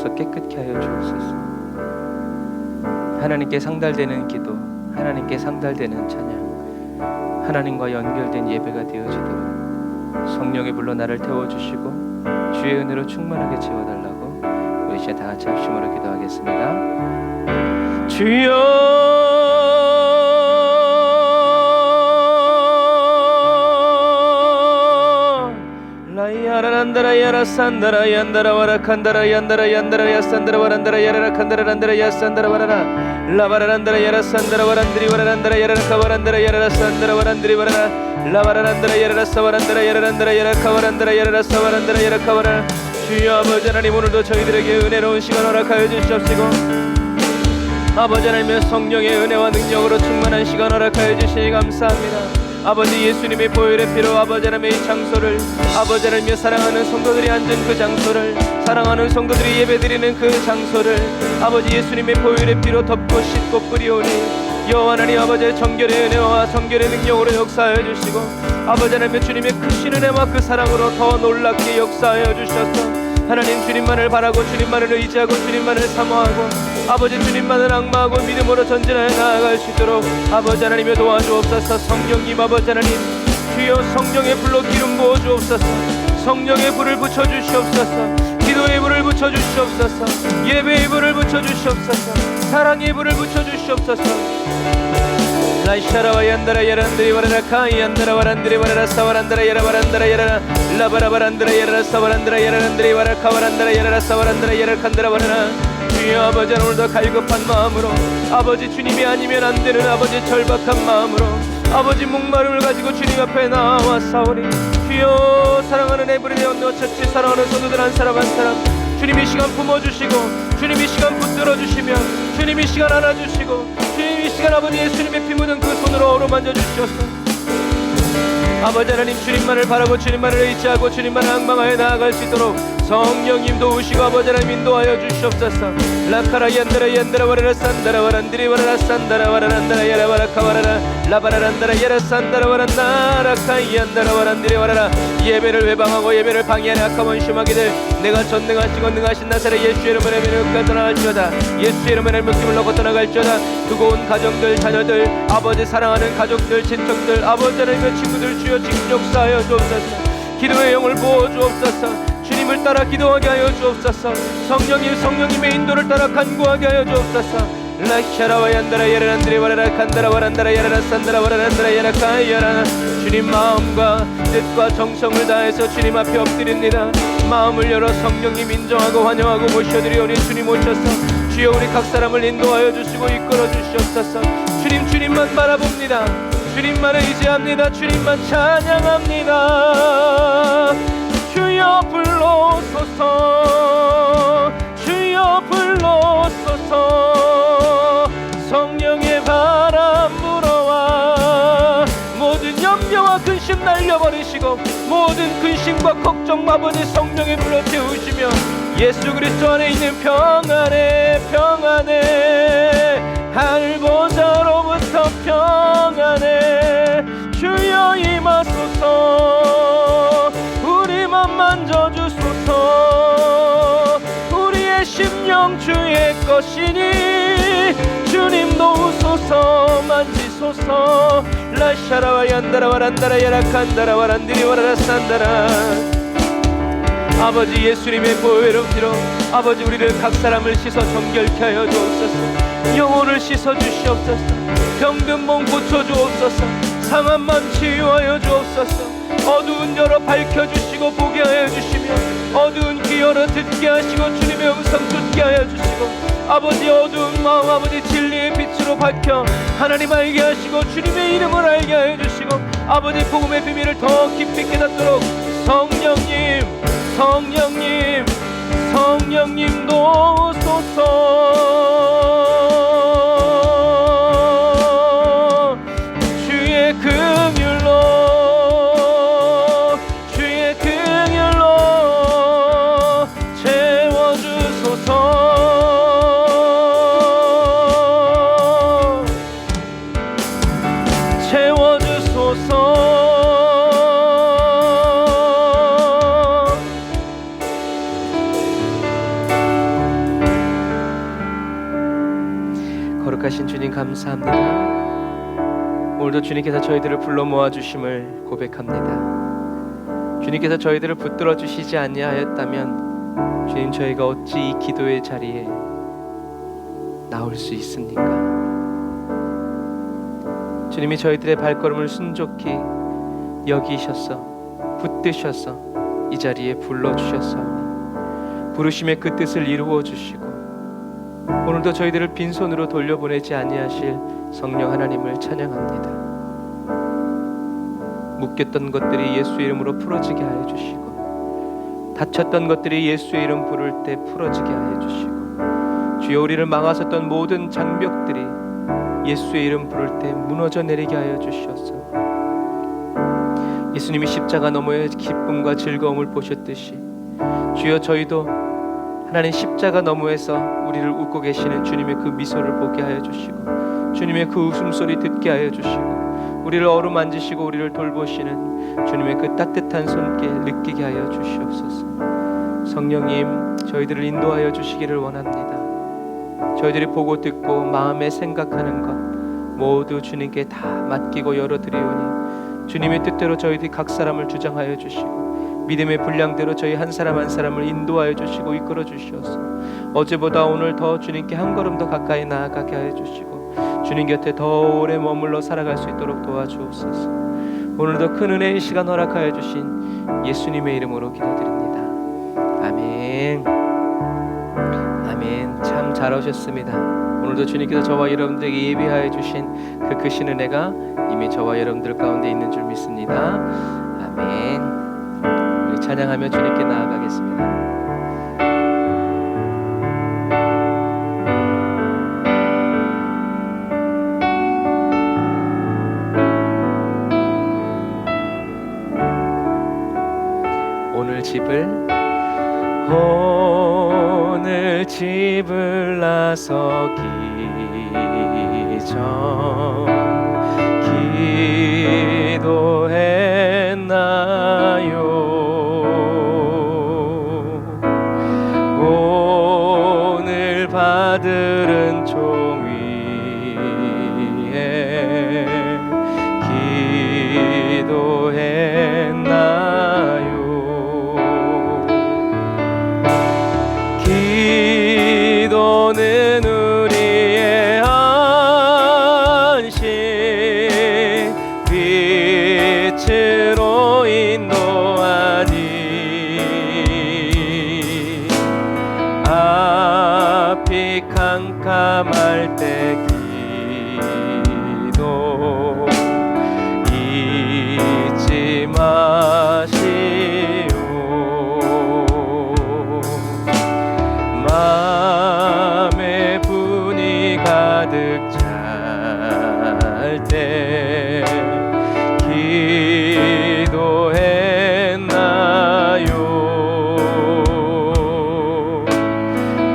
주옵소서. 깨끗게 하여 주옵소서. 하나님께 상달되는 기도, 하나님께 상달되는 찬양, 하나님과 연결된 예배가 되어지도록 성령의 불로 나를 태워주시고 주의 은혜로 충만하게 채워달라고 우리 이제 다 같이 합심으로 기도하겠습니다. 주여 라이야라란다라 야라산다라 얀다라 와라칸다라 얀다라 얀다라 야산다라 와란다라 야라라칸다라 란다라 야산다라 와라라 라바라란다라 야라산다라 와란드리 와라란다라 야라라카 와란다라 야라라산다라 와란드리 와라라 라바라란다라 야라라사 와란다라 야라란다라 야라카 와란다라 야라라사 와란다라 야라카 와라라. 주여 아버지 하나님, 오늘도 저희들에게 은혜로운 시간 허락하여 주시옵시고 아버지 하나님의 성령의 은혜와 능력으로 충만한 시간 허락하여 주시니 감사합니다. 아버지 예수님의 보혈의 피로 아버지 하나님의 이 장소를, 아버지 하나님의 사랑하는 성도들이 앉은 그 장소를, 사랑하는 성도들이 예배드리는 그 장소를 아버지 예수님의 보혈의 피로 덮고 씻고 뿌리오니 여호와 하나님 아버지의 정결의 은혜와 정결의 능력으로 역사하여 주시고 아버지 하나님의 주님의 크신 은혜와 그 사랑으로 더 놀랍게 역사하여 주셔서 하나님 주님만을 바라고 주님만을 의지하고 주님만을 사모하고 아버지 주님만을 앙마하고 믿음으로 전진하여 나아갈 수 있도록 아버지 하나님의 도와주옵소서. 성령님 아버지 하나님, 주여 성령의 불로 기름 부어 주옵소서. 성령의 불을 붙여주시옵소서. 기도의 불을 붙여주시옵소서. 예배의 불을 붙여주시옵소서. 사랑의 불을 붙여주시옵소서. 라이샤라와 얀다라 야란드리 와라라 카이 얀다라 와란드리 와라라 사와란다라 야라 와란다라 야라 라바라바란다라 야라 사와란다라 야라란드리 와라카 와란다라 야라 사와란다라 야라 칸다라 와라라. 주여 아버지, 오늘도 갈급한 마음으로 아버지 주님이 아니면 안 되는 아버지 절박한 마음으로 아버지 목마름을 가지고 주님 앞에 나와 싸우니 주여 사랑하는 에브리데이 언더처치 사랑하는 성도들 한 사람 한 사람 주님 이 시간 품어주시고 주님 이 시간 붙들어주시며 주님 이 시간 안아주시고 주님 이 시간 아버지 예수님의 피 묻은 그 손으로 어루만져 주시옵소서. 아버지 하나님, 주님만을 바라고 주님만을 의지하고 주님만을 앙망하여 나아갈 수 있도록 성령님 도우시고 아버지 하나님 인도하여 주시옵소서. 라카라 얀다라 얀다라 와라라 산다라 와란드리 와라라 산다라 와라란다라 야라 와라카 와라라 라바라란다라 야라 산다라 와란다라 카이 얀다라 와란드리 와라라. 예배를 회방하고 예배를 방해하는 악한 원수마귀들 내가 전능하시고 능하신 나사렛 예수의 이름으로 예배를 떠나갈지어다. 예수의 이름으로 목숨을 놓고 떠나갈지어다. 두고 온 가정들 자녀들 아버지 사랑하는 가족들 친척들 아버지 하나님의 친구들 주여 지금 역사하여 주옵소서. 기도의 영을 부어 주옵소서. 주님을 따라 기도하게 하여 주옵소서. 성령님의 인도를 따라 간구하게 하여 주옵소서. 라샤라와 얀다라 야라란드리 와라라 칸다라 와란다라 야라라 산다라 와라란다라 야라카 야라. 주님 마음과 뜻과 정성을 다해서 주님 앞에 엎드립니다. 마음을 열어 성령님 인정하고 환영하고 모셔드리오니 주님 오셔서 주여 우리 각 사람을 인도하여 주시고 이끌어 주시옵소서. 주님만 바라봅니다. 주님만을 의지합니다. 주님만 찬양합니다. 주여 불러소서. 주여 불러소서. 성령의 바람 불어와 모든 염려와 근심 날려버리시고 모든 근심과 걱정 아버지 성령의 불로 태우시며 예수 그리스도 안에 있는 평안에 할보자로부터 평안에 주여 임하소서. 우리만 만져주소서. 우리의 심령 주의 것이니 주님 도우소서. 만지소서. 라샤라와 얀다라 와란다라 야라칸다라 와란디리 와라라 산다라. 아버지 예수님의 보혈의 피로 아버지 우리를 각 사람을 씻어 정결케 하여 주옵소서. 영혼을 씻어 주시옵소서. 병든 몸 고쳐 주옵소서. 상한 맘 치유하여 주옵소서. 어두운 열어 밝혀주시고 보게 하여 주시며 어두운 귀 열어 듣게 하시고 주님의 음성 듣게 하여 주시고 아버지 어두운 마음 아버지 진리의 빛으로 밝혀 하나님 알게 하시고 주님의 이름을 알게 하여 주시고 아버지 복음의 비밀을 더 깊이 깨닫도록 성령님 도우소서. 주의 긍휼로 채워주소서. 거룩하신 주님 감사합니다. 오늘도 주님께서 저희들을 불러 모아주심을 고백합니다. 주님께서 저희들을 붙들어 주시지 아니하였다면 주님, 저희가 어찌 이 기도의 자리에 나올 수 있습니까? 주님이 저희들의 발걸음을 순종히 여기셔서 붙드셔서 이 자리에 불러주셨사오니 부르심의 그 뜻을 이루어 주시고 오늘도 저희들을 빈손으로 돌려보내지 아니하실 성령 하나님을 찬양합니다. 묶였던 것들이 예수의 이름으로 풀어지게 하여 주시고 다쳤던 것들이 예수의 이름 부를 때 풀어지게 하여 주시고 주여, 우리를 막아섰던 모든 장벽들이 예수의 이름 부를 때 무너져 내리게 하여 주시옵소서. 예수님이 십자가 너머의 기쁨과 즐거움을 보셨듯이 주여, 저희도 하나님 십자가 너머에서 우리를 웃고 계시는 주님의 그 미소를 보게 하여 주시고 주님의 그 웃음소리 듣게 하여 주시고 우리를 어루만지시고 우리를 돌보시는 주님의 그 따뜻한 손길 느끼게 하여 주시옵소서. 성령님, 저희들을 인도하여 주시기를 원합니다. 저희들이 보고 듣고 마음에 생각하는 것 모두 주님께 다 맡기고 열어드리오니 주님의 뜻대로 저희들이 각 사람을 주장하여 주시고 믿음의 분량대로 저희 한 사람 한 사람을 인도하여 주시고 이끌어 주시옵소서. 어제보다 오늘 더 주님께 한 걸음 더 가까이 나아가게 하여 주시고 주님 곁에 더 오래 머물러 살아갈 수 있도록 도와주옵소서. 오늘도 큰 은혜의 시간 허락하여 주신 예수님의 이름으로 기도드립니다. 아멘. 아멘. 참 잘 오셨습니다. 오늘도 주님께서 저와 여러분들에게 예비하여 주신 그 크신 은혜가 이미 저와 여러분들 가운데 있는 줄 믿습니다. 아멘. 우리 찬양하며 주님께 나아가겠습니다. 오늘 집을 나서기 전 기도했나요? 오늘 받들은 종위에 기도했나요? 기도는 우리의 안식 빛으로 인도하니 앞이 캄캄할 때 기도 잊지 마시오. 마음에 분이 가득 찰 때 기도했나요?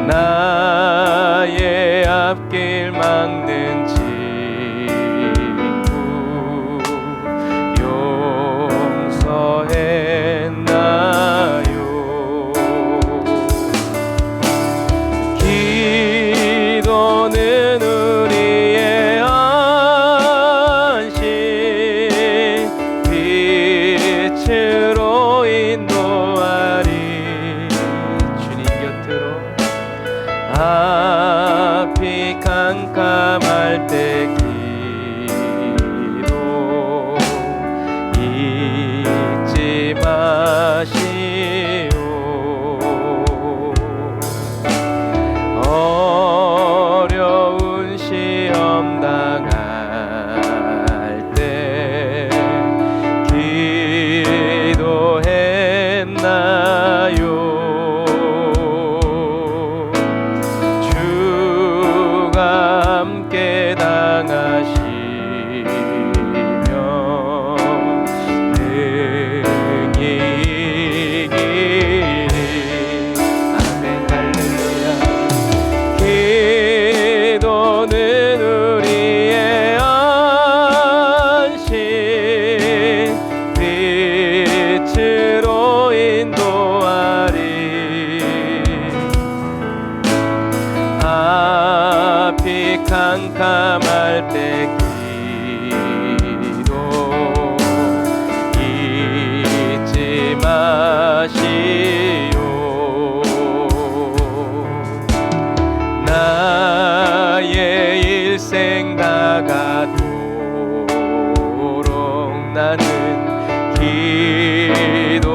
나의 앞길 막는 친구 용서했나요? 기도는 우리의 안식 빛으로 인도하리. 주님 곁으로 앞이 캄캄할 때 기도 잊지 마시오. 어려운 시험 당할 때 기도했나요? 주가 함께 당하 앞이 캄캄할 때 기도 잊지 마시오. 나의 일생 다가도록 나는 기도하리라.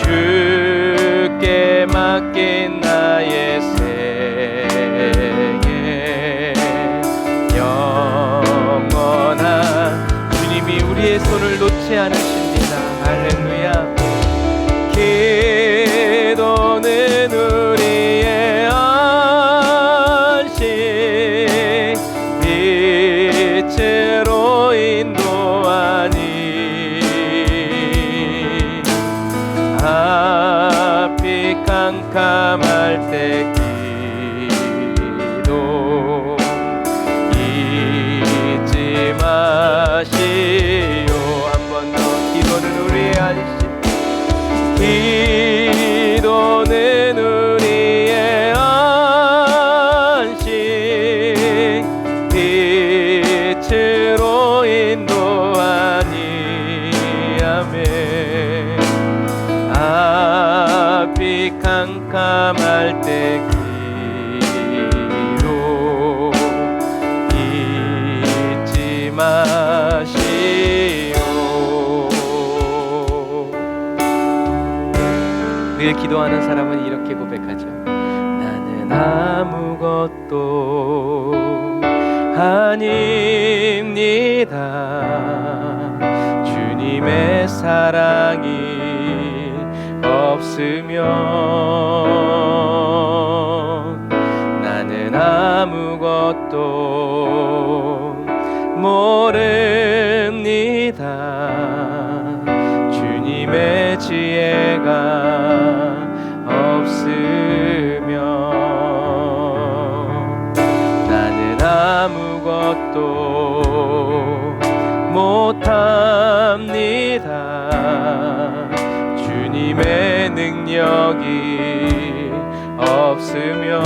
주께 맡긴 나의 생애 영원한 주님이 우리의 손을 놓지 않으십니다. 할렐루야. 기도는 우리의 안식, 빛으로 인도하니 앞이 캄캄할 때 기도 잊지 마시오. 한 번 더. 기도는 우리의 안식, 기도는 우리의 안식, 빛으로 인도하니 아멘. 앞이 캄캄할 때 기도 잊지 마시오. 늘 기도하는 사람은 이렇게 고백하죠. 나는 아무것도 아닙니다. 주님의 사랑이 없으면 나는 아무것도 모릅니다. 주님의 지혜가 없으면 나는 아무것도 못합니다. 주님의 능력이 없으면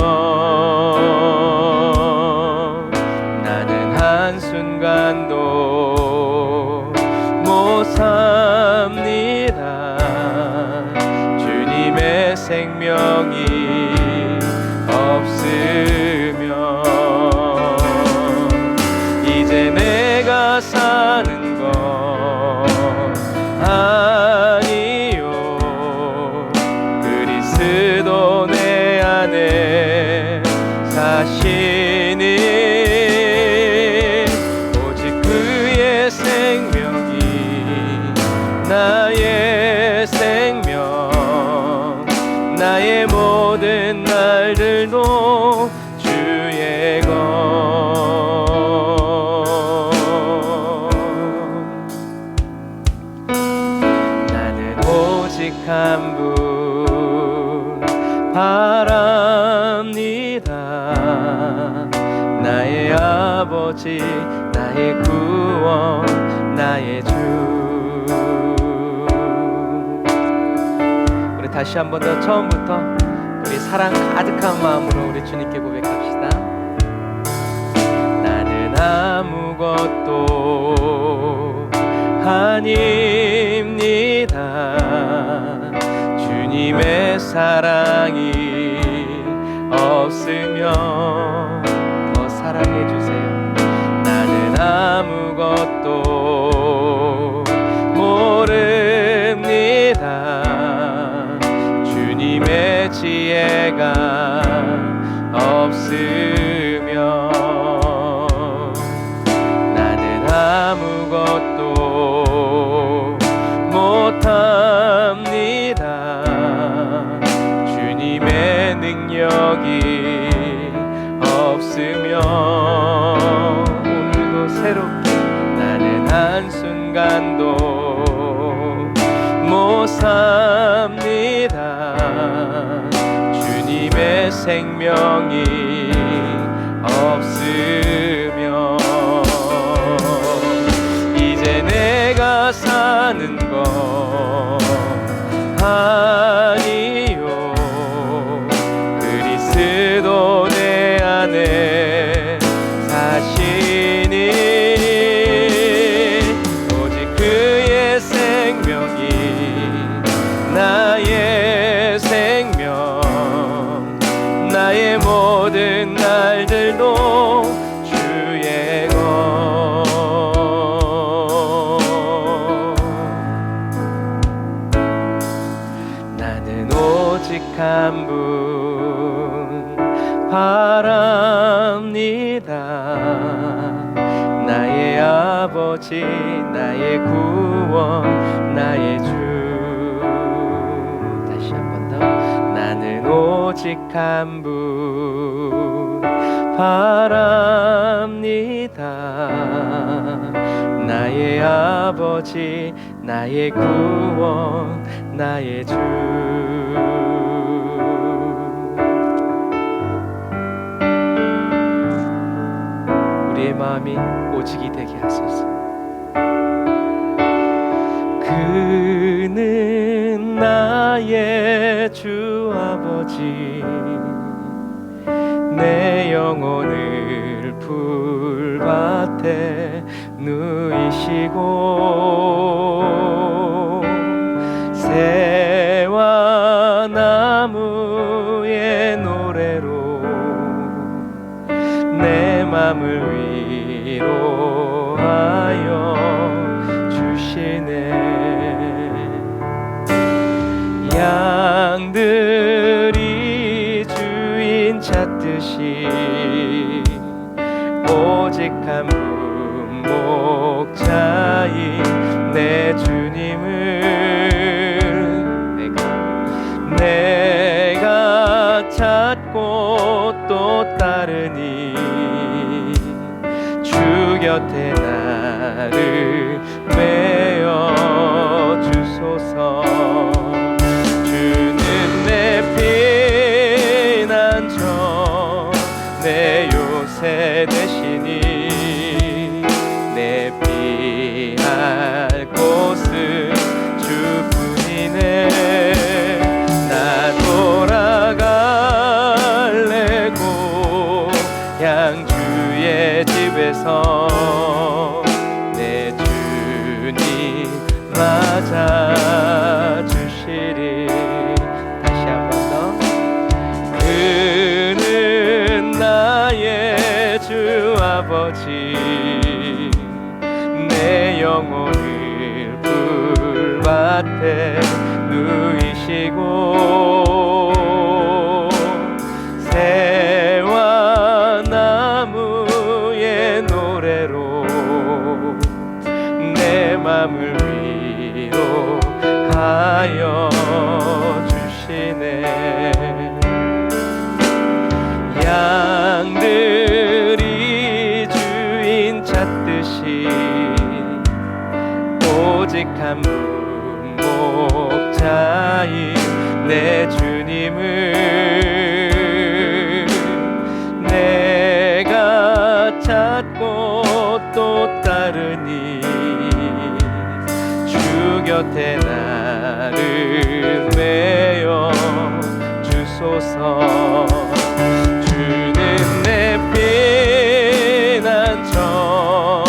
나는 한순간도 못 삽니다. 주님의 생명이 없으면 이제 내가 사는 것 아니요. 그리스도 내 안에 사시니 오직 그의 생명이 나의 생명, 나의 모든 날들도 주의 것. 나는 오직 한 분 바랍니다. 나의 아버지, 나의 구원, 나의 주. 우리 다시 한 번 더 처음부터 우리 사랑 가득한 마음으로 우리 주님께 고백합시다. 나는 아무것도 아닙니다. 주님의 사랑이 없으면 더 사랑해 주세요. 나는 아무것도 모릅니다. 주님의 지혜가 없으면 나는 아무것도 못합니다. 주님의 능력이 없으면 오늘도 새롭게 나는 한순간도 못 삽니다. 주님의 생명이 없으면 이제 내가 사는 것 아니요. 오직 한 분 바랍니다. 나의 아버지, 나의 구원, 나의 주. 다시 한 번 더. 나는 오직 한 분 바랍니다. 나의 아버지, 나의 구원, 나의 주. 우리의 마음이 오직이 되게 하소서. 그는 나의 주 아버지, 내 영혼을 풀밭에 누이시고 새와 나무의 노래로 내 맘을 위로하여 주시네. 양들이 주인 찾듯이 오직 한 분 목자인 내 주님을 내가 찾고 또 따르니 주 곁에 나를 메어 주소서. 주는 내 피난처, 내 요새 되시니 내 피할 곳은 주뿐이네. 나 돌아갈래 고향 주의 집에서 내 주님 맞아 주시리. 다시 한 번 더. 그는 나의 주 아버지, 내 영혼을 풀밭에 누이시고 새와 나무의 노래로 내 맘을 위로하여 주시네. 양들이 주인 찾듯이 오직 한 분 목자인 내 주님을 내가 찾고 또 따르니 주 곁에 나를 메어 주소서. 주는 내 피난처,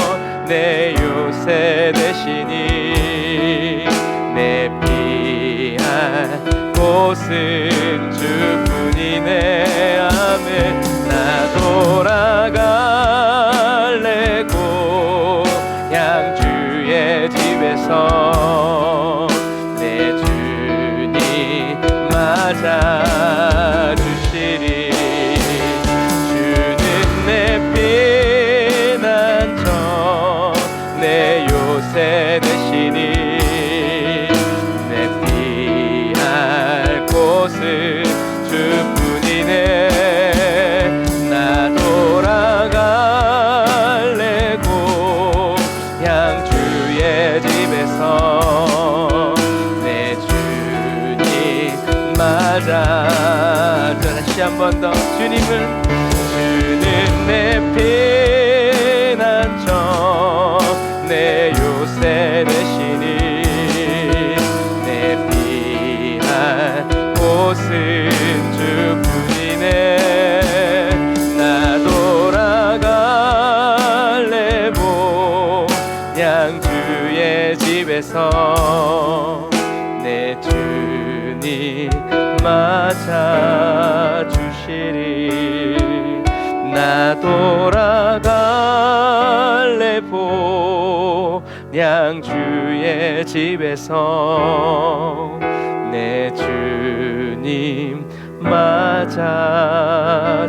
내 요새 되시니 내 피할 곳은 주뿐이네. 아멘. 나 돌아갈래 고향 주의 집에서 내 주님 맞아 주시리. 주는 내 피난처, 내 요새 되시니 내 피할 곳은 주뿐이네. 나 돌아갈래 고향 주의 집에서 내 주님 맞아. 다시 한 번 더. 주님을. 주는 내 피난처, 내 요새 되시니 내 피할 곳은 주뿐이네. 나 돌아갈래 고향 주의 집에서 내 주님 맞아 주시리. 나 돌아갈래 보냥 주의 집에서 내 주님 맞아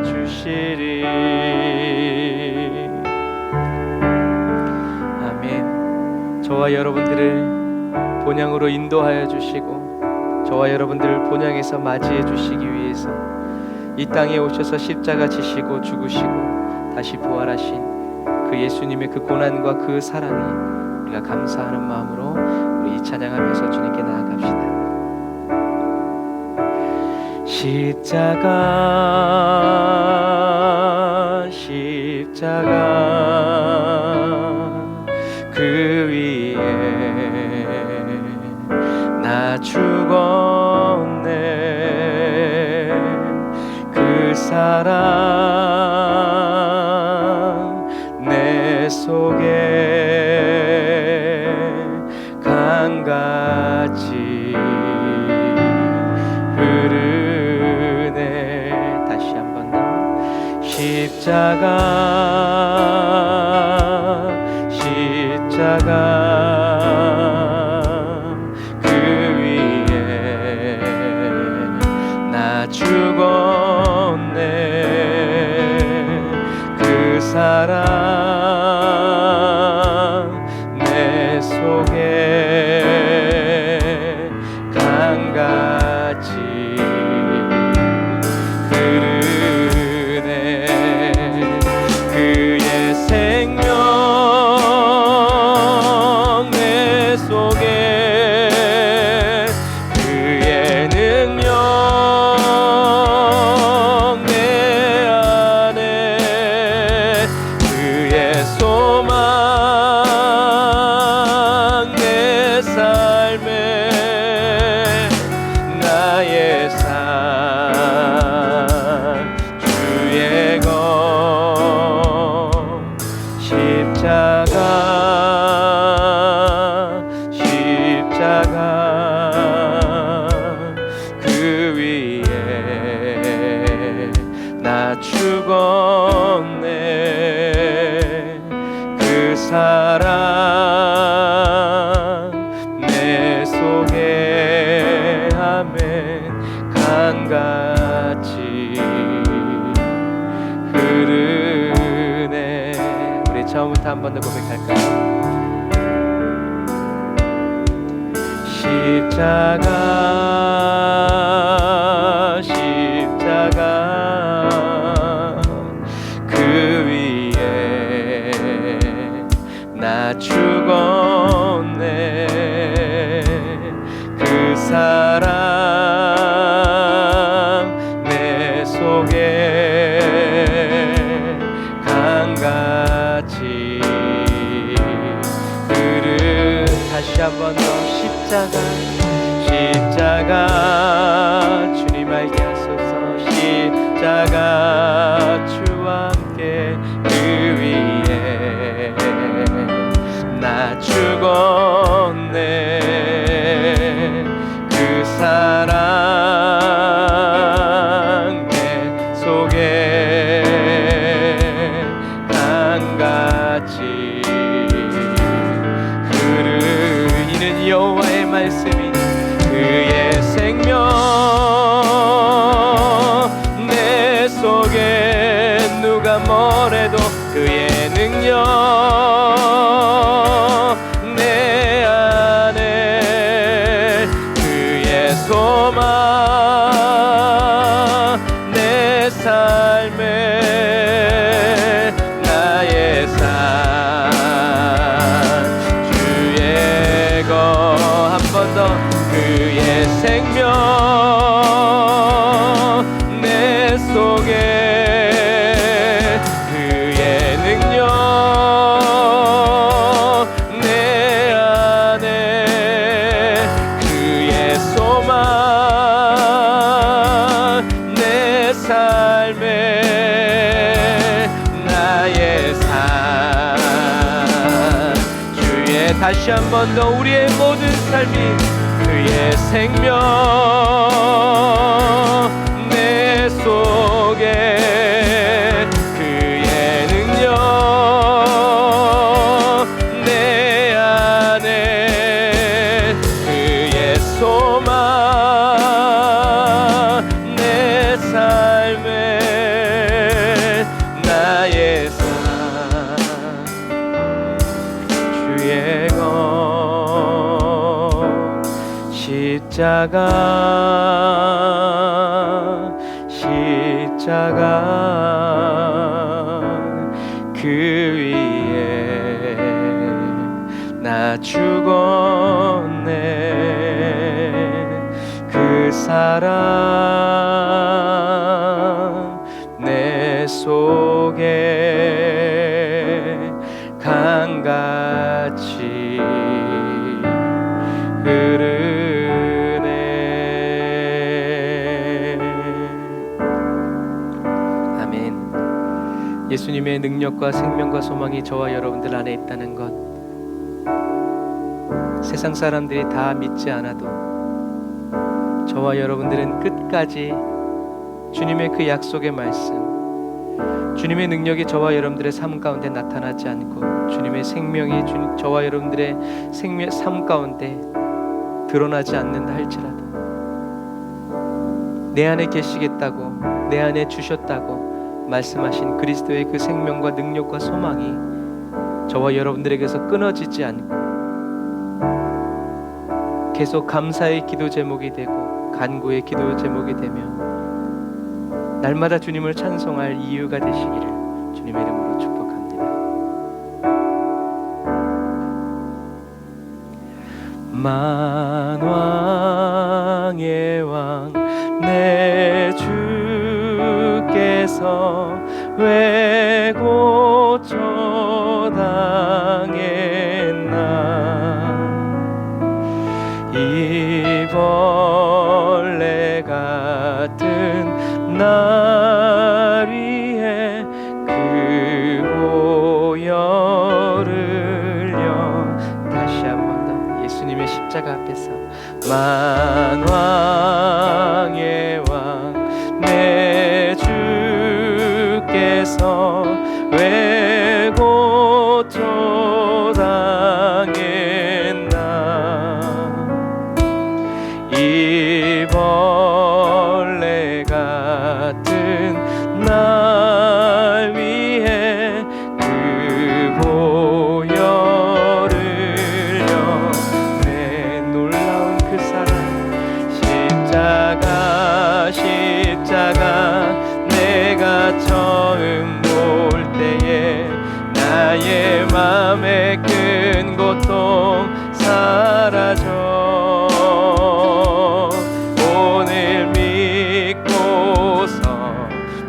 주시리. 아멘. 저와 여러분들을 본향으로 인도하여 주시고 저와 여러분들을 본향에서 맞이해 주시기 위해서 이 땅에 오셔서 십자가 지시고 죽으시고 다시 부활하신 그 예수님의 그 고난과 그 사랑에 우리가 감사하는 마음으로 우리 이 찬양하면서 주님께 나아갑시다. 십자가 그 위에 나 죽었네. 그 사랑 내 속에 강같이 흐르네. 다시 한 번 더. 십자가 그 위에 나 죽었네. 그 사랑 내 속에 강같이 흐르네. 그의 생명 내 속에 그의 능력 내 안에 그의 소망 내 삶에 나의 삶 주의 검 십자가 그 위에 나 죽었네. 그 사랑 내 속에 아멘 강같이 흐르네. 우리 처음부터 한 번 더 고백할까요? 십자가 그 위에 나 죽었네. 그 사랑 내 속에 강같이 다시 한 번 더. 십자가 주님 알게 하소서. 십자가 주와 함께 그 위에 나 죽었네. 그 사랑 내 속에 강같이 이는 여호와의 말씀이 그의 생명 내 속에 누가 뭐래도 그의 능력 내 안에 그의 소망 내 삶에 나의 삶 주의 한 번 더. 그의 생명 내 속에 그의 능력 내 안에 그의 소망 내 삶에 나의 삶 주의 다시 한 번 더. 우리의 모든 삶이 그의 생명 내 속에 그의 능력 내 안에 그의 소망 내 그 위에 나 죽었네. 그 사랑 내 속에 강같이 흐르네. 아멘. 예수님의 능력과 생명과 소망이 저와 여러분들 안에 있다는 것, 세상 사람들이 다 믿지 않아도 저와 여러분들은 끝까지 주님의 그 약속의 말씀, 주님의 능력이 저와 여러분들의 삶 가운데 나타나지 않고 주님의 생명이 저와 여러분들의 삶 가운데 드러나지 않는다 할지라도 내 안에 계시겠다고, 내 안에 주셨다고 말씀하신 그리스도의 그 생명과 능력과 소망이 저와 여러분들에게서 끊어지지 않고 계속 감사의 기도 제목이 되고 간구의 기도 제목이 되며 날마다 주님을 찬송할 이유가 되시기를 주님의 이름으로 축복합니다. 만왕의 왕 내 주께서 왜 고초당했나. 이 벌레 같은 날 위에 그 보혈을요. 다시 한 번 더 예수님의 십자가 앞에서 만왕의 왕 내 주께서 왜 고초당했나. 이 벌레 같은 날 위에 그 보혈을요. 내 놀라운 그 사랑, 십자가 내가 처음 볼 때에 나의 맘에 큰 고통 사라져. 오늘 믿고서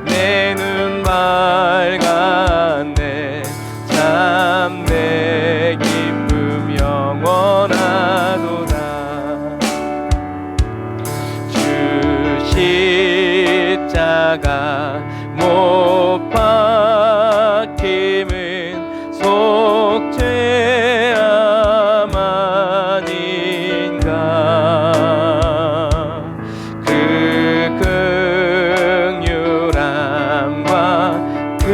내 눈 맑았네. 참 내 기쁨 영원하도다. 주 십자가 못 박힘은 속죄함 아닌가. 그 긍휼함과 그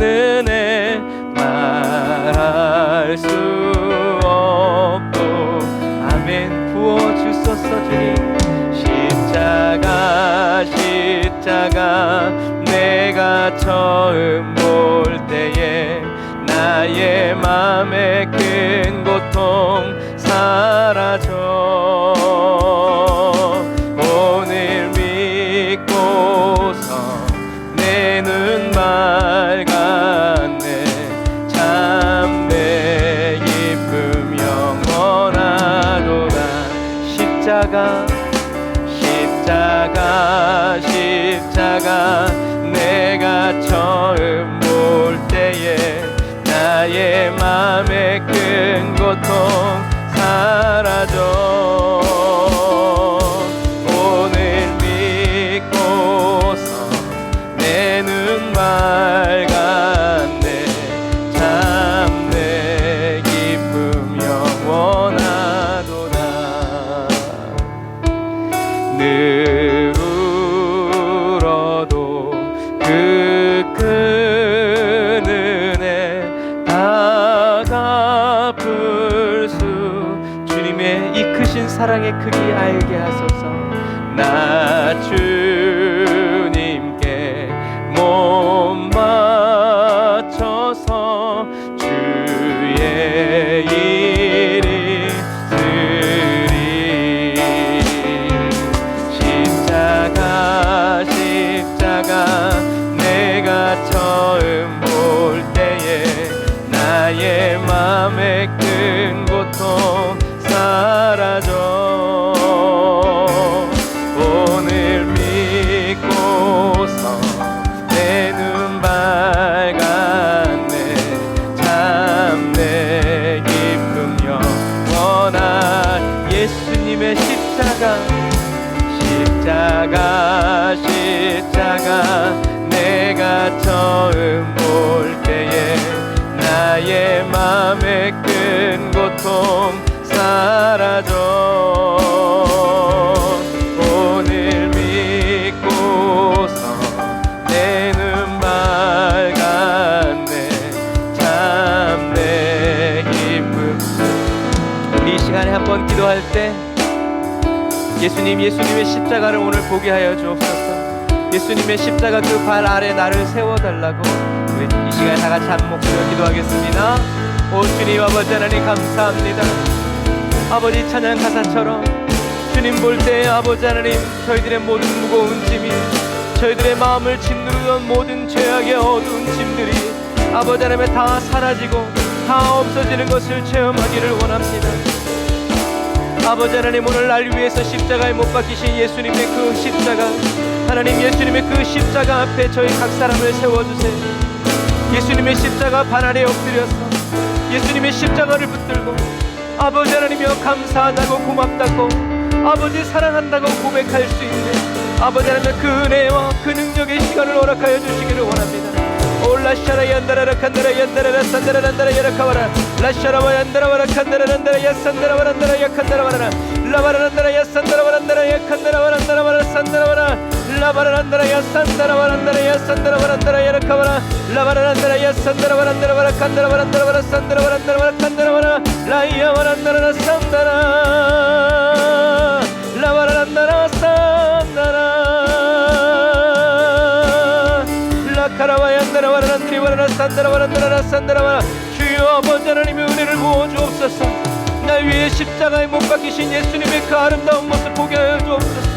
은혜 말할 수 없도. 아멘. 부어주소서 주님. 십자가 내가 처음 볼 때에 나의 맘에 큰 고통 사라져. 오늘 믿고서 내 눈 맑았네. 참 내 기쁨 영원하도다. 십자가 내가 처음 볼 때에 나의 맘에 큰 고통 사라져. 오늘 믿고서 내 눈 맑았네. 참 내 기쁨 영원하도다. 늘 울어도 그 큰 은혜 다 갚을 수. 주님의 이 크신 사랑의 크기 알게 하소서. 나 주님께 몸 맞춰서 주의 일이 쓰리. 예수님의 십자가 내가 처음 볼 때에 나의 맘의 큰 고통 사라져 오늘 믿고서 내 눈 밝았네 참 내 기쁨. 우리 이 시간에 한번 기도할 때 예수님의 십자가를 오늘 보게 하여 주옵소서. 예수님의 십자가 그 발 아래 나를 세워달라고 우리 이 시간에 다 같이 한 목소리로 기도하겠습니다. 오 주님 아버지 하나님 감사합니다. 아버지 찬양 가사처럼 주님 볼 때 아버지 하나님 저희들의 모든 무거운 짐이 저희들의 마음을 짓누르던 모든 죄악의 어두운 짐들이 아버지 하나님에 다 사라지고 다 없어지는 것을 체험하기를 원합니다. 아버지 하나님 오늘 날 위해서 십자가에 못 박히신 예수님의 그 십자가 하나님 예수님의 그 십자가 앞에 저희 각 사람을 세워주세요. 예수님의 십자가 발 아래 엎드려서 예수님의 십자가를 붙들고 아버지 하나님이여 감사하다고 고맙다고 아버지 사랑한다고 고백할 수 있는 아버지 하나님의 그 은혜와 그 능력의 시간을 허락하여 주시기를 원합니다. 올라샤라 얀다라라 칸다라 얀다라라 산다라 란다라 야라카와라 라샤라와 얀다라와라 칸다라 란다라 야산다라와 란다라 야칸다라와라 라바라란다라 야산다라와 란다라 야칸다라와 란다라와라 산다라와라 라바라란다라 야산다라와 란다라 야산다라와 란다라 야라카와라 라바라란다라 야산다라와 란다라와라 칸다라와 란다라와라 산다라와 란다라와라 칸다라와라 라이야와 란다라라 산다라 라바라란다라 산다라 주여 아버지 하나님의 은혜를 부어 주옵소서. 날 위해 십자가에 못 박히신 예수님의 그 아름다운 모습 보게 하여 주옵소서.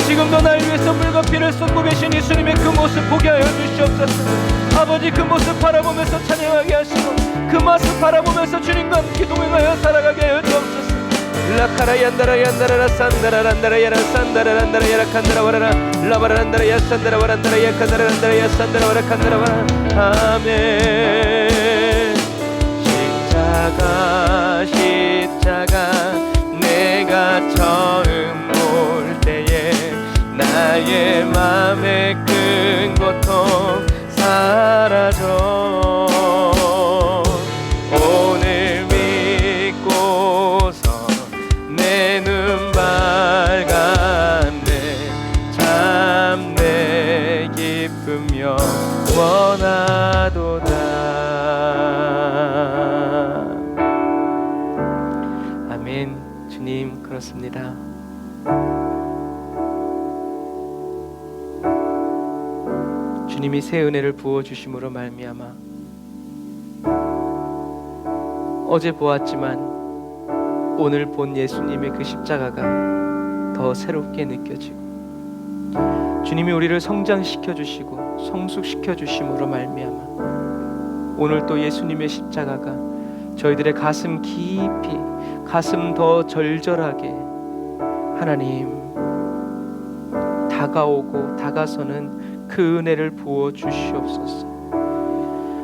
지금도 날 위해서 물과 피를 쏟고 계신 예수님의 그 모습 보게 하여 주시옵소서. 아버지 그 모습 바라보면서 찬양하게 하시고 그 모습 바라보면서 주님과 함께 동행하여 살아가게 하여 주옵소서. 라카라 얀다라 얀다라라 산다라 란다라 야라 산다라 란다라 야라 칸다라 와라라 라바라 란다라 야 산다라 와란다라 야 칸다라 란다라 야 산다라 와라 칸다라 와라. 아멘. 십자가 내가 처음 볼 때에 나의 맘의 큰 고통 사라져 오늘 믿고서 내 눈 밝았네 참 내 기쁘며 원하도다. 아멘. 주님 그렇습니다. 주님이 새 은혜를 부어주심으로 말미암아 어제 보았지만 오늘 본 예수님의 그 십자가가 더 새롭게 느껴지고 주님이 우리를 성장시켜 주시고 성숙시켜 주심으로 말미암아 오늘 또 예수님의 십자가가 저희들의 가슴 깊이 가슴 더 절절하게 하나님 다가오고 다가서는 그 은혜를 부어 주시옵소서.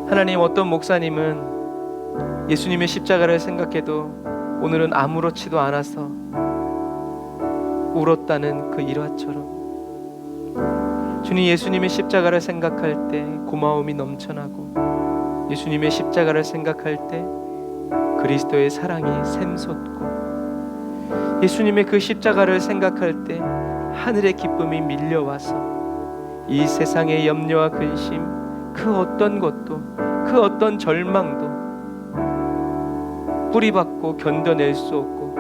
하나님 어떤 목사님은 예수님의 십자가를 생각해도 오늘은 아무렇지도 않아서 울었다는 그 일화처럼 주님 예수님의 십자가를 생각할 때 고마움이 넘쳐나고 예수님의 십자가를 생각할 때 그리스도의 사랑이 샘솟고 예수님의 그 십자가를 생각할 때 하늘의 기쁨이 밀려와서 이 세상의 염려와 근심 그 어떤 것도 그 어떤 절망도 뿌리박고 견뎌낼 수 없고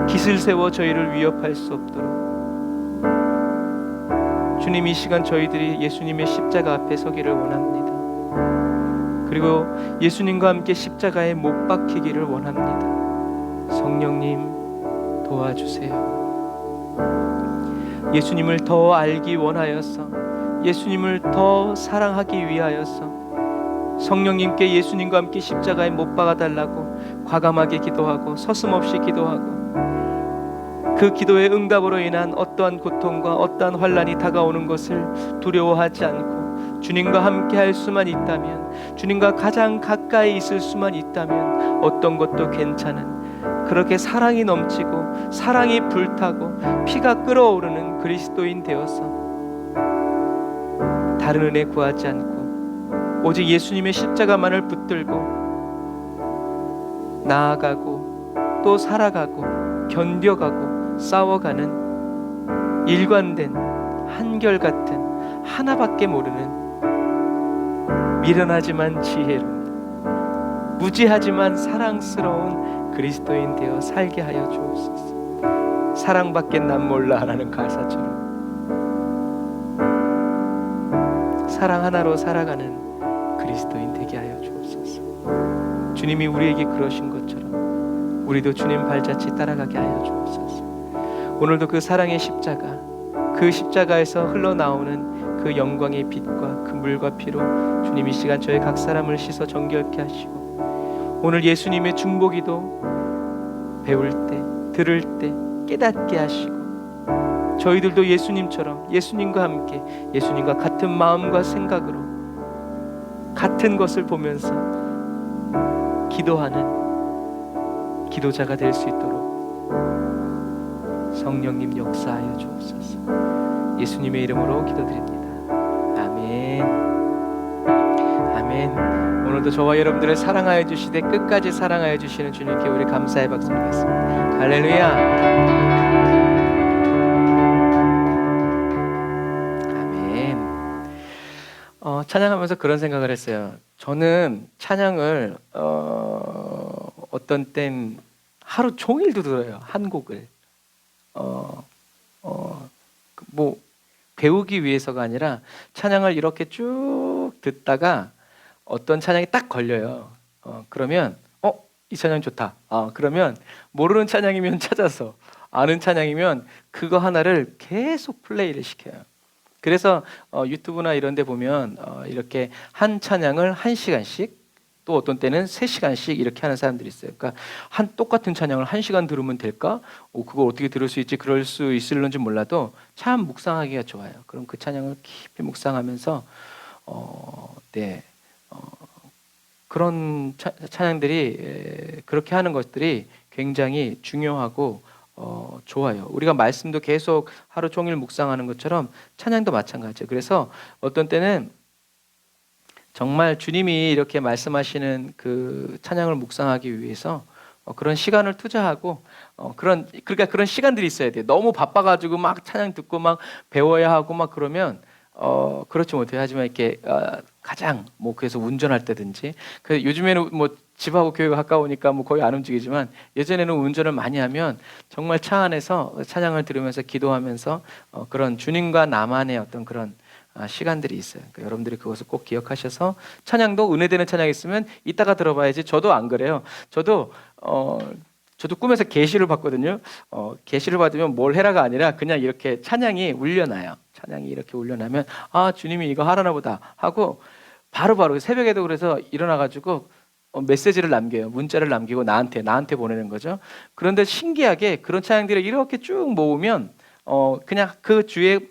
깃을 세워 저희를 위협할 수 없도록 주님 이 시간 저희들이 예수님의 십자가 앞에 서기를 원합니다. 그리고 예수님과 함께 십자가에 못 박히기를 원합니다. 성령님 도와주세요. 예수님을 더 알기 원하여서 예수님을 더 사랑하기 위하여서 성령님께 예수님과 함께 십자가에 못 박아달라고 과감하게 기도하고 서슴없이 기도하고 그 기도의 응답으로 인한 어떠한 고통과 어떠한 환난이 다가오는 것을 두려워하지 않고 주님과 함께 할 수만 있다면 주님과 가장 가까이 있을 수만 있다면 어떤 것도 괜찮은 그렇게 사랑이 넘치고 사랑이 불타고 피가 끓어오르는 그리스도인 되어서 다른 은혜 구하지 않고 오직 예수님의 십자가만을 붙들고 나아가고 또 살아가고 견뎌가고 싸워가는 일관된 한결같은 하나밖에 모르는 미련하지만 지혜로운 무지하지만 사랑스러운 그리스도인 되어 살게 하여 주옵소서. 사랑밖에 난 몰라 라는 가사처럼 사랑 하나로 살아가는 그리스도인 되게 하여 주옵소서. 주님이 우리에게 그러신 것처럼 우리도 주님 발자취 따라가게 하여 주옵소서. 오늘도 그 사랑의 십자가, 그 십자가에서 흘러나오는 그 영광의 빛과 그 물과 피로 주님 이 시간 저희 각 사람을 씻어 정결케 하시고 오늘 예수님의 중보기도 배울 때, 들을 때 깨닫게 하시고 저희들도 예수님처럼 예수님과 함께 예수님과 같은 마음과 생각으로 같은 것을 보면서 기도하는 기도자가 될 수 있도록 성령님 역사하여 주옵소서. 예수님의 이름으로 기도드립니다. 아멘. 아멘. 오늘도 저와 여러분들을 사랑하여 주시되 끝까지 사랑하여 주시는 주님께 우리 감사의 박수 드리겠습니다. 할렐루야. 아멘. 찬양하면서 그런 생각을 했어요. 저는 찬양을 어떤 땐 하루 종일도 들어요. 한 곡을. 뭐 배우기 위해서가 아니라 찬양을 이렇게 쭉 듣다가 어떤 찬양이 딱 걸려요. 그러면 이 찬양 좋다. 그러면 모르는 찬양이면 찾아서, 아는 찬양이면 그거 하나를 계속 플레이를 시켜요. 그래서 유튜브나 이런 데 보면 이렇게 한 찬양을 1시간씩, 또 어떤 때는 3시간씩 이렇게 하는 사람들이 있어요. 그러니까 한 똑같은 찬양을 1시간 들으면 될까? 그걸 어떻게 들을 수 있지? 그럴 수 있을런지 몰라도 참 묵상하기가 좋아요. 그럼 그 찬양을 깊이 묵상하면서 그런 찬양들이 그렇게 하는 것들이 굉장히 중요하고 좋아요. 우리가 말씀도 계속 하루 종일 묵상하는 것처럼 찬양도 마찬가지예요. 그래서 어떤 때는 정말 주님이 이렇게 말씀하시는 그 찬양을 묵상하기 위해서 그런 시간을 투자하고 그러니까 그런 시간들이 있어야 돼요. 너무 바빠가지고 막 찬양 듣고 막 배워야 하고 막 그러면 그렇지 못해요. 하지만 이렇게 가장 뭐 그래서 운전할 때든지 요즘에는 뭐 집하고 교회가 가까우니까 뭐 거의 안 움직이지만 예전에는 운전을 많이 하면 정말 차 안에서 찬양을 들으면서 기도하면서 그런 주님과 나만의 어떤 그런 시간들이 있어요. 그러니까 여러분들이 그것을 꼭 기억하셔서 찬양도 은혜되는 찬양이 있으면 이따가 들어봐야지. 저도 안 그래요. 저도 꿈에서 계시를 받거든요. 계시를 받으면 뭘 해라가 아니라 그냥 이렇게 찬양이 울려나요. 찬양이 이렇게 울려나면 주님이 이거 하라나 보다 하고 바로바로 새벽에도 그래서 일어나가지고 메시지를 남겨요. 문자를 남기고 나한테 보내는 거죠. 그런데 신기하게 그런 찬양들을 이렇게 쭉 모으면 그냥 그 주에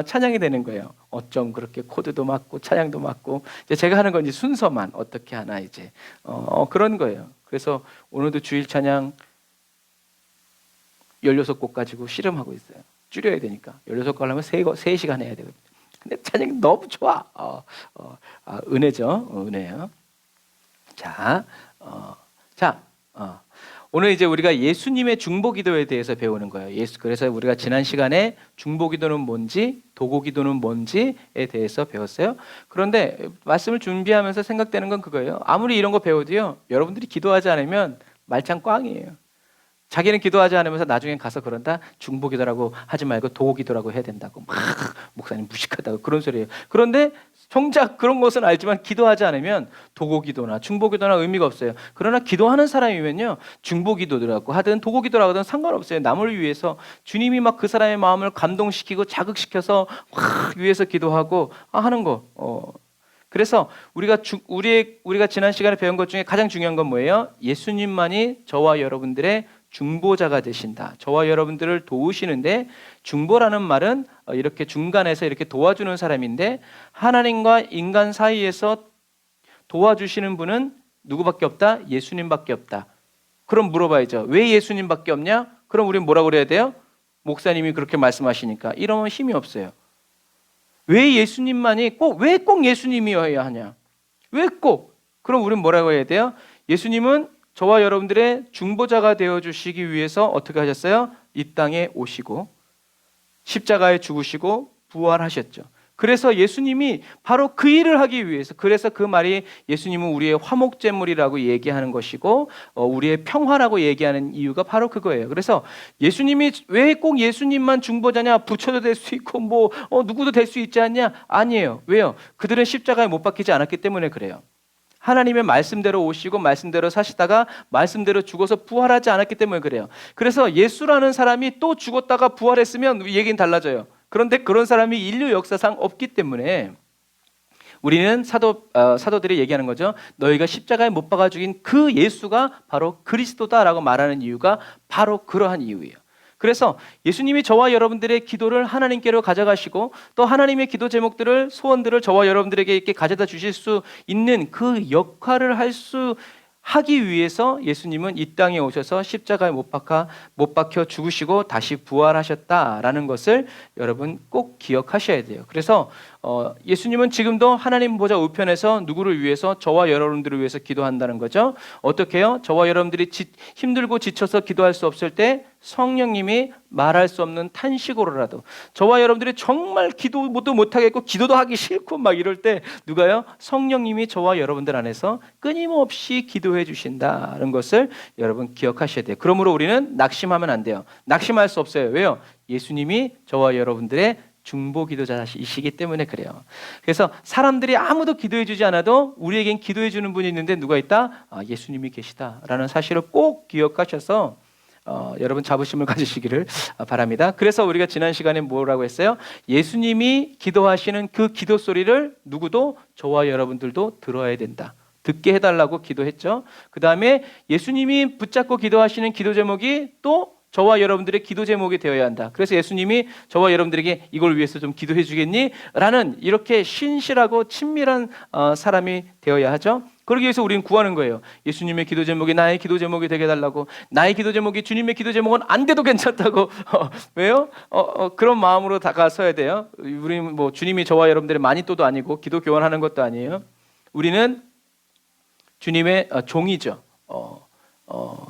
찬양이 되는 거예요. 어쩜 그렇게 코드도 맞고 찬양도 맞고 이제 제가 하는 건 이제 순서만 어떻게 하나 이제 그런 거예요. 그래서 오늘도 주일 찬양 16곡 가지고 씨름하고 있어요. 줄여야 되니까 16곡 하려면 3시간 해야 되거든요. 근데 찬양이 너무 좋아. 은혜죠. 은혜예요. 오늘 이제 우리가 예수님의 중보기도에 대해서 배우는 거예요. 그래서 우리가 지난 시간에 중보기도는 뭔지, 도고기도는 뭔지에 대해서 배웠어요. 그런데 말씀을 준비하면서 생각되는 건 그거예요. 아무리 이런 거 배워도요, 여러분들이 기도하지 않으면 말짱 꽝이에요. 자기는 기도하지 않으면서 나중에 가서 그런다. 중보기도라고 하지 말고 도고기도라고 해야 된다고 막 목사님 무식하다고 그런 소리예요. 그런데 정작 그런 것은 알지만 기도하지 않으면 도고기도나 중보기도나 의미가 없어요. 그러나 기도하는 사람이면요, 중보기도라고 하든 도고기도라고 하든 상관없어요. 남을 위해서 주님이 막 그 사람의 마음을 감동시키고 자극시켜서 확 위해서 기도하고 하는 거. 그래서 우리가 지난 시간에 배운 것 중에 가장 중요한 건 뭐예요? 예수님만이 저와 여러분들의 중보자가 되신다. 저와 여러분들을 도우시는데, 중보라는 말은 이렇게 중간에서 이렇게 도와주는 사람인데, 하나님과 인간 사이에서 도와주시는 분은 누구밖에 없다? 예수님밖에 없다. 그럼 물어봐야죠. 왜 예수님밖에 없냐? 그럼 우린 뭐라고 그래야 돼요? 목사님이 그렇게 말씀하시니까. 이러면 힘이 없어요. 왜 예수님만이 왜 꼭 예수님이어야 하냐? 왜 꼭? 그럼 우린 뭐라고 해야 돼요? 예수님은 저와 여러분들의 중보자가 되어주시기 위해서 어떻게 하셨어요? 이 땅에 오시고 십자가에 죽으시고 부활하셨죠. 그래서 예수님이 바로 그 일을 하기 위해서, 그래서 그 말이 예수님은 우리의 화목제물이라고 얘기하는 것이고 우리의 평화라고 얘기하는 이유가 바로 그거예요. 그래서 예수님이 왜 꼭 예수님만 중보자냐? 부처도 될 수 있고 누구도 될 수 있지 않냐? 아니에요. 왜요? 그들은 십자가에 못 박히지 않았기 때문에 그래요. 하나님의 말씀대로 오시고 말씀대로 사시다가 말씀대로 죽어서 부활하지 않았기 때문에 그래요. 그래서 예수라는 사람이 또 죽었다가 부활했으면 얘기는 달라져요. 그런데 그런 사람이 인류 역사상 없기 때문에 우리는 사도들이 얘기하는 거죠. 너희가 십자가에 못 박아 죽인 그 예수가 바로 그리스도다라고 말하는 이유가 바로 그러한 이유예요. 그래서 예수님이 저와 여러분들의 기도를 하나님께로 가져가시고 또 하나님의 기도 제목들을, 소원들을 저와 여러분들에게 이렇게 가져다 주실 수 있는 그 역할을 하기 위해서 예수님은 이 땅에 오셔서 십자가에 못 박혀 죽으시고 다시 부활하셨다라는 것을 여러분 꼭 기억하셔야 돼요. 그래서 예수님은 지금도 하나님 보좌 우편에서 누구를 위해서? 저와 여러분들을 위해서 기도한다는 거죠. 어떻게 해요? 저와 여러분들이 힘들고 지쳐서 기도할 수 없을 때 성령님이 말할 수 없는 탄식으로라도, 저와 여러분들이 정말 기도도 못하겠고 기도도 하기 싫고 막 이럴 때 누가요? 성령님이 저와 여러분들 안에서 끊임없이 기도해 주신다는 것을 여러분 기억하셔야 돼요. 그러므로 우리는 낙심하면 안 돼요. 낙심할 수 없어요. 왜요? 예수님이 저와 여러분들의 중보 기도자이시기 때문에 그래요. 그래서 사람들이 아무도 기도해 주지 않아도 우리에겐 기도해 주는 분이 있는데 누가 있다? 예수님이 계시다라는 사실을 꼭 기억하셔서 여러분 자부심을 가지시기를 바랍니다. 그래서 우리가 지난 시간에 뭐라고 했어요? 예수님이 기도하시는 그 기도 소리를 누구도, 저와 여러분들도 들어야 된다. 듣게 해달라고 기도했죠. 그 다음에 예수님이 붙잡고 기도하시는 기도 제목이 또 저와 여러분들의 기도 제목이 되어야 한다. 그래서 예수님이 저와 여러분들에게 이걸 위해서 좀 기도해 주겠니? 라는 이렇게 신실하고 친밀한 사람이 되어야 하죠. 그러기 위해서 우리는 구하는 거예요. 예수님의 기도 제목이 나의 기도 제목이 되게 해달라고. 나의 기도 제목이 주님의 기도 제목은 안 돼도 괜찮다고. 왜요? 그런 마음으로 다가서야 돼요. 우리는 주님이 저와 여러분들의 마니또도 아니고 기도 교환하는 것도 아니에요. 우리는 주님의 종이죠.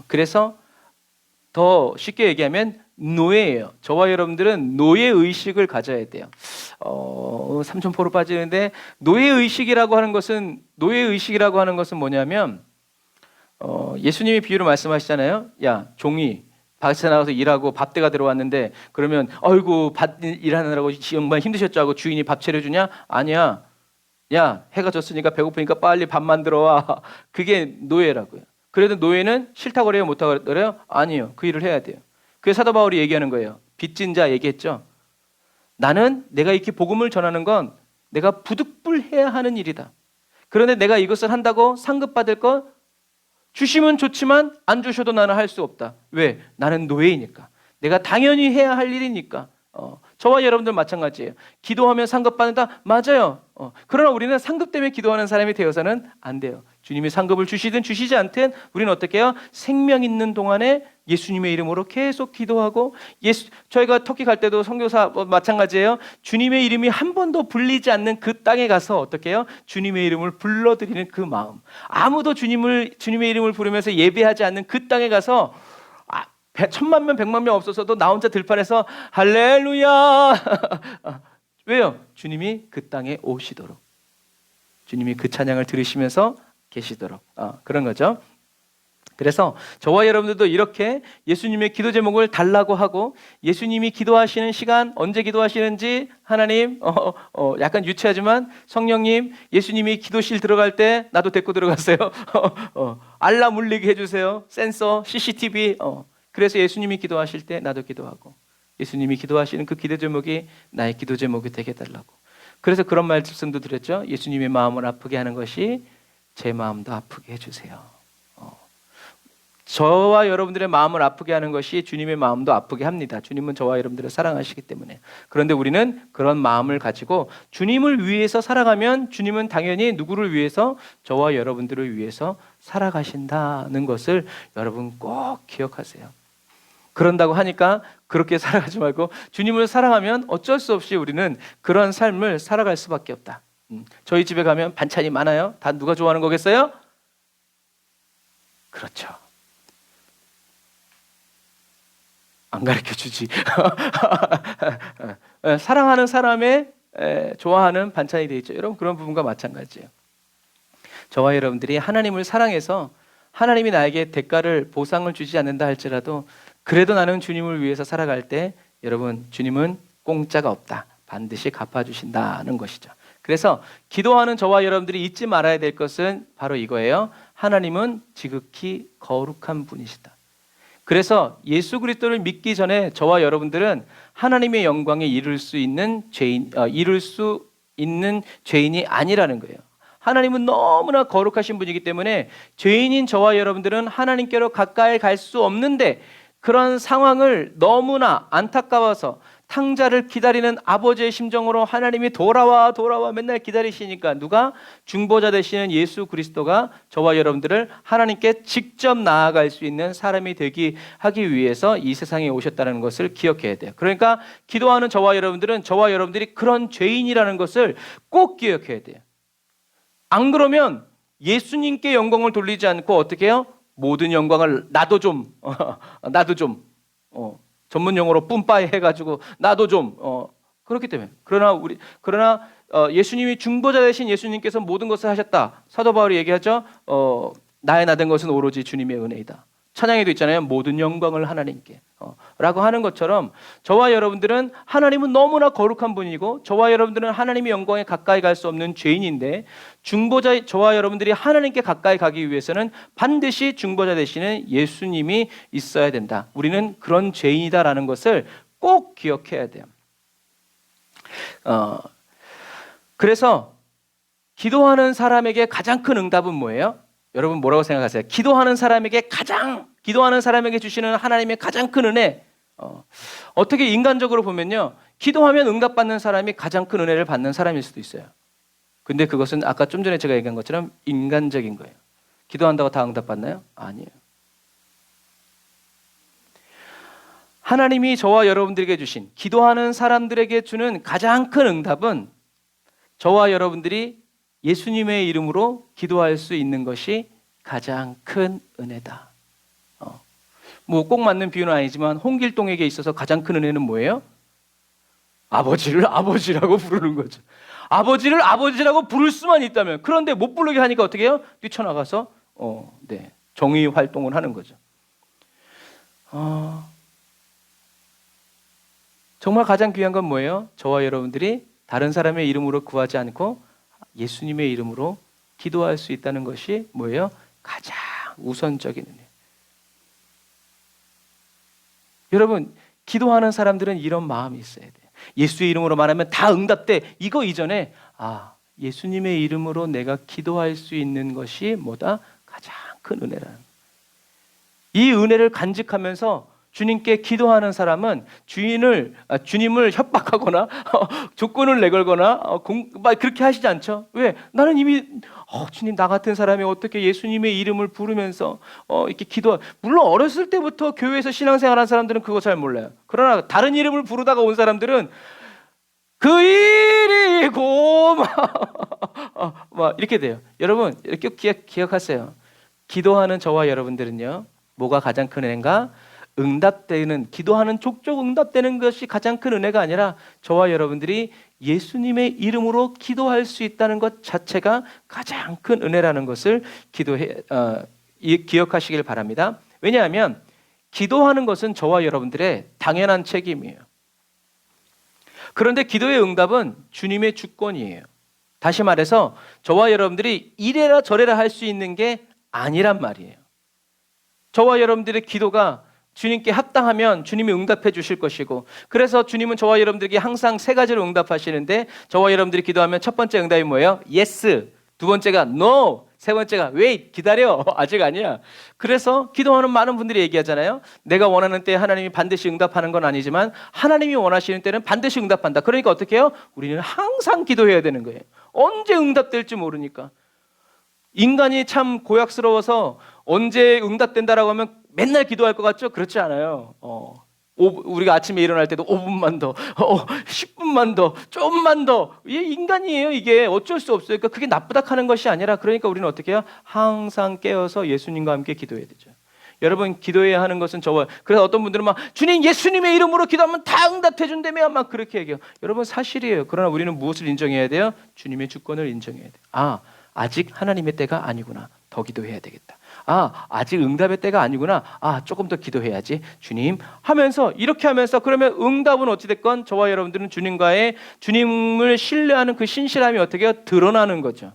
그래서 더 쉽게 얘기하면 노예예요. 저와 여러분들은 노예의식을 가져야 돼요. 삼천포로 빠지는데 노예의식이라고 하는 것은 뭐냐면 예수님이 비유로 말씀하시잖아요. 야, 종이 밖에 나가서 일하고 밥대가 들어왔는데 그러면 어이구 일하느라고 정말 힘드셨죠 하고 주인이 밥 차려주냐? 아니야. 야, 해가 졌으니까 배고프니까 빨리 밥 만들어 와. 그게 노예라고요. 그래도 노예는 싫다고 그래요? 못하고 그래요? 아니요. 그 일을 해야 돼요. 그래서 사도 바울이 얘기하는 거예요. 빚진 자 얘기했죠. 나는 내가 이렇게 복음을 전하는 건 내가 부득불해야 하는 일이다. 그런데 내가 이것을 한다고 상급받을 것 주시면 좋지만 안 주셔도 나는 할 수 없다. 왜? 나는 노예이니까. 내가 당연히 해야 할 일이니까. 저와 여러분들 마찬가지예요. 기도하면 상급받는다? 맞아요. 그러나 우리는 상급 때문에 기도하는 사람이 되어서는 안 돼요. 주님이 상급을 주시든 주시지 않든 우리는 어떻게 해요? 생명 있는 동안에 예수님의 이름으로 계속 기도하고, 저희가 터키 갈 때도 선교사 마찬가지예요. 주님의 이름이 한 번도 불리지 않는 그 땅에 가서 어떻게 해요? 주님의 이름을 불러드리는 그 마음. 아무도 주님의 이름을 부르면서 예배하지 않는 그 땅에 가서 1,000,000명, 1,000,000명 없어서도 나 혼자 들판에서 할렐루야. 왜요? 주님이 그 땅에 오시도록, 주님이 그 찬양을 들으시면서 계시도록 그런 거죠. 그래서 저와 여러분들도 이렇게 예수님의 기도 제목을 달라고 하고, 예수님이 기도하시는 시간, 언제 기도하시는지 하나님 약간 유치하지만 성령님, 예수님이 기도실 들어갈 때 나도 데리고 들어갔어요. 알람 울리게 해주세요. 센서, CCTV. 그래서 예수님이 기도하실 때 나도 기도하고, 예수님이 기도하시는 그 기도 제목이 나의 기도 제목이 되게 해달라고. 그래서 그런 말씀도 드렸죠. 예수님의 마음을 아프게 하는 것이 제 마음도 아프게 해주세요. 저와 여러분들의 마음을 아프게 하는 것이 주님의 마음도 아프게 합니다. 주님은 저와 여러분들을 사랑하시기 때문에. 그런데 우리는 그런 마음을 가지고 주님을 위해서 살아가면 주님은 당연히 누구를 위해서? 저와 여러분들을 위해서 살아가신다는 것을 여러분 꼭 기억하세요. 그런다고 하니까 그렇게 살아가지 말고 주님을 사랑하면 어쩔 수 없이 우리는 그런 삶을 살아갈 수밖에 없다. 저희 집에 가면 반찬이 많아요. 다 누가 좋아하는 거겠어요? 그렇죠. 안 가르쳐 주지. 사랑하는 사람의 좋아하는 반찬이 되어 있죠. 여러분 그런 부분과 마찬가지예요. 저와 여러분들이 하나님을 사랑해서 하나님이 나에게 대가를 보상을 주지 않는다 할지라도 그래도 나는 주님을 위해서 살아갈 때 여러분 주님은 공짜가 없다. 반드시 갚아주신다는 것이죠. 그래서 기도하는 저와 여러분들이 잊지 말아야 될 것은 바로 이거예요. 하나님은 지극히 거룩한 분이시다. 그래서 예수 그리스도를 믿기 전에 저와 여러분들은 하나님의 영광에 이룰 수 있는 죄인이 아니라는 거예요. 하나님은 너무나 거룩하신 분이기 때문에 죄인인 저와 여러분들은 하나님께로 가까이 갈 수 없는데 그런 상황을 너무나 안타까워서 탕자를 기다리는 아버지의 심정으로 하나님이 돌아와 맨날 기다리시니까 누가? 중보자 되시는 예수 그리스도가 저와 여러분들을 하나님께 직접 나아갈 수 있는 사람이 하기 위해서 이 세상에 오셨다는 것을 기억해야 돼요. 그러니까 기도하는 저와 여러분들이 그런 죄인이라는 것을 꼭 기억해야 돼요. 안 그러면 예수님께 영광을 돌리지 않고 어떻게 해요? 모든 영광을 나도 좀 전문 용어로 뿜빠이 해가지고 나도 좀 그렇기 때문에 그러나 예수님이 중보자 되신 예수님께서 모든 것을 하셨다. 사도 바울이 얘기하죠. 나의 나된 것은 오로지 주님의 은혜이다. 찬양에도 있잖아요. 모든 영광을 하나님께 라고 하는 것처럼 저와 여러분들은 하나님은 너무나 거룩한 분이고 저와 여러분들은 하나님의 영광에 가까이 갈 수 없는 죄인인데 중보자 저와 여러분들이 하나님께 가까이 가기 위해서는 반드시 중보자 되시는 예수님이 있어야 된다. 우리는 그런 죄인이다라는 것을 꼭 기억해야 돼요. 그래서 기도하는 사람에게 가장 큰 응답은 뭐예요? 여러분 뭐라고 생각하세요? 기도하는 사람에게 주시는 하나님의 가장 큰 은혜. 어떻게 인간적으로 보면요, 기도하면 응답받는 사람이 가장 큰 은혜를 받는 사람일 수도 있어요. 근데 그것은 아까 좀 전에 제가 얘기한 것처럼 인간적인 거예요. 기도한다고 다 응답받나요? 아니에요. 하나님이 저와 여러분들에게 주신, 기도하는 사람들에게 주는 가장 큰 응답은 저와 여러분들이 예수님의 이름으로 기도할 수 있는 것이 가장 큰 은혜다. 뭐 꼭 맞는 비유는 아니지만 홍길동에게 있어서 가장 큰 은혜는 뭐예요? 아버지를 아버지라고 부르는 거죠. 아버지를 아버지라고 부를 수만 있다면. 그런데 못 부르게 하니까 어떻게 해요? 뛰쳐나가서 정의 활동을 하는 거죠. 정말 가장 귀한 건 뭐예요? 저와 여러분들이 다른 사람의 이름으로 구하지 않고 예수님의 이름으로 기도할 수 있다는 것이 뭐예요? 가장 우선적인 은혜. 여러분, 기도하는 사람들은 이런 마음이 있어야 돼요. 예수의 이름으로 말하면 다 응답돼. 이거 이전에 예수님의 이름으로 내가 기도할 수 있는 것이 뭐다? 가장 큰 은혜라는. 이 은혜를 간직하면서 주님께 기도하는 사람은 주님을 협박하거나 조건을 내걸거나 그렇게 하시지 않죠. 왜? 나는 이미 주님, 나 같은 사람이 어떻게 예수님의 이름을 부르면서 이렇게 물론 어렸을 때부터 교회에서 신앙생활한 사람들은 그거 잘 몰라요. 그러나 다른 이름을 부르다가 온 사람들은 그 일이 막 이렇게 돼요. 여러분 이렇게 기억하세요. 기도하는 저와 여러분들은요, 뭐가 가장 큰 은혜인가? 기도하는 족족 응답되는 것이 가장 큰 은혜가 아니라 저와 여러분들이 예수님의 이름으로 기도할 수 있다는 것 자체가 가장 큰 은혜라는 것을 기억하시길 바랍니다. 왜냐하면 기도하는 것은 저와 여러분들의 당연한 책임이에요. 그런데 기도의 응답은 주님의 주권이에요. 다시 말해서 저와 여러분들이 이래라 저래라 할 수 있는 게 아니란 말이에요. 저와 여러분들의 기도가 주님께 합당하면 주님이 응답해 주실 것이고, 그래서 주님은 저와 여러분들에게 항상 세 가지로 응답하시는데 저와 여러분들이 기도하면 첫 번째 응답이 뭐예요? 예스, 두 번째가 no. 세 번째가 wait, 기다려. 아직 아니야. 그래서 기도하는 많은 분들이 얘기하잖아요. 내가 원하는 때 하나님이 반드시 응답하는 건 아니지만 하나님이 원하시는 때는 반드시 응답한다. 그러니까 어떻게 해요? 우리는 항상 기도해야 되는 거예요. 언제 응답될지 모르니까. 인간이 참 고약스러워서 언제 응답된다라고 하면 맨날 기도할 것 같죠? 그렇지 않아요. 우리가 아침에 일어날 때도 5분만 더, 10분만 더, 좀만 더. 이게 인간이에요. 이게 어쩔 수 없어요. 그러니까 그게 나쁘다 하는 것이 아니라 그러니까 우리는 어떻게 해요? 항상 깨어서 예수님과 함께 기도해야 되죠. 여러분 기도해야 하는 것은 저와 그래서 어떤 분들은 막 주님 예수님의 이름으로 기도하면 다 응답해 준다며 막 그렇게 얘기해요. 여러분 사실이에요. 그러나 우리는 무엇을 인정해야 돼요? 주님의 주권을 인정해야 돼요. 아직 하나님의 때가 아니구나. 더 기도해야 되겠다. 아직 응답의 때가 아니구나. 조금 더 기도해야지. 주님 하면서 이렇게 하면서 그러면 응답은 어찌됐건 저와 여러분들은 주님을 신뢰하는 그 신실함이 어떻게 해요? 드러나는 거죠.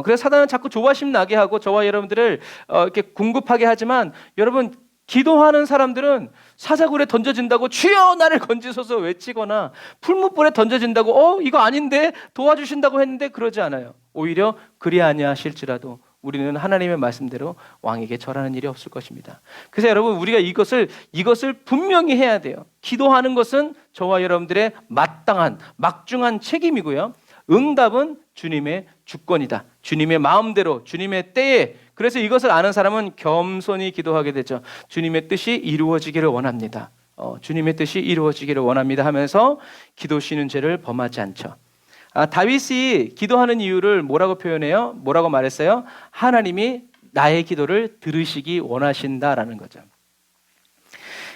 그래서 사단은 자꾸 조바심 나게 하고 저와 여러분들을 이렇게 궁급하게 하지만 여러분 기도하는 사람들은 사자굴에 던져진다고 주여 나를 건지소서 외치거나 풀무불에 던져진다고 이거 아닌데 도와주신다고 했는데 그러지 않아요. 오히려 그리 아니하실지라도 우리는 하나님의 말씀대로 왕에게 절하는 일이 없을 것입니다. 그래서 여러분 우리가 이것을 분명히 해야 돼요. 기도하는 것은 저와 여러분들의 마땅한 막중한 책임이고요. 응답은 주님의 주권이다. 주님의 마음대로 주님의 때에. 그래서 이것을 아는 사람은 겸손히 기도하게 되죠. 주님의 뜻이 이루어지기를 원합니다. 주님의 뜻이 이루어지기를 원합니다 하면서 기도 쉬는 죄를 범하지 않죠. 다윗이 기도하는 이유를 뭐라고 표현해요? 뭐라고 말했어요? 하나님이 나의 기도를 들으시기 원하신다라는 거죠.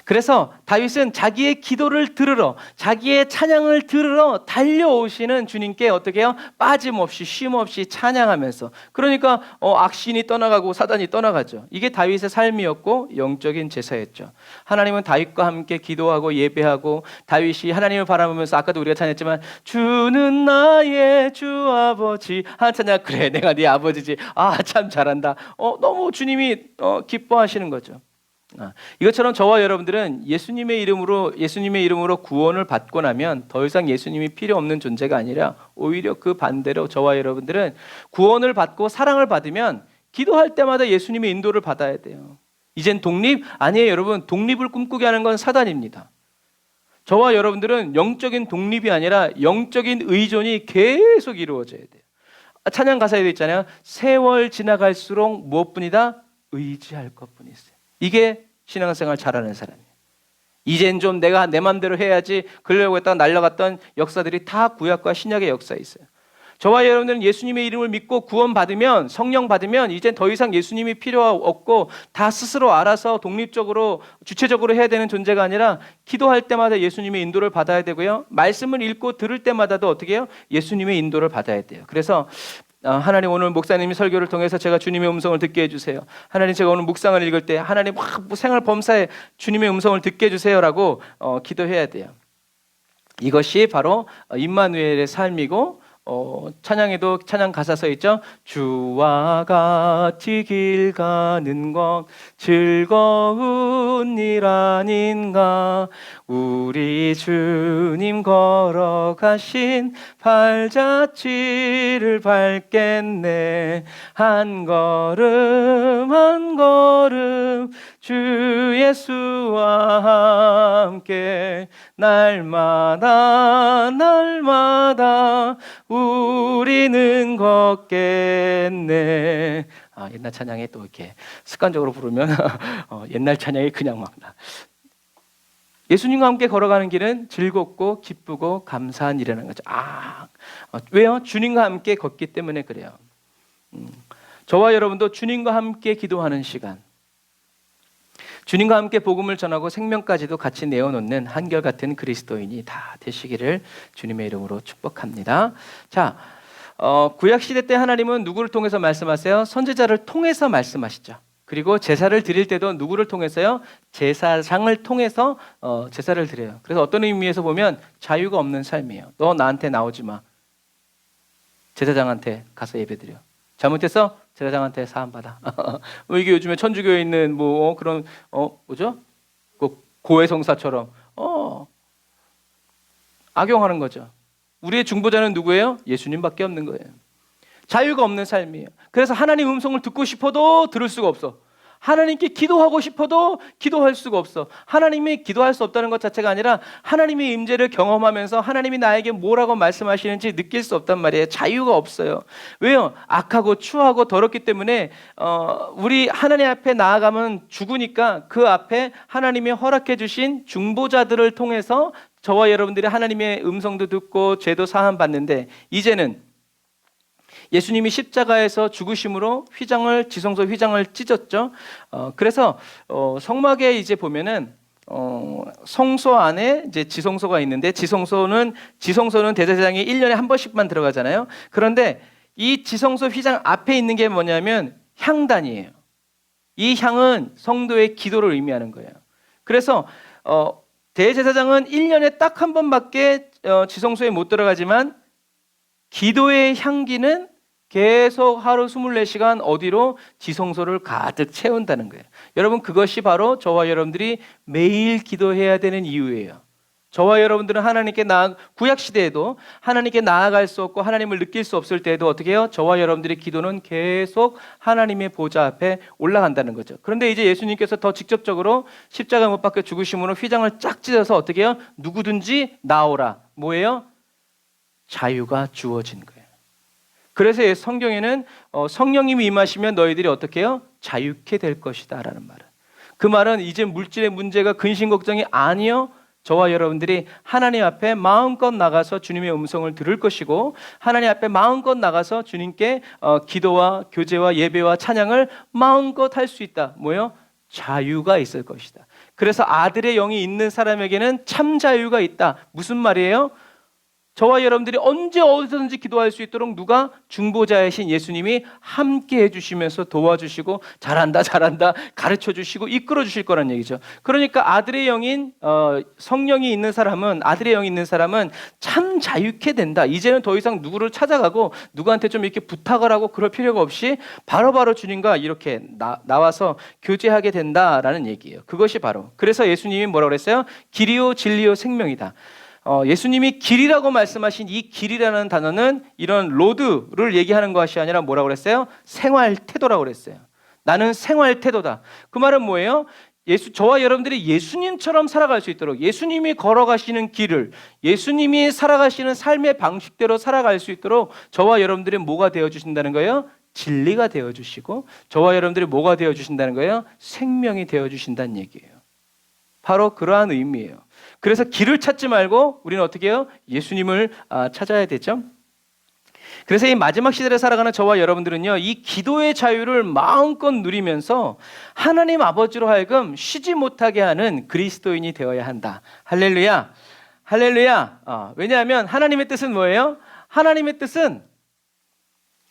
그래서 다윗은 자기의 기도를 들으러, 자기의 찬양을 들으러 달려오시는 주님께 어떻게 해요? 빠짐없이 쉼없이 찬양하면서. 그러니까 악신이 떠나가고 사단이 떠나가죠. 이게 다윗의 삶이었고 영적인 제사였죠. 하나님은 다윗과 함께 기도하고 예배하고 다윗이 하나님을 바라보면서 아까도 우리가 찬양했지만 주는 나의 주 아버지 한 찬양 그래 내가 네 아버지지. 참 잘한다. 너무 주님이 기뻐하시는 거죠. 이것처럼 저와 여러분들은 예수님의 이름으로 구원을 받고 나면 더 이상 예수님이 필요 없는 존재가 아니라 오히려 그 반대로 저와 여러분들은 구원을 받고 사랑을 받으면 기도할 때마다 예수님의 인도를 받아야 돼요. 이젠 독립? 아니에요 여러분. 독립을 꿈꾸게 하는 건 사단입니다. 저와 여러분들은 영적인 독립이 아니라 영적인 의존이 계속 이루어져야 돼요. 찬양 가사에도 있잖아요. 세월 지나갈수록 무엇뿐이다? 의지할 것뿐이 있어요. 이게 신앙생활 잘하는 사람이에요. 이젠 좀 내가 내 맘대로 해야지 그러려고 했다가 날려갔던 역사들이 다 구약과 신약의 역사에 있어요. 저와 여러분들은 예수님의 이름을 믿고 구원받으면 성령 받으면 이젠 더 이상 예수님이 필요 없고 다 스스로 알아서 독립적으로 주체적으로 해야 되는 존재가 아니라 기도할 때마다 예수님의 인도를 받아야 되고요. 말씀을 읽고 들을 때마다도 어떻게 해요? 예수님의 인도를 받아야 돼요. 그래서 하나님 오늘 목사님이 설교를 통해서 제가 주님의 음성을 듣게 해주세요. 하나님 제가 오늘 묵상을 읽을 때 하나님 생활 범사에 주님의 음성을 듣게 해주세요라고 기도해야 돼요. 이것이 바로 임마누엘의 삶이고 찬양에도 찬양 가사 써 있죠. 주와 같이 길 가는 것 즐거운 일 아닌가. 우리 주님 걸어가신 발자취를 밟겠네. 한 걸음 한 걸음 주 예수와 함께 날마다 우리는 걷겠네. 옛날 찬양에 또 이렇게 습관적으로 부르면 옛날 찬양이 그냥 막 나. 예수님과 함께 걸어가는 길은 즐겁고 기쁘고 감사한 일이라는 거죠. 왜요? 주님과 함께 걷기 때문에 그래요. 저와 여러분도 주님과 함께 기도하는 시간, 주님과 함께 복음을 전하고 생명까지도 같이 내어놓는 한결같은 그리스도인이 다 되시기를 주님의 이름으로 축복합니다. 자, 구약시대 때 하나님은 누구를 통해서 말씀하세요? 선지자를 통해서 말씀하시죠. 그리고 제사를 드릴 때도 누구를 통해서요? 제사장을 통해서 제사를 드려요. 그래서 어떤 의미에서 보면 자유가 없는 삶이에요. 너 나한테 나오지 마. 제사장한테 가서 예배드려. 잘못해서 제사장한테 사함받아. 이게 요즘에 천주교에 있는 그런 뭐죠? 고해성사처럼 악용하는 거죠. 우리의 중보자는 누구예요? 예수님밖에 없는 거예요. 자유가 없는 삶이에요. 그래서 하나님 음성을 듣고 싶어도 들을 수가 없어. 하나님께 기도하고 싶어도 기도할 수가 없어. 하나님이 기도할 수 없다는 것 자체가 아니라 하나님의 임재를 경험하면서 하나님이 나에게 뭐라고 말씀하시는지 느낄 수 없단 말이에요. 자유가 없어요. 왜요? 악하고 추하고 더럽기 때문에 우리 하나님 앞에 나아가면 죽으니까 그 앞에 하나님이 허락해 주신 중보자들을 통해서 저와 여러분들이 하나님의 음성도 듣고 죄도 사함 받는데, 이제는 예수님이 십자가에서 죽으심으로 지성소 휘장을 찢었죠. 그래서 성막에 이제 보면은 성소 안에 이제 지성소가 있는데, 지성소는 대제사장이 1년에 한 번씩만 들어가잖아요. 그런데 이 지성소 휘장 앞에 있는 게 뭐냐면 향단이에요. 이 향은 성도의 기도를 의미하는 거예요. 그래서 대제사장은 1년에 딱 한 번밖에 지성소에 못 들어가지만 기도의 향기는 계속 하루 24시간 어디로? 지성소를 가득 채운다는 거예요. 여러분, 그것이 바로 저와 여러분들이 매일 기도해야 되는 이유예요. 저와 여러분들은 하나님께 구약시대에도 하나님께 나아갈 수 없고 하나님을 느낄 수 없을 때에도 어떻게 해요? 저와 여러분들의 기도는 계속 하나님의 보좌 앞에 올라간다는 거죠. 그런데 이제 예수님께서 더 직접적으로 십자가 못 박혀 죽으심으로 휘장을 쫙 찢어서 어떻게 해요? 누구든지 나오라. 뭐예요? 자유가 주어진 거예요. 그래서 성경에는 성령님이 임하시면 너희들이 어떻게 해요? 자유케 될 것이다 라는 말은, 그 말은 이제 물질의 문제가 근심 걱정이 아니요, 저와 여러분들이 하나님 앞에 마음껏 나가서 주님의 음성을 들을 것이고, 하나님 앞에 마음껏 나가서 주님께 기도와 교제와 예배와 찬양을 마음껏 할 수 있다. 뭐요? 자유가 있을 것이다. 그래서 아들의 영이 있는 사람에게는 참 자유가 있다. 무슨 말이에요? 저와 여러분들이 언제 어디서든지 기도할 수 있도록 누가? 중보자이신 예수님이 함께 해주시면서 도와주시고 잘한다 가르쳐주시고 이끌어주실 거란 얘기죠. 그러니까 아들의 영인 성령이 있는 사람은, 아들의 영이 있는 사람은 참 자유케 된다. 이제는 더 이상 누구를 찾아가고 누구한테 좀 이렇게 부탁을 하고 그럴 필요가 없이 바로바로 주님과 이렇게 나와서 교제하게 된다라는 얘기예요. 그것이 바로, 그래서 예수님이 뭐라고 그랬어요? 길이요 진리요 생명이다. 예수님이 길이라고 말씀하신 이 길이라는 단어는 이런 로드를 얘기하는 것이 아니라 뭐라고 그랬어요? 생활 태도라고 그랬어요. 나는 생활 태도다. 그 말은 뭐예요? 저와 여러분들이 예수님처럼 살아갈 수 있도록, 예수님이 걸어가시는 길을, 예수님이 살아가시는 삶의 방식대로 살아갈 수 있도록 저와 여러분들이 뭐가 되어주신다는 거예요? 진리가 되어주시고, 저와 여러분들이 뭐가 되어주신다는 거예요? 생명이 되어주신다는 얘기예요. 바로 그러한 의미예요. 그래서 길을 찾지 말고 우리는 어떻게 해요? 예수님을 찾아야 되죠. 그래서 이 마지막 시대를 살아가는 저와 여러분들은요, 이 기도의 자유를 마음껏 누리면서 하나님 아버지로 하여금 쉬지 못하게 하는 그리스도인이 되어야 한다. 할렐루야, 할렐루야. 왜냐하면 하나님의 뜻은 뭐예요? 하나님의 뜻은,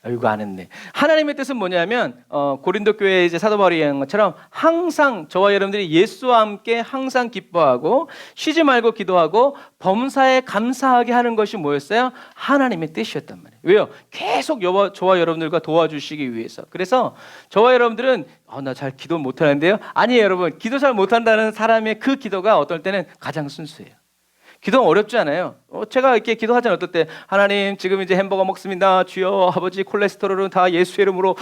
이거 안 했네. 하나님의 뜻은 뭐냐면 고린도 교회에 이제 사도 바울이 얘기한 것처럼 항상 저와 여러분들이 예수와 함께 항상 기뻐하고 쉬지 말고 기도하고 범사에 감사하게 하는 것이 뭐였어요? 하나님의 뜻이었단 말이에요. 왜요? 계속 저와 여러분들과 도와주시기 위해서. 그래서 저와 여러분들은 나 잘 기도 못하는데요? 아니에요, 여러분. 기도 잘 못한다는 사람의 그 기도가 어떨 때는 가장 순수해요. 기도는 어렵지 않아요. 제가 이렇게 기도하잖아요. 어떨 때 하나님 지금 이제 햄버거 먹습니다. 주여 아버지 콜레스테롤은 다 예수의 이름으로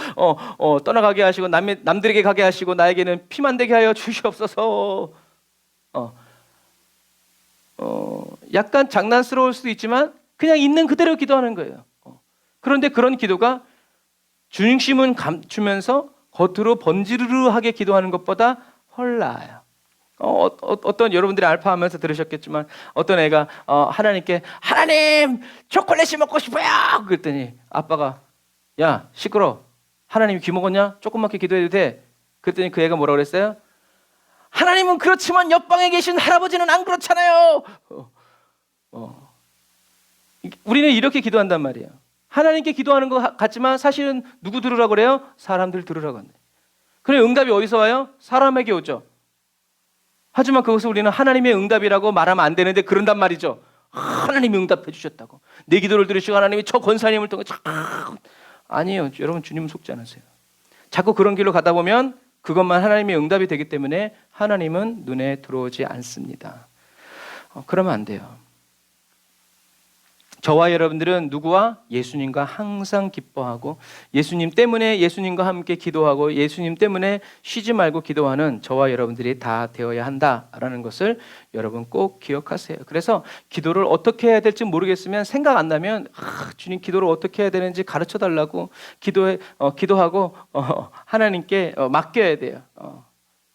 떠나가게 하시고 남들에게 가게 하시고 나에게는 피만 되게 하여 주시옵소서. 약간 장난스러울 수도 있지만 그냥 있는 그대로 기도하는 거예요. 그런데 그런 기도가 중심은 감추면서 겉으로 번지르르하게 기도하는 것보다 훨 나아요. 어떤 여러분들이 알파하면서 들으셨겠지만 어떤 애가 하나님께 하나님 초콜릿이 먹고 싶어요 그랬더니 아빠가 야 시끄러, 하나님이 귀 먹었냐? 조그맣게 기도해도 돼. 그랬더니 그 애가 뭐라고 그랬어요? 하나님은 그렇지만 옆방에 계신 할아버지는 안 그렇잖아요. 우리는 이렇게 기도한단 말이에요. 하나님께 기도하는 것 같지만 사실은 누구 들으라고 그래요? 사람들 들으라고 한대. 그래 응답이 어디서 와요? 사람에게 오죠. 하지만 그것을 우리는 하나님의 응답이라고 말하면 안 되는데 그런단 말이죠. 하나님이 응답해 주셨다고. 내 기도를 들으시고 하나님이 저 권사님을 통해 아니에요. 여러분 주님은 속지 않으세요. 자꾸 그런 길로 가다 보면 그것만 하나님의 응답이 되기 때문에 하나님은 눈에 들어오지 않습니다. 그러면 안 돼요. 저와 여러분들은 누구와? 예수님과 항상 기뻐하고 예수님 때문에 예수님과 함께 기도하고 예수님 때문에 쉬지 말고 기도하는 저와 여러분들이 다 되어야 한다라는 것을 여러분 꼭 기억하세요. 그래서 기도를 어떻게 해야 될지 모르겠으면 생각 안 나면 주님 기도를 어떻게 해야 되는지 가르쳐 달라고 기도하고 하나님께 맡겨야 돼요.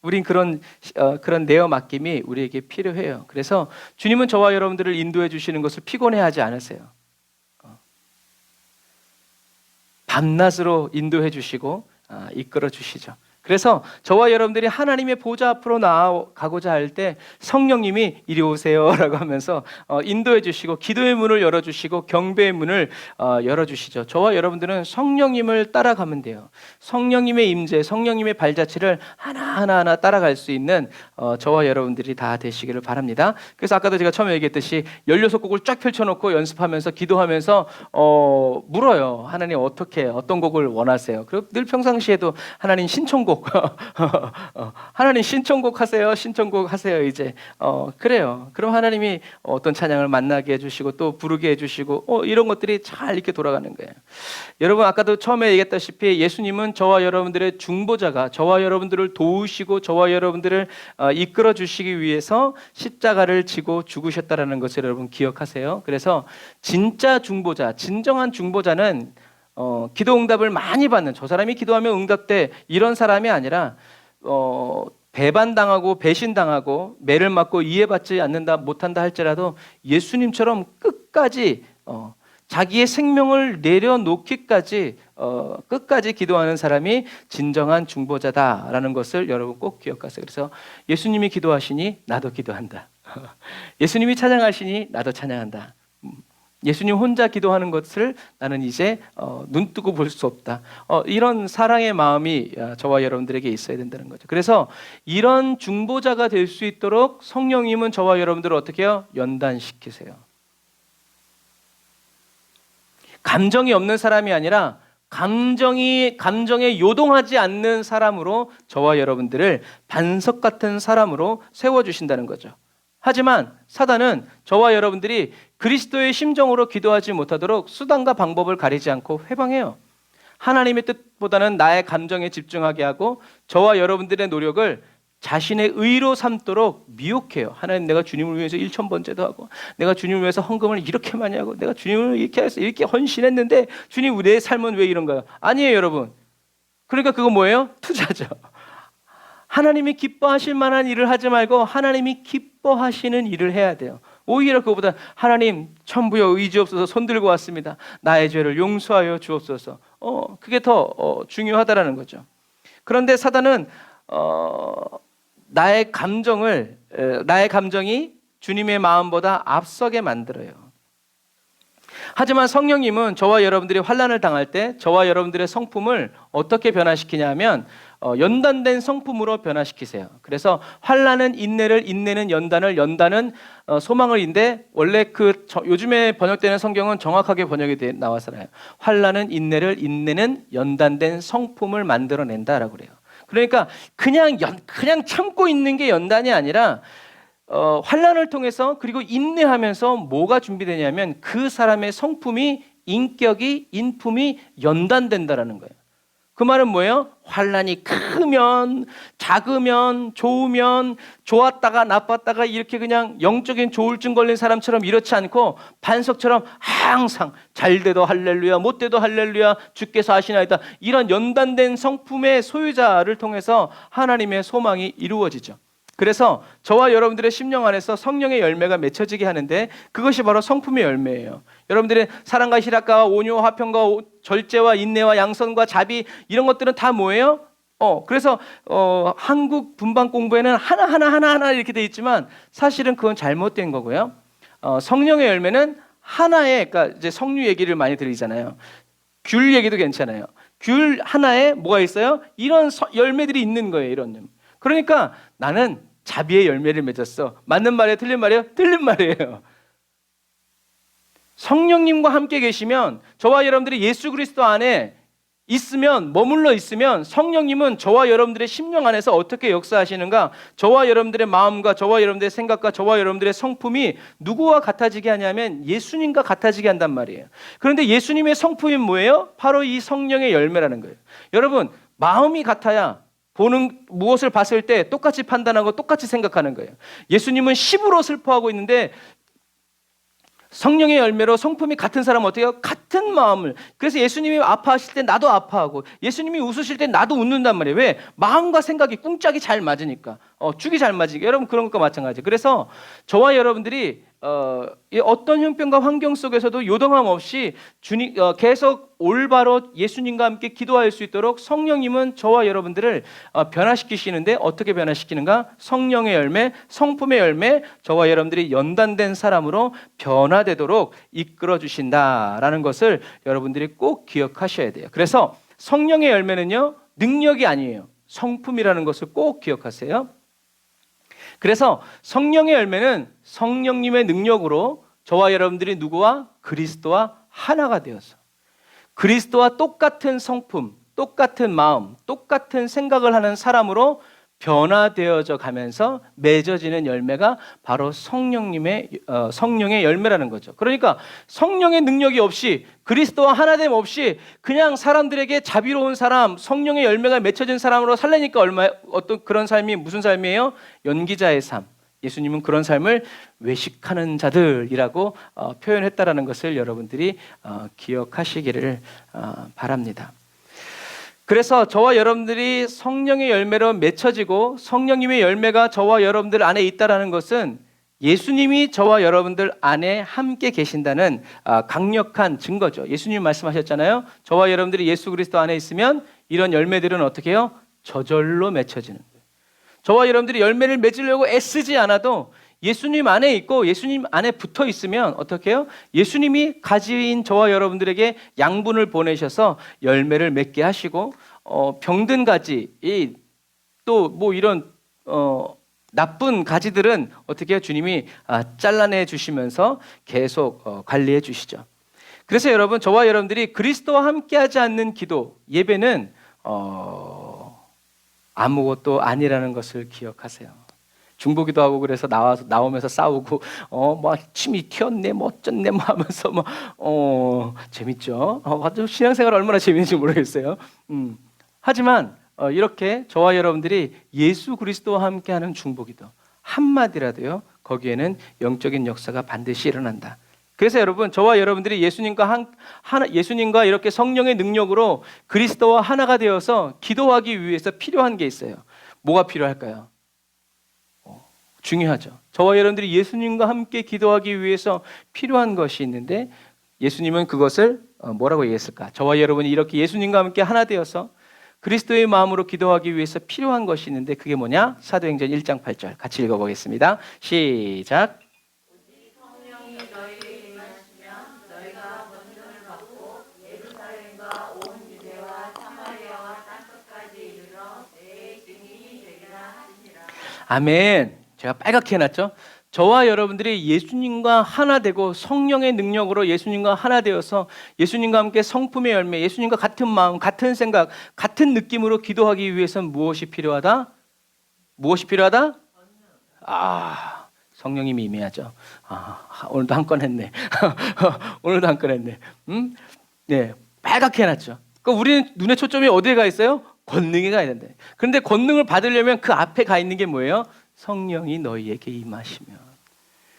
우린 그런 내어 맡김이 우리에게 필요해요. 그래서 주님은 저와 여러분들을 인도해 주시는 것을 피곤해하지 않으세요. 밤낮으로 인도해 주시고 이끌어 주시죠. 그래서 저와 여러분들이 하나님의 보좌 앞으로 나아가고자 할 때 성령님이 이리 오세요라고 하면서 인도해 주시고 기도의 문을 열어주시고 경배의 문을 열어주시죠. 저와 여러분들은 성령님을 따라가면 돼요. 성령님의 임재, 성령님의 발자취를 하나하나 따라갈 수 있는 저와 여러분들이 다 되시기를 바랍니다. 그래서 아까도 제가 처음에 얘기했듯이 16곡을 쫙 펼쳐놓고 연습하면서 기도하면서 물어요. 하나님 어떤 곡을 원하세요? 그리고 늘 평상시에도 하나님 신청곡 하나님 신청곡 하세요. 신청곡 하세요. 이제 그래요. 그럼 하나님이 어떤 찬양을 만나게 해주시고 또 부르게 해주시고 이런 것들이 잘 이렇게 돌아가는 거예요. 여러분 아까도 처음에 얘기했다시피 예수님은 저와 여러분들의 중보자가 저와 여러분들을 도우시고 저와 여러분들을 이끌어 주시기 위해서 십자가를 지고 죽으셨다라는 것을 여러분 기억하세요. 그래서 진짜 중보자, 진정한 중보자는 기도 응답을 많이 받는, 저 사람이 기도하면 응답돼, 이런 사람이 아니라 배반당하고 배신당하고 매를 맞고 이해받지 않는다 못한다 할지라도 예수님처럼 끝까지 자기의 생명을 내려놓기까지 끝까지 기도하는 사람이 진정한 중보자다라는 것을 여러분 꼭 기억하세요. 그래서 예수님이 기도하시니 나도 기도한다. 예수님이 찬양하시니 나도 찬양한다. 예수님 혼자 기도하는 것을 나는 이제 눈뜨고 볼 수 없다. 이런 사랑의 마음이 저와 여러분들에게 있어야 된다는 거죠. 그래서 이런 중보자가 될 수 있도록 성령님은 저와 여러분들을 어떻게 해요? 연단시키세요. 감정이 없는 사람이 아니라 감정에 요동하지 않는 사람으로 저와 여러분들을 반석 같은 사람으로 세워주신다는 거죠. 하지만 사단은 저와 여러분들이 그리스도의 심정으로 기도하지 못하도록 수단과 방법을 가리지 않고 회방해요. 하나님의 뜻보다는 나의 감정에 집중하게 하고 저와 여러분들의 노력을 자신의 의로 삼도록 미혹해요. 하나님, 내가 주님을 위해서 1000번째도 하고 내가 주님을 위해서 헌금을 이렇게 많이 하고 내가 주님을 이렇게 해서 이렇게 헌신했는데 주님 내 삶은 왜 이런가요? 아니에요, 여러분. 그러니까 그거 뭐예요? 투자죠. 하나님이 기뻐하실 만한 일을 하지 말고 하나님이 기뻐하시는 일을 해야 돼요. 오히려 그거보다 하나님 천부여 의지없어서 손들고 왔습니다. 나의 죄를 용서하여 주옵소서. 그게 더 중요하다라는 거죠. 그런데 사단은 나의 감정이 주님의 마음보다 앞서게 만들어요. 하지만 성령님은 저와 여러분들이 환난을 당할 때 저와 여러분들의 성품을 어떻게 변화시키냐면 연단된 성품으로 변화시키세요. 그래서 환난은 인내를, 인내는 연단을, 연단은 소망을 인데 원래 요즘에 번역되는 성경은 정확하게 번역이 나와서요. 환난은 인내를, 인내는 연단된 성품을 만들어낸다라고 그래요. 그러니까 그냥 참고 있는 게 연단이 아니라 환난을 통해서 그리고 인내하면서 뭐가 준비되냐면 그 사람의 성품이 인격이 인품이 연단된다라는 거예요. 그 말은 뭐예요? 환난이 크면 작으면 좋으면 좋았다가 나빴다가 이렇게 그냥 영적인 조울증 걸린 사람처럼 이렇지 않고 반석처럼 항상 잘 돼도 할렐루야 못 돼도 할렐루야 주께서 하시나이다, 이런 연단된 성품의 소유자를 통해서 하나님의 소망이 이루어지죠. 그래서 저와 여러분들의 심령 안에서 성령의 열매가 맺혀지게 하는데 그것이 바로 성품의 열매예요. 여러분들의 사랑과 희락과 온유와 화평과 절제와 인내와 양선과 자비, 이런 것들은 다 뭐예요? 그래서 한국 분반 공부에는 하나 이렇게 돼 있지만 사실은 그건 잘못된 거고요. 성령의 열매는 그러니까 이제 석류 얘기를 많이 들리잖아요. 귤 얘기도 괜찮아요. 귤 하나에 뭐가 있어요? 이런 열매들이 있는 거예요. 이런. 그러니까 나는 자비의 열매를 맺었어. 맞는 말이에요? 틀린 말이에요? 틀린 말이에요. 성령님과 함께 계시면 저와 여러분들이 예수 그리스도 안에 있으면, 머물러 있으면 성령님은 저와 여러분들의 심령 안에서 어떻게 역사하시는가, 저와 여러분들의 마음과 저와 여러분들의 생각과 저와 여러분들의 성품이 누구와 같아지게 하냐면 예수님과 같아지게 한단 말이에요. 그런데 예수님의 성품이 뭐예요? 바로 이 성령의 열매라는 거예요. 여러분, 마음이 같아야 보는 무엇을 봤을 때 똑같이 판단하고 똑같이 생각하는 거예요. 예수님은 10으로 슬퍼하고 있는데 성령의 열매로 성품이 같은 사람은 어떻게 해요? 같은 마음을. 그래서 예수님이 아파하실 때 나도 아파하고 예수님이 웃으실 때 나도 웃는단 말이에요. 왜? 마음과 생각이 꿍짝이 잘 맞으니까. 축이 잘 맞으니까. 여러분 그런 것과 마찬가지예요. 그래서 저와 여러분들이 어떤 형편과 환경 속에서도 요동함 없이 계속 올바로 예수님과 함께 기도할 수 있도록 성령님은 저와 여러분들을 변화시키시는데 어떻게 변화시키는가? 성령의 열매, 성품의 열매, 저와 여러분들이 연단된 사람으로 변화되도록 이끌어 주신다라는 것을 여러분들이 꼭 기억하셔야 돼요. 그래서 성령의 열매는요, 능력이 아니에요. 성품이라는 것을 꼭 기억하세요. 그래서 성령의 열매는 성령님의 능력으로 저와 여러분들이 누구와? 그리스도와 하나가 되어서 그리스도와 똑같은 성품, 똑같은 마음, 똑같은 생각을 하는 사람으로 변화되어져 가면서 맺어지는 열매가 바로 성령의 열매라는 거죠. 그러니까 성령의 능력이 없이, 그리스도와 하나됨 없이 그냥 사람들에게 자비로운 사람, 성령의 열매가 맺혀진 사람으로 살려니까 어떤 그런 삶이 무슨 삶이에요? 연기자의 삶. 예수님은 그런 삶을 외식하는 자들이라고 표현했다라는 것을 여러분들이 기억하시기를 바랍니다. 그래서 저와 여러분들이 성령의 열매로 맺혀지고 성령님의 열매가 저와 여러분들 안에 있다는 것은 예수님이 저와 여러분들 안에 함께 계신다는 강력한 증거죠. 예수님 말씀하셨잖아요. 저와 여러분들이 예수 그리스도 안에 있으면 이런 열매들은 어떻게 해요? 저절로 맺혀지는 거예요. 저와 여러분들이 열매를 맺으려고 애쓰지 않아도 예수님 안에 있고 예수님 안에 붙어 있으면 어떻게 해요? 예수님이 가진 저와 여러분들에게 양분을 보내셔서 열매를 맺게 하시고 병든 가지, 또 뭐 이런 나쁜 가지들은 어떻게 해요? 주님이 잘라내 주시면서 계속 관리해 주시죠. 그래서 여러분, 저와 여러분들이 그리스도와 함께하지 않는 기도, 예배는 아무것도 아니라는 것을 기억하세요. 중보기도 하고 그래서 나오면서 싸우고 뭐 침이 튀었네 뭐 어쩌네 뭐 하면서 재밌죠. 신앙생활 얼마나 재밌는지 모르겠어요. 하지만 이렇게 저와 여러분들이 예수 그리스도와 함께하는 중보기도 한마디라도요, 거기에는 영적인 역사가 반드시 일어난다. 그래서 여러분, 저와 여러분들이 예수님과 이렇게 성령의 능력으로 그리스도와 하나가 되어서 기도하기 위해서 필요한 게 있어요. 뭐가 필요할까요? 중요하죠. 저와 여러분들이 예수님과 함께 기도하기 위해서 필요한 것이 있는데 예수님은 그것을 뭐라고 얘기했을까? 저와 여러분이 이렇게 예수님과 함께 하나 되어서 그리스도의 마음으로 기도하기 위해서 필요한 것이 있는데 그게 뭐냐? 사도행전 1장 8절 같이 읽어보겠습니다. 시작. 아멘. 제가 빨갛게 해놨죠. 저와 여러분들이 예수님과 하나 되고 성령의 능력으로 예수님과 하나 되어서 예수님과 함께 성품의 열매, 예수님과 같은 마음, 같은 생각, 같은 느낌으로 기도하기 위해서는 무엇이 필요하다? 무엇이 필요하다? 성령님이 임해야죠. 오늘도 한 건 했네. 오늘도 한 건 했네. 네, 빨갛게 해놨죠. 그러니까 우리는 눈의 초점이 어디에 가 있어요? 권능에 가야 된다. 그런데 권능을 받으려면 그 앞에 가 있는 게 뭐예요? 성령이 너희에게 임하시면.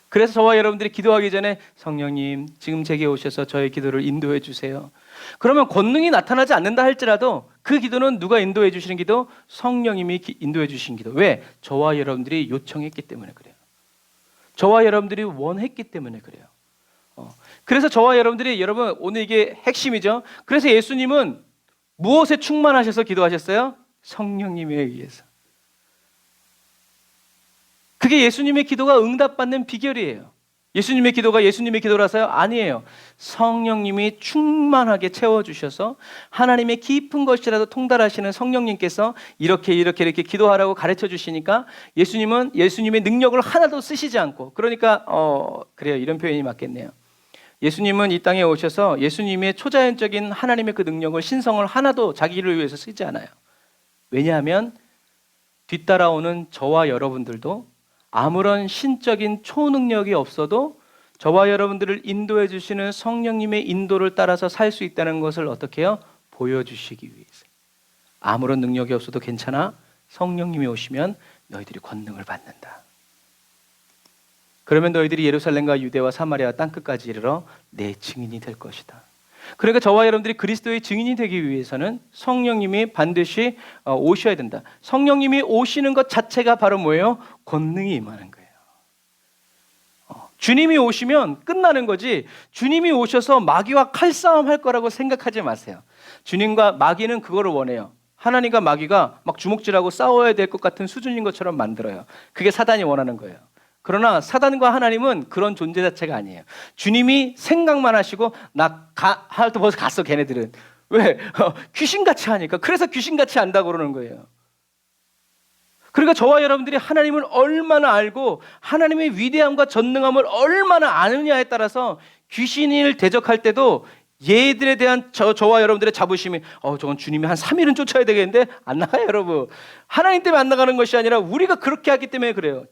그래서 저와 여러분들이 기도하기 전에 성령님 지금 제게 오셔서 저의 기도를 인도해 주세요. 그러면 권능이 나타나지 않는다 할지라도 그 기도는 누가 인도해 주시는 기도? 성령님이 인도해 주신 기도. 왜? 저와 여러분들이 요청했기 때문에 그래요. 저와 여러분들이 원했기 때문에 그래요. 그래서 저와 여러분들이, 여러분 오늘 이게 핵심이죠. 그래서 예수님은 무엇에 충만하셔서 기도하셨어요? 성령님에 의해서. 그게 예수님의 기도가 응답받는 비결이에요. 예수님의 기도가 예수님의 기도라서요? 아니에요. 성령님이 충만하게 채워주셔서 하나님의 깊은 것이라도 통달하시는 성령님께서 이렇게 기도하라고 가르쳐 주시니까 예수님은 예수님의 능력을 하나도 쓰시지 않고, 그러니까 그래요, 이런 표현이 맞겠네요. 예수님은 이 땅에 오셔서 예수님의 초자연적인 하나님의 그 능력을, 신성을 하나도 자기를 위해서 쓰지 않아요. 왜냐하면 뒤따라오는 저와 여러분들도 아무런 신적인 초능력이 없어도 저와 여러분들을 인도해 주시는 성령님의 인도를 따라서 살 수 있다는 것을 어떻게 해요? 보여주시기 위해서. 아무런 능력이 없어도 괜찮아. 성령님이 오시면 너희들이 권능을 받는다. 그러면 너희들이 예루살렘과 유대와 사마리아 땅끝까지 이르러 내 증인이 될 것이다. 그러니까 저와 여러분들이 그리스도의 증인이 되기 위해서는 성령님이 반드시 오셔야 된다. 성령님이 오시는 것 자체가 바로 뭐예요? 권능이 임하는 거예요. 주님이 오시면 끝나는 거지, 주님이 오셔서 마귀와 칼싸움 할 거라고 생각하지 마세요. 주님과 마귀는 그거를 원해요. 하나님과 마귀가 막 주먹질하고 싸워야 될 것 같은 수준인 것처럼 만들어요. 그게 사단이 원하는 거예요. 그러나 사단과 하나님은 그런 존재 자체가 아니에요. 주님이 생각만 하시고 하도 벌써 갔어 걔네들은. 왜? 귀신같이 하니까. 그래서 귀신같이 안다고 그러는 거예요. 그러니까 저와 여러분들이 하나님을 얼마나 알고 하나님의 위대함과 전능함을 얼마나 아느냐에 따라서 귀신을 대적할 때도 얘들에 대한 저와 여러분들의 자부심이 저건 주님이 한 3일은 쫓아야 되겠는데 안 나가요 여러분. 하나님 때문에 안 나가는 것이 아니라 우리가 그렇게 하기 때문에 그래요.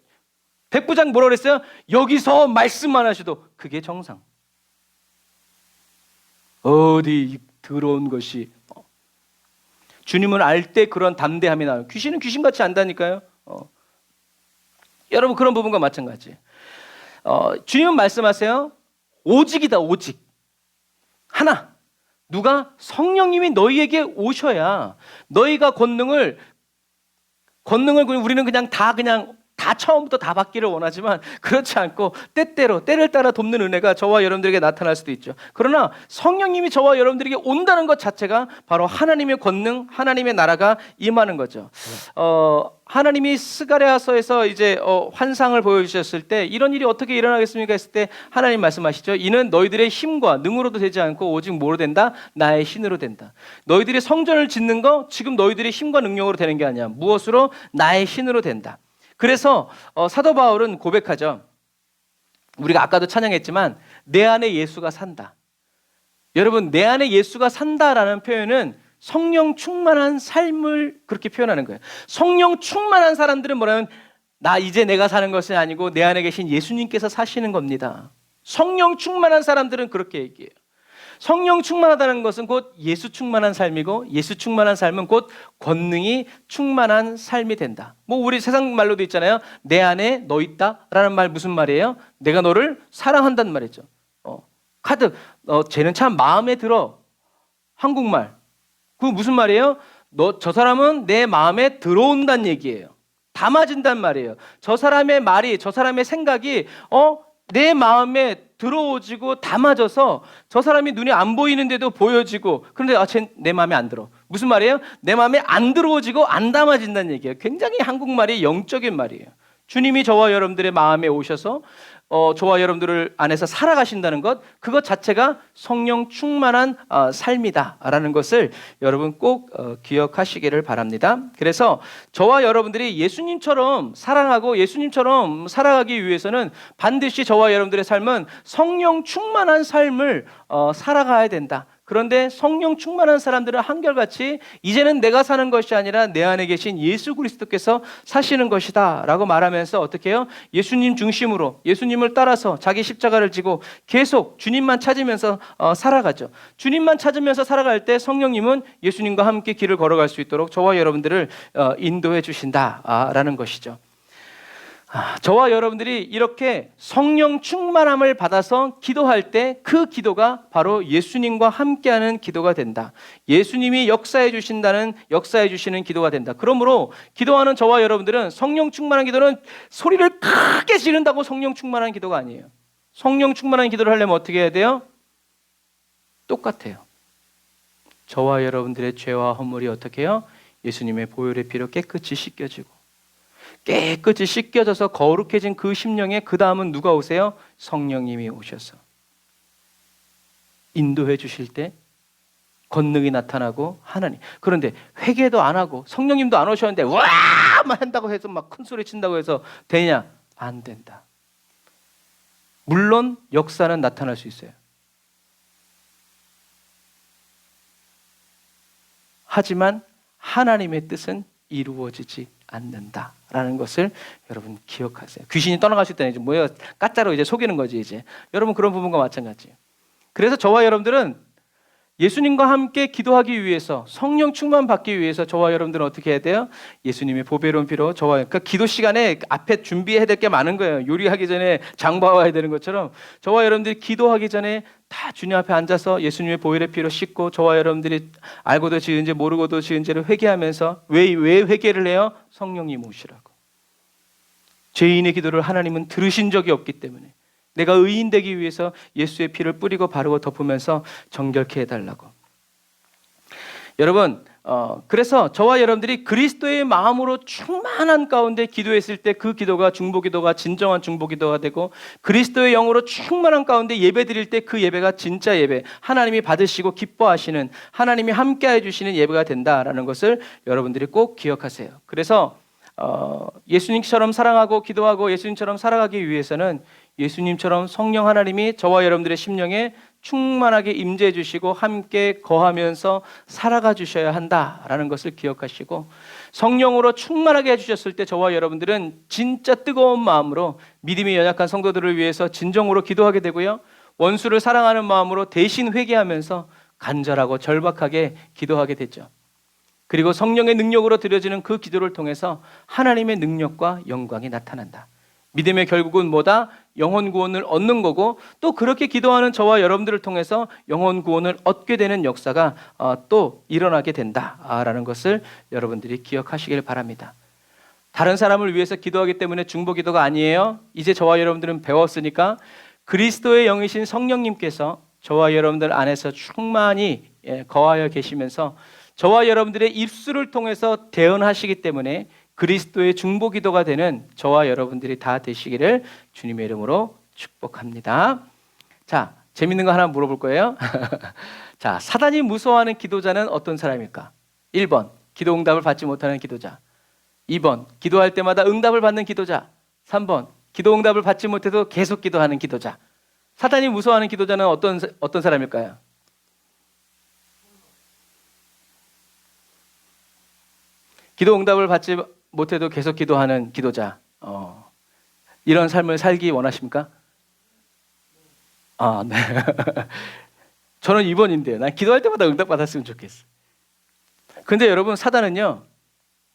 백부장 뭐라 그랬어요? 여기서 말씀만 하셔도 그게 정상. 어디 더러운 것이. 주님을 알 때 그런 담대함이 나와요. 귀신은 귀신같이 안다니까요. 여러분 그런 부분과 마찬가지. 주님은 말씀하세요. 오직이다 오직. 하나. 누가? 성령님이 너희에게 오셔야 너희가 권능을 우리는 그냥 다 처음부터 다 받기를 원하지만 그렇지 않고 때때로 때를 따라 돕는 은혜가 저와 여러분들에게 나타날 수도 있죠. 그러나 성령님이 저와 여러분들에게 온다는 것 자체가 바로 하나님의 권능, 하나님의 나라가 임하는 거죠. 하나님이 스가랴서에서 이제 환상을 보여주셨을 때 이런 일이 어떻게 일어나겠습니까 했을 때 하나님 말씀하시죠. 이는 너희들의 힘과 능으로도 되지 않고 오직 뭐로 된다? 나의 신으로 된다. 너희들이 성전을 짓는 거 지금 너희들의 힘과 능력으로 되는 게 아니야. 무엇으로? 나의 신으로 된다. 그래서 사도 바울은 고백하죠. 우리가 아까도 찬양했지만 내 안에 예수가 산다. 여러분 내 안에 예수가 산다라는 표현은 성령 충만한 삶을 그렇게 표현하는 거예요. 성령 충만한 사람들은 뭐냐면 이제 내가 사는 것이 아니고 내 안에 계신 예수님께서 사시는 겁니다. 성령 충만한 사람들은 그렇게 얘기해요. 성령 충만하다는 것은 곧 예수 충만한 삶이고 예수 충만한 삶은 곧 권능이 충만한 삶이 된다. 우리 세상 말로도 있잖아요. 내 안에 너 있다라는 말 무슨 말이에요? 내가 너를 사랑한다는 말이죠. 쟤는 참 마음에 들어. 한국말. 그거 무슨 말이에요? 저 사람은 내 마음에 들어온다는 얘기예요. 담아진단 말이에요. 저 사람의 말이, 저 사람의 생각이 내 마음에 들어오지고 담아져서 저 사람이 눈이 안 보이는데도 보여지고 그런데 쟤 내 마음에 안 들어. 무슨 말이에요? 내 마음에 안 들어오지고 안 담아진다는 얘기예요. 굉장히 한국말이 영적인 말이에요. 주님이 저와 여러분들의 마음에 오셔서 저와 여러분들을 안에서 살아가신다는 것, 그것 자체가 성령 충만한 삶이다라는 것을 여러분 꼭 기억하시기를 바랍니다. 그래서 저와 여러분들이 예수님처럼 사랑하고 예수님처럼 살아가기 위해서는 반드시 저와 여러분들의 삶은 성령 충만한 삶을 살아가야 된다. 그런데 성령 충만한 사람들은 한결같이 이제는 내가 사는 것이 아니라 내 안에 계신 예수 그리스도께서 사시는 것이다 라고 말하면서 어떻게 해요? 예수님 중심으로 예수님을 따라서 자기 십자가를 지고 계속 주님만 찾으면서 살아가죠. 주님만 찾으면서 살아갈 때 성령님은 예수님과 함께 길을 걸어갈 수 있도록 저와 여러분들을 인도해 주신다라는 것이죠. 저와 여러분들이 이렇게 성령 충만함을 받아서 기도할 때 그 기도가 바로 예수님과 함께하는 기도가 된다. 예수님이 역사해 주시는 기도가 된다. 그러므로 기도하는 저와 여러분들은 성령 충만한 기도는 소리를 크게 지른다고 성령 충만한 기도가 아니에요. 성령 충만한 기도를 하려면 어떻게 해야 돼요? 똑같아요. 저와 여러분들의 죄와 허물이 어떻게 해요? 예수님의 보혈의 피로 깨끗이 씻겨지고 깨끗이 씻겨져서 거룩해진 그 심령에 그 다음은 누가 오세요? 성령님이 오셔서 인도해 주실 때 권능이 나타나고 하나님. 그런데 회개도 안 하고 성령님도 안 오셨는데 와만 한다고 해서 막 큰 소리 친다고 해서 되냐? 안 된다. 물론 역사는 나타날 수 있어요. 하지만 하나님의 뜻은 이루어지지 않는다라는 것을 여러분 기억하세요. 귀신이 떠나갔을 때는 이제 뭐예요? 가짜로 이제 속이는 거지 이제. 여러분 그런 부분과 마찬가지예요. 그래서 저와 여러분들은 예수님과 함께 기도하기 위해서, 성령 충만 받기 위해서 저와 여러분들은 어떻게 해야 돼요? 예수님의 보배로운 피로 저와, 그러니까 기도 시간에 앞에 준비해야 될 게 많은 거예요. 요리하기 전에 장 봐와야 되는 것처럼 저와 여러분들이 기도하기 전에 다 주님 앞에 앉아서 예수님의 보혈의 피로 씻고, 저와 여러분들이 알고도 지은 죄 모르고도 지은 죄를 회개하면서, 왜 회개를 해요? 성령님 오시라고. 죄인의 기도를 하나님은 들으신 적이 없기 때문에 내가 의인 되기 위해서 예수의 피를 뿌리고 바르고 덮으면서 정결케 해달라고. 여러분, 그래서 저와 여러분들이 그리스도의 마음으로 충만한 가운데 기도했을 때 그 기도가 중보기도가 진정한 중보기도가 되고, 그리스도의 영으로 충만한 가운데 예배 드릴 때 그 예배가 진짜 예배, 하나님이 받으시고 기뻐하시는, 하나님이 함께해 주시는 예배가 된다라는 것을 여러분들이 꼭 기억하세요. 그래서 예수님처럼 사랑하고 기도하고 예수님처럼 살아가기 위해서는 예수님처럼 성령 하나님이 저와 여러분들의 심령에 충만하게 임재해 주시고 함께 거하면서 살아가 주셔야 한다라는 것을 기억하시고, 성령으로 충만하게 해주셨을 때 저와 여러분들은 진짜 뜨거운 마음으로 믿음이 연약한 성도들을 위해서 진정으로 기도하게 되고요, 원수를 사랑하는 마음으로 대신 회개하면서 간절하고 절박하게 기도하게 되죠. 그리고 성령의 능력으로 드려지는 그 기도를 통해서 하나님의 능력과 영광이 나타난다. 믿음의 결국은 뭐다? 영혼 구원을 얻는 거고, 또 그렇게 기도하는 저와 여러분들을 통해서 영혼 구원을 얻게 되는 역사가 또 일어나게 된다라는 것을 여러분들이 기억하시길 바랍니다. 다른 사람을 위해서 기도하기 때문에 중보기도가 아니에요. 이제 저와 여러분들은 배웠으니까 그리스도의 영이신 성령님께서 저와 여러분들 안에서 충만히 거하여 계시면서 저와 여러분들의 입술을 통해서 대언하시기 때문에 그리스도의 중보기도가 되는 저와 여러분들이 다 되시기를 주님의 이름으로 축복합니다. 자, 재밌는 거 하나 물어볼 거예요. 자, 사단이 무서워하는 기도자는 어떤 사람일까? 1번, 기도 응답을 받지 못하는 기도자. 2번, 기도할 때마다 응답을 받는 기도자. 3번, 기도 응답을 받지 못해도 계속 기도하는 기도자. 사단이 무서워하는 기도자는 어떤 사람일까요? 기도 응답을 받지 못해도 계속 기도하는 기도자. 이런 삶을 살기 원하십니까? 네. 저는 2번인데요. 난 기도할 때마다 응답 받았으면 좋겠어. 근데 여러분, 사단은요,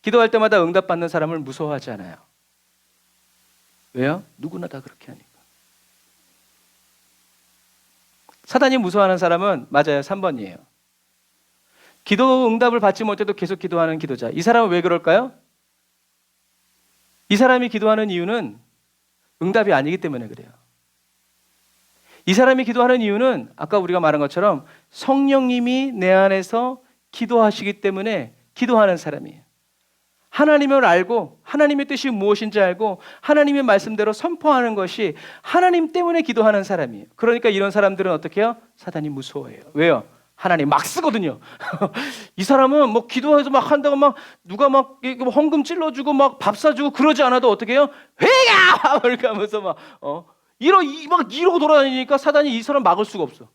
기도할 때마다 응답 받는 사람을 무서워하지 않아요. 왜요? 누구나 다 그렇게 하니까. 사단이 무서워하는 사람은 맞아요. 3번이에요. 기도 응답을 받지 못해도 계속 기도하는 기도자. 이 사람은 왜 그럴까요? 이 사람이 기도하는 이유는 응답이 아니기 때문에 그래요. 이 사람이 기도하는 이유는 아까 우리가 말한 것처럼 성령님이 내 안에서 기도하시기 때문에 기도하는 사람이에요. 하나님을 알고 하나님의 뜻이 무엇인지 알고 하나님의 말씀대로 선포하는 것이 하나님 때문에 기도하는 사람이에요. 그러니까 이런 사람들은 어떻게 해요? 사단이 무서워해요. 왜요? 하나님 막 쓰거든요. 이 사람은 뭐 기도해서 막 한다고 막 누가 막 헌금 찔러주고 막 밥 사주고 그러지 않아도 어떻게 해요? 회가! 이렇게 하면서 막 이러고 돌아다니니까 사단이 이 사람 막을 수가 없어.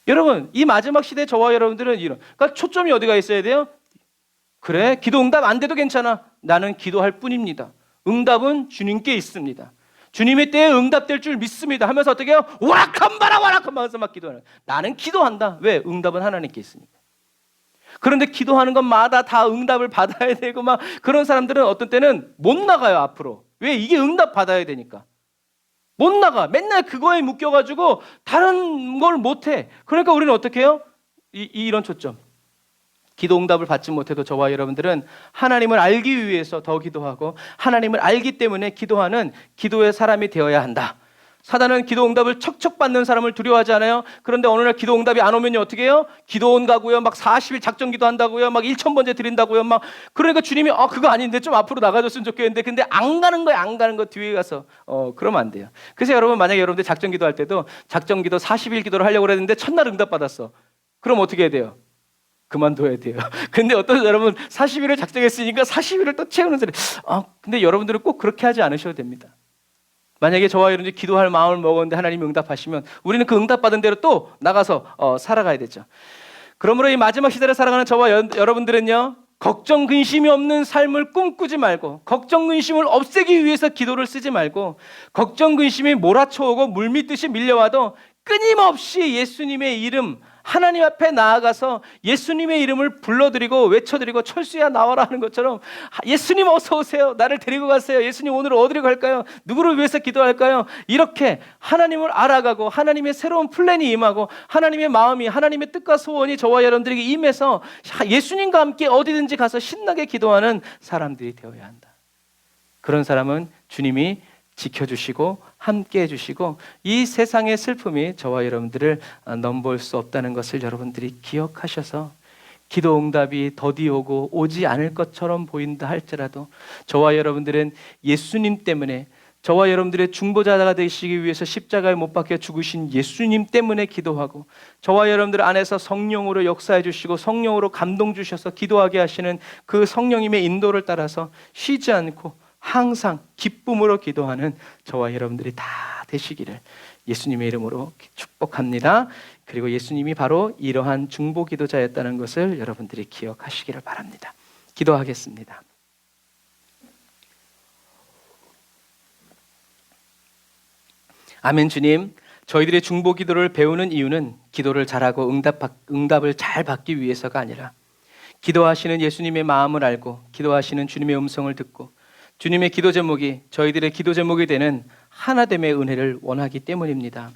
여러분, 이 마지막 시대 저와 여러분들은 그러니까 초점이 어디가 있어야 돼요? 그래, 기도 응답 안 돼도 괜찮아. 나는 기도할 뿐입니다. 응답은 주님께 있습니다. 주님의 때에 응답될 줄 믿습니다 하면서 어떻게 해요? 오락한바라 하면서 막 기도하는. 나는 기도한다. 왜? 응답은 하나님께 있으니까. 그런데 기도하는 것마다 다 응답을 받아야 되고 막 그런 사람들은 어떤 때는 못 나가요, 앞으로. 왜? 이게 응답 받아야 되니까. 못 나가. 맨날 그거에 묶여가지고 다른 걸 못해. 그러니까 우리는 어떻게 해요? 이런 초점. 기도 응답을 받지 못해도 저와 여러분들은 하나님을 알기 위해서 더 기도하고 하나님을 알기 때문에 기도하는 기도의 사람이 되어야 한다. 사단은 기도 응답을 척척 받는 사람을 두려워하지 않아요? 그런데 어느 날 기도 응답이 안 오면 어떻게 해요? 기도원 가고요. 막 40일 작정 기도한다고요. 막 1,000번째 드린다고요. 막 그러니까 주님이 그거 아닌데 좀 앞으로 나가줬으면 좋겠는데 근데 안 가는 거야. 안 가는 거 뒤에 가서 그러면 안 돼요. 그래서 여러분, 만약에 여러분들 작정 기도할 때도 작정 기도 40일 기도를 하려고 그랬는데 첫날 응답 받았어. 그럼 어떻게 해야 돼요? 그만둬야 돼요. 근데 어떤 여러분 40일을 작정했으니까 40일을 또 채우는 사람. 근데 여러분들은 꼭 그렇게 하지 않으셔도 됩니다. 만약에 저와 여러분들이 기도할 마음을 먹었는데 하나님이 응답하시면 우리는 그 응답받은 대로 또 나가서 살아가야 되죠. 그러므로 이 마지막 시대를 살아가는 저와 여러분들은요, 걱정 근심이 없는 삶을 꿈꾸지 말고, 걱정 근심을 없애기 위해서 기도를 쓰지 말고, 걱정 근심이 몰아쳐오고 물밀듯이 밀려와도 끊임없이 예수님의 이름, 하나님 앞에 나아가서 예수님의 이름을 불러드리고 외쳐드리고, 철수야 나와라 하는 것처럼 예수님 어서 오세요, 나를 데리고 가세요, 예수님 오늘 어디로 갈까요, 누구를 위해서 기도할까요, 이렇게 하나님을 알아가고 하나님의 새로운 플랜이 임하고 하나님의 마음이, 하나님의 뜻과 소원이 저와 여러분들에게 임해서 예수님과 함께 어디든지 가서 신나게 기도하는 사람들이 되어야 한다. 그런 사람은 주님이 지켜주시고 함께 해주시고 이 세상의 슬픔이 저와 여러분들을 넘볼 수 없다는 것을 여러분들이 기억하셔서, 기도 응답이 더디 오고 오지 않을 것처럼 보인다 할지라도 저와 여러분들은 예수님 때문에, 저와 여러분들의 중보자가 되시기 위해서 십자가에 못 박혀 죽으신 예수님 때문에 기도하고, 저와 여러분들 안에서 성령으로 역사해 주시고 성령으로 감동 주셔서 기도하게 하시는 그 성령님의 인도를 따라서 쉬지 않고 항상 기쁨으로 기도하는 저와 여러분들이 다 되시기를 예수님의 이름으로 축복합니다. 그리고 예수님이 바로 이러한 중보 기도자였다는 것을 여러분들이 기억하시기를 바랍니다. 기도하겠습니다. 아멘. 주님, 저희들의 중보 기도를 배우는 이유는 기도를 잘하고 응답을 잘 받기 위해서가 아니라, 기도하시는 예수님의 마음을 알고 기도하시는 주님의 음성을 듣고 주님의 기도 제목이 저희들의 기도 제목이 되는 하나됨의 은혜를 원하기 때문입니다.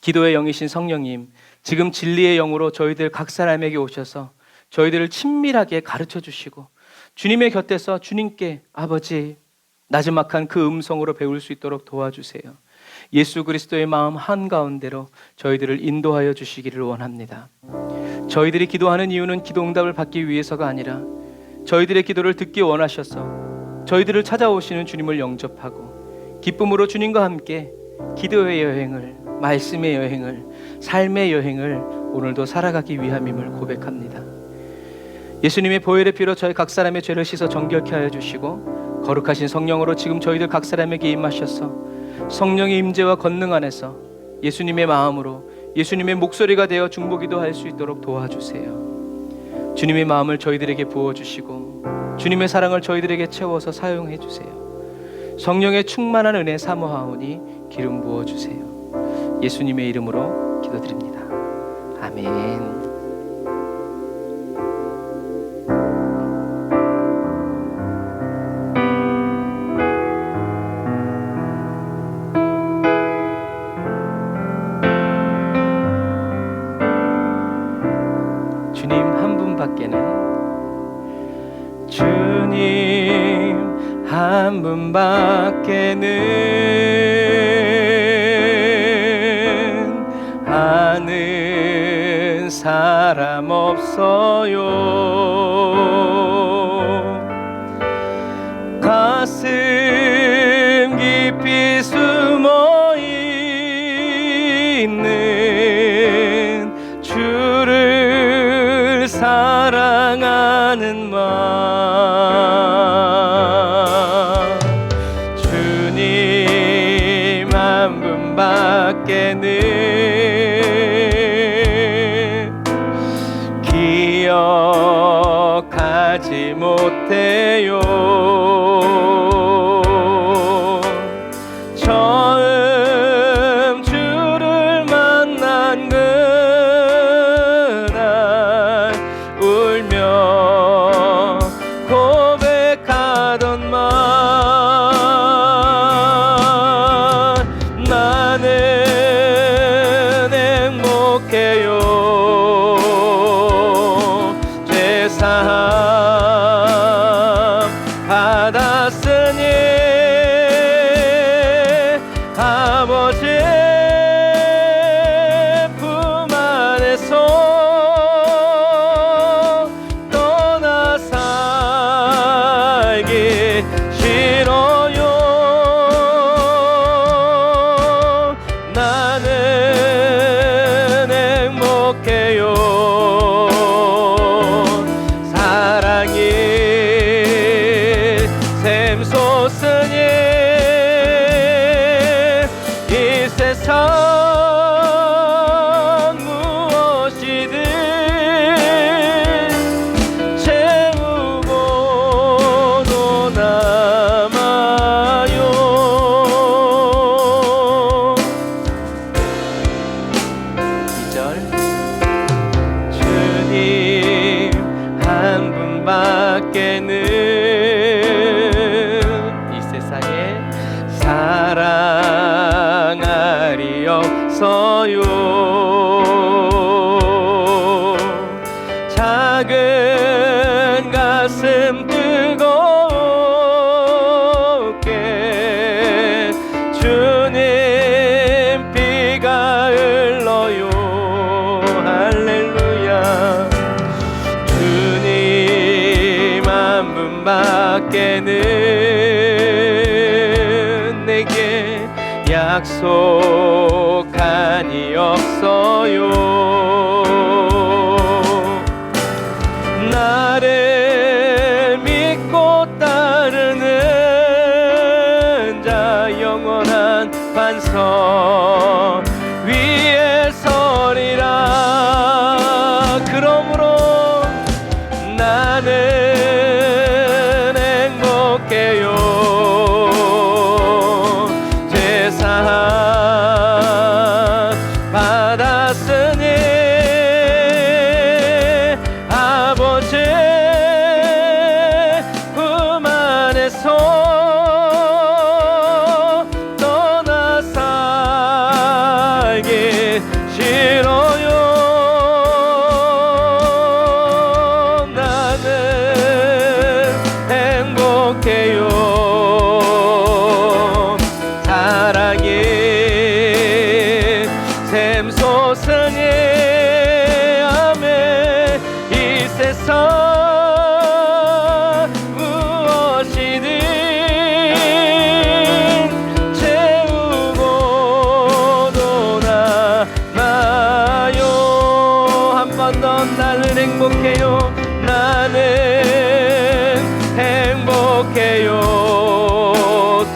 기도의 영이신 성령님, 지금 진리의 영으로 저희들 각 사람에게 오셔서 저희들을 친밀하게 가르쳐 주시고 주님의 곁에서 주님께 아버지 나지막한 그 음성으로 배울 수 있도록 도와주세요. 예수 그리스도의 마음 한가운데로 저희들을 인도하여 주시기를 원합니다. 저희들이 기도하는 이유는 기도 응답을 받기 위해서가 아니라 저희들의 기도를 듣기 원하셔서 저희들을 찾아오시는 주님을 영접하고 기쁨으로 주님과 함께 기도의 여행을, 말씀의 여행을, 삶의 여행을 오늘도 살아가기 위함임을 고백합니다. 예수님의 보혈의 피로 저희 각 사람의 죄를 씻어 정결케 하여 주시고 거룩하신 성령으로 지금 저희들 각 사람에게 임하셔서 성령의 임재와 권능 안에서 예수님의 마음으로 예수님의 목소리가 되어 중보기도 할 수 있도록 도와주세요. 주님의 마음을 저희들에게 부어주시고 주님의 사랑을 저희들에게 채워서 사용해 주세요. 성령의 충만한 은혜 사모하오니 기름 부어주세요. 예수님의 이름으로 기도드립니다. 아멘. 주님 한 분밖에는 주님 한 분밖에는 아는 사람 없어요. 가슴 깊이 숨어 있는 주를 사랑하는 마음, 주님 한 분밖에는 기억하지 못해요. 처음 주를 만난 그날 울며 고백하던 말, 나는 행복해요. 죄사함 받았으니 아버지의 품 안에서 떠나 살기 싫어요. 나는 행복해요. 사랑이 샘솟으니 이 세상 무엇이든 없어요. 작은 가슴 뜨겁게 주님 피가 흘러요. 할렐루야. 주님 한 분밖에는 내게 약속한이 없어요. 나를 믿고 따르는 자 영원한 반석 위에 서리라. 그러므로 나는 행복해요. 제사함 받았으니 아버지 품 안에서 떠나 살기 싫어요. 나는 행복해요. 사랑이 샘솟으니 아멘. 이 세상 무엇이든 채우고 떠나마요. 한 번 더 나는 행복해요. 나는 행복해요.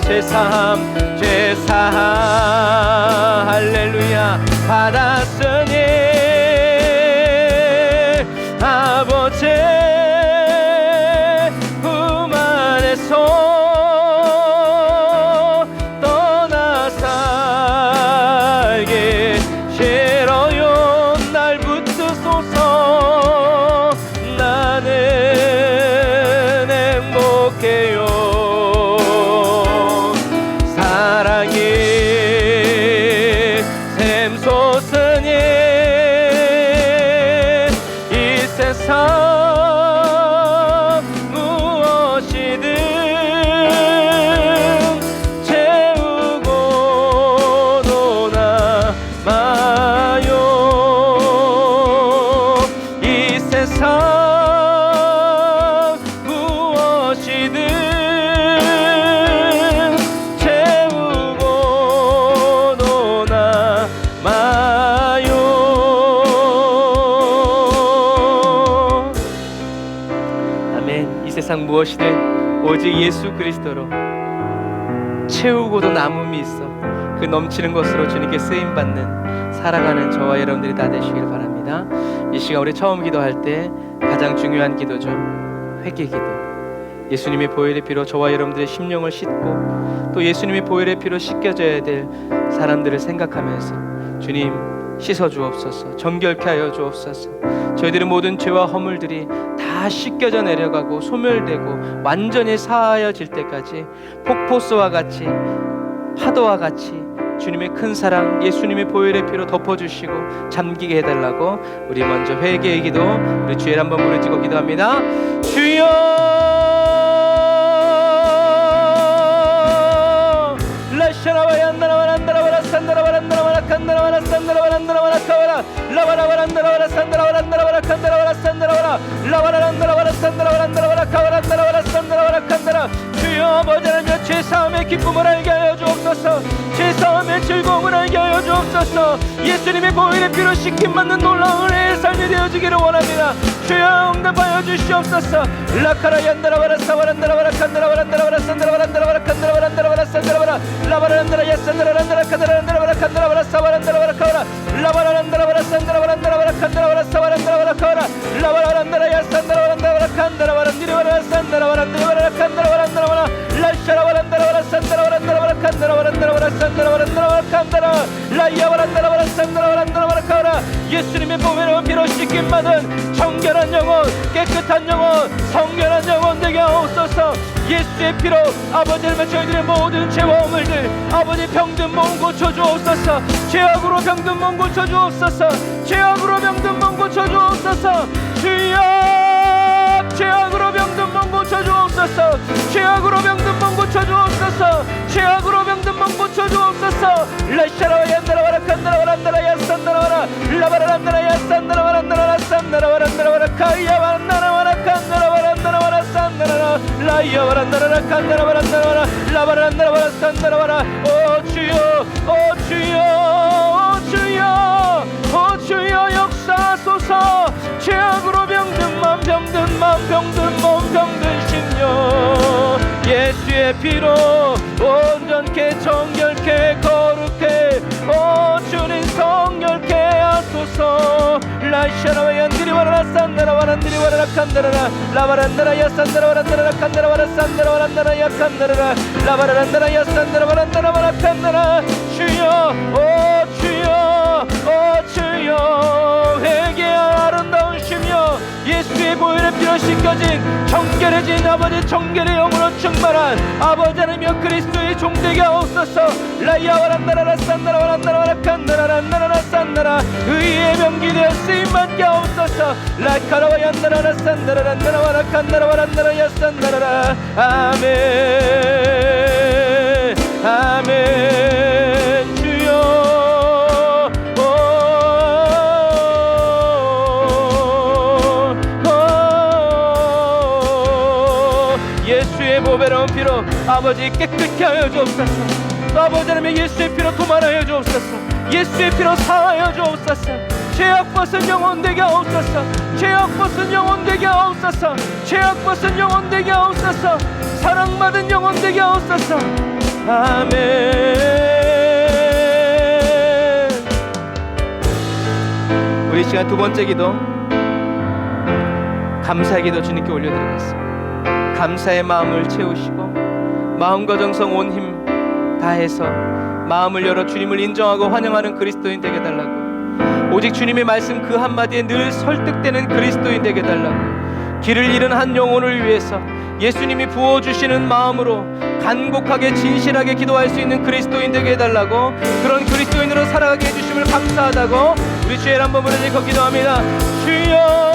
제사함 할렐루야 받았으니 아버지 품 안에서 떠나 살기 싫어요. 날 붙드소서. 나는 행복해요. 사랑이 샘솟으니 이 세상 무엇이든 채우고 떠나마요. 이 세상 무엇이든 채우고 떠나마요. 아멘. 이 세상 무엇이든 오직 예수 그리스도로 채우고도 남음이 있어 그 넘치는 것으로 주님께 쓰임받는 살아가는 저와 여러분들이 다 되시길 바랍니다. 이 시간 우리 처음 기도할 때 가장 중요한 기도죠. 회개 기도. 예수님의 보혈의 피로 저와 여러분들의 심령을 씻고 또 예수님의 보혈의 피로 씻겨져야 될 사람들을 생각하면서 주님 씻어 주옵소서. 정결케 하여 주옵소서. 저희들의 모든 죄와 허물들이 다 씻겨져 내려가고 소멸되고 완전히 사하여질 때까지 폭포수와 같이 파도와 같이 주님의 큰 사랑 예수님의 보혈의 피로 덮어주시고 잠기게 해달라고 우리 먼저 회개의 기도 우리 주엘 한번 부르짖고 기도합니다. 주여 주여 아버지 하나님 죄사함의 기쁨을 알게 하여 주옵소서. 죄사함의 즐거움을 알게 하여 주옵소서. 예수님의 보혈의 피로 씻김받는 놀라운 은혜의 삶이 되어지기를 원합니다. 주여 응답하여 주시옵소서. 라카라 얀다라바라 사바란다라바라 칸다라바란다라바라 산다라바란다라바라 칸다라바란다라바라 산다라바라 라바란다라 야산다라란다라 칸다라란다라바라 칸다라바라 사바란다라바라 카바라 라바란다라바라 산다라바란다라바라 칸다라바라 사바란다라바라 카바라 라바란다라 야산다라바란다라바라 칸다라바란디라바라 산다라바란디라바라 칸다라바란다라바라 라샤라바란다라바라 산다라바란다라바라 칸다라바란다라바라 산다라바란다라바라 칸다라 라야바란다라바라 산다라바란다라바라 카바라 예수님의 보배로 피로 씻김 받은 정결한 영혼, 깨끗한 영혼, 성결한 영혼 되게 하옵소서. 예수의 피로 아버지를 저희들의 모든 죄와 허물들, 아버지 병든 몸 고쳐주옵소서. 죄악으로 병든 몸 고쳐주옵소서. 죄악으로 병든 몸 고쳐주옵소서. 주여, 죄악으로 병든 몸 고쳐주옵소서. 죄악으로 병든 몸 고쳐주옵소서. 죄악으로 병든 몸 고쳐주옵소서. 라샤라와 얀다라와라 칸다라와란다라 야산다라와라 라바라란다라 야산다라와란다라 산다라와란다라와라 카이야와란다라와라 칸다라와란다라와라 산다라라 라이야와란다라라 칸다라와란다라와라 라바라란다라와라 산다라와라. 오 주여, 오 주여, 오 주여, 오 주여 역사소서. 죄악으로 병든 맘, 병든 맘, 병든 몸, 병든 심령, 예수의 피로 온전케 정결케 거룩해 오 주님 성결케 하소서. 라샤라와 얀디리 와라라 산다라 와란디리 와라라 칸다라라 라바란다라 야산다라 와란다라 칸다라 와라 산다라 와란다라 야칸다라라 라바란다라 야산다라 와란다라 와라 칸다라. 주여, 오 주여, 오 주여, 회개할 아름다운 심령, 예수의 보혈의 피로 씻겨진 정결해진 아버지 정결의 영으로 충만한 아버지 하나님여 그리스도의 종되게 하옵소서. 라이야와란다라라 산다라와란다라와라 칸다라란다라라 산다라 의의 명기 되어 쓰임받게 하옵소서. 라카라와 얀다라라 산다라란다라와라 칸다라와란다라 야산다라라. 아멘, 아멘. 주여, 예수의 보배로운 피로 아버지 깨끗게 하여 주옵소서. 아버지 하나님 예수의 피로 도만하여 주옵소서. 예수의 피로 사하여 주옵소서. 죄악 벗은 영혼 되게 하옵소서. 죄악 벗은 영혼 되게 하옵소서. 죄악 벗은 영혼 되게 하옵소서. 사랑받은 영혼 되게 하옵소서. 아멘. 우리 시간 두 번째 기도, 감사의 기도 주님께 올려드리겠습니다. 감사의 마음을 채우시고 마음과 정성 온 힘 다해서 마음을 열어 주님을 인정하고 환영하는 그리스도인 되게 달라고, 오직 주님의 말씀 그 한마디에 늘 설득되는 그리스도인 되게 달라고, 길을 잃은 한 영혼을 위해서 예수님이 부어주시는 마음으로 간곡하게 진실하게 기도할 수 있는 그리스도인 되게 해달라고, 그런 그리스도인으로 살아가게 해주심을 감사하다고 우리 주의 한번 부르짖고 기도합니다. 주여,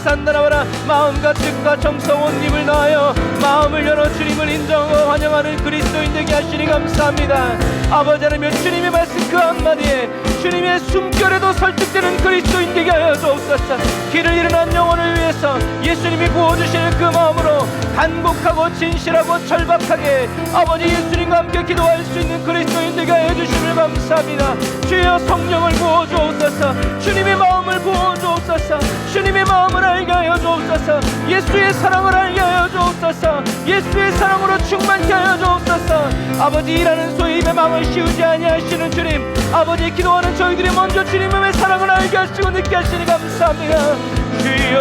산다라와라 마음과 뜻과 정성 온 힘을 다하여 마음을 열어 주님을 인정하고 환영하는 그리스도인 되게 하시니 감사합니다. 아버지 하나님 주님의 말씀 그 한마디에 주님의 숨결에도 설득되는 그리스도인 되게 하여 주옵소서. 길을 잃은 한 영혼을 위해서 예수님이 부어주시는 그 마음으로 간곡하고 진실하고 절박하게 아버지 예수님과 함께 기도할 수 있는 그리스도인 되게 하여 주심을 감사합니다. 주여 성령을 부어주옵소서. 주님의 마음을 부어주옵소서. 주님의 마음을 알게 하여 주옵소서. 예수의 사랑을 알게 하여 주옵소서. 예수의 사랑으로 충만케 하여 주옵소서. 아버지 일하는 소의 입에 망을 씌우지 아니하시는 주님, 아버지 기도하는 저희들이 먼저 주님의 사랑을 알게 하시고 느끼게 하시니 감사합니다. 주여,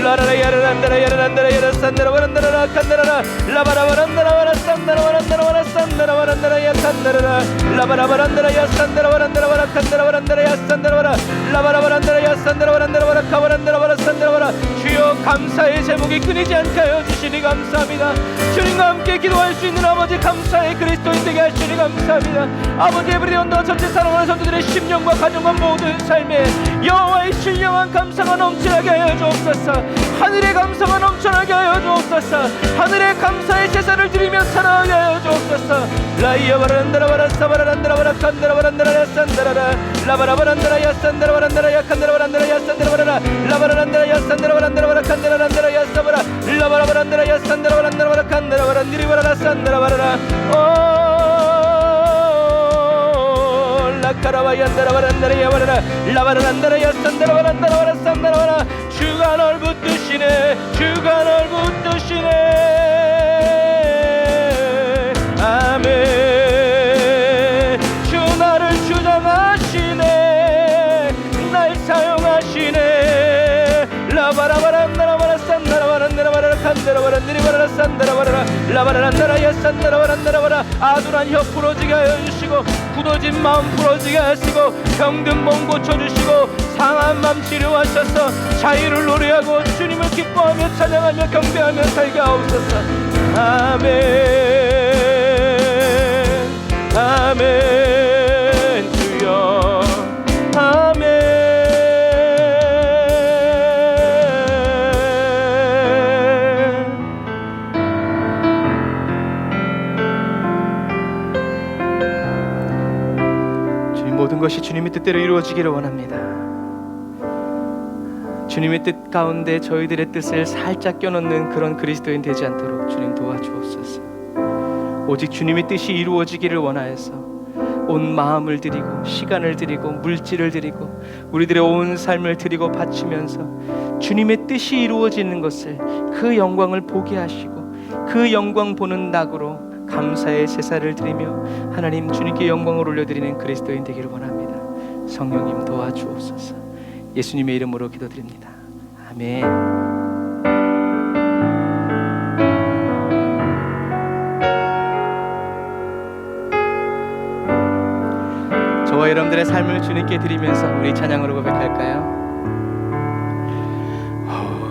라라라 야라란다라 야라란다라 야라산다라 와란다라 칸다라라 라바라바란다라 와라산다라 와란다라 와라산다라 와란다라 야칸다라라 라바라바란다라 야산다라 와란다라 와라칸다라 와란다라 야산다라 와라 라바라바란다라 야산다라 와란다라 와라카와란다라 와라산다라 와라. 주여 감사의 제목이 끊이지 않게 하여 주시니 감사합니다. 주님과 함께 기도할 수 있는 아버지 감사의 그리스도인 되게 하시니 감사합니다. 아버지 에브리 언더 전체 사랑하는 성도들의 심령과 가정과 모든 삶에 여호와의 신령한 감사가 넘치게 하여 주옵소서. 하늘의 감사가 넘쳐나게 하여 주옵소서. 하늘의 감사의 제사를 드리며 살아가게 하여 주옵소서. 라이야 바란다라 바라사 바란다라 바라칸다라 바란다라 야산다라라 라바라바란다라 야산다라 바란다라 야칸다라 바란다라 야산다라 바라라 라바라란다라 야산다라 바란다라 바라칸다라 바란다라 야사바라 라바라바란다라 야산다라 바란다라 바라칸다라 바란디리 바라라 산다라 바라라. 카라바얀다라바란다라야 바라라 라바란다라야 산다라바란다라바라 산다라바라 주가 널 붙드시네 주가 널 붙드시네 아멘 주 나를 주장하시네 날 사용하시네 라바라바란다라바라 산다라바란다라바라 칸다라바란다라바라 산다라바라 라바란다라야 산다라바란다라바라 아둔한 혀 풀어지게 하여 주시고 굳어진 마음 풀어지게 하시고 병든 몸 고쳐주시고 상한 맘 치료하셔서 자유를 노래하고 주님을 기뻐하며 찬양하며 경배하며 살게 하옵소서 아멘 아멘 주여 아멘 모든 것이 주님의 뜻대로 이루어지기를 원합니다. 주님의 뜻 가운데 저희들의 뜻을 살짝 껴넣는 그런 그리스도인 되지 않도록 주님 도와주옵소서. 오직 주님의 뜻이 이루어지기를 원하여서 온 마음을 드리고 시간을 드리고 물질을 드리고 우리들의 온 삶을 드리고 바치면서 주님의 뜻이 이루어지는 것을 그 영광을 보게 하시고 그 영광 보는 낙으로 감사의 제사를 드리며 하나님 주님께 영광을 올려드리는 그리스도인 되기를 원합니다. 성령님 도와주옵소서. 예수님의 이름으로 기도드립니다. 아멘. 저와 여러분들의 삶을 주님께 드리면서 우리 찬양으로 고백할까요?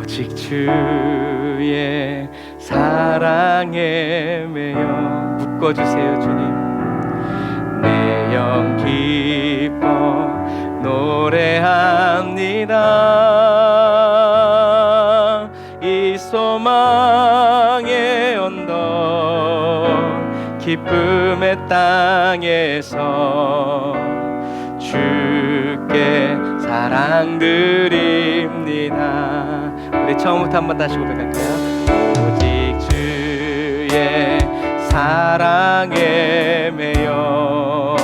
오직 주의 사랑에 매여 묶어주세요. 주님 내 영 기뻐 노래합니다. 이 소망의 언덕 기쁨의 땅에서 주께 사랑 드립니다. 우리 처음부터 한번 다시 고백할까요? 오직 주의 사랑에 매여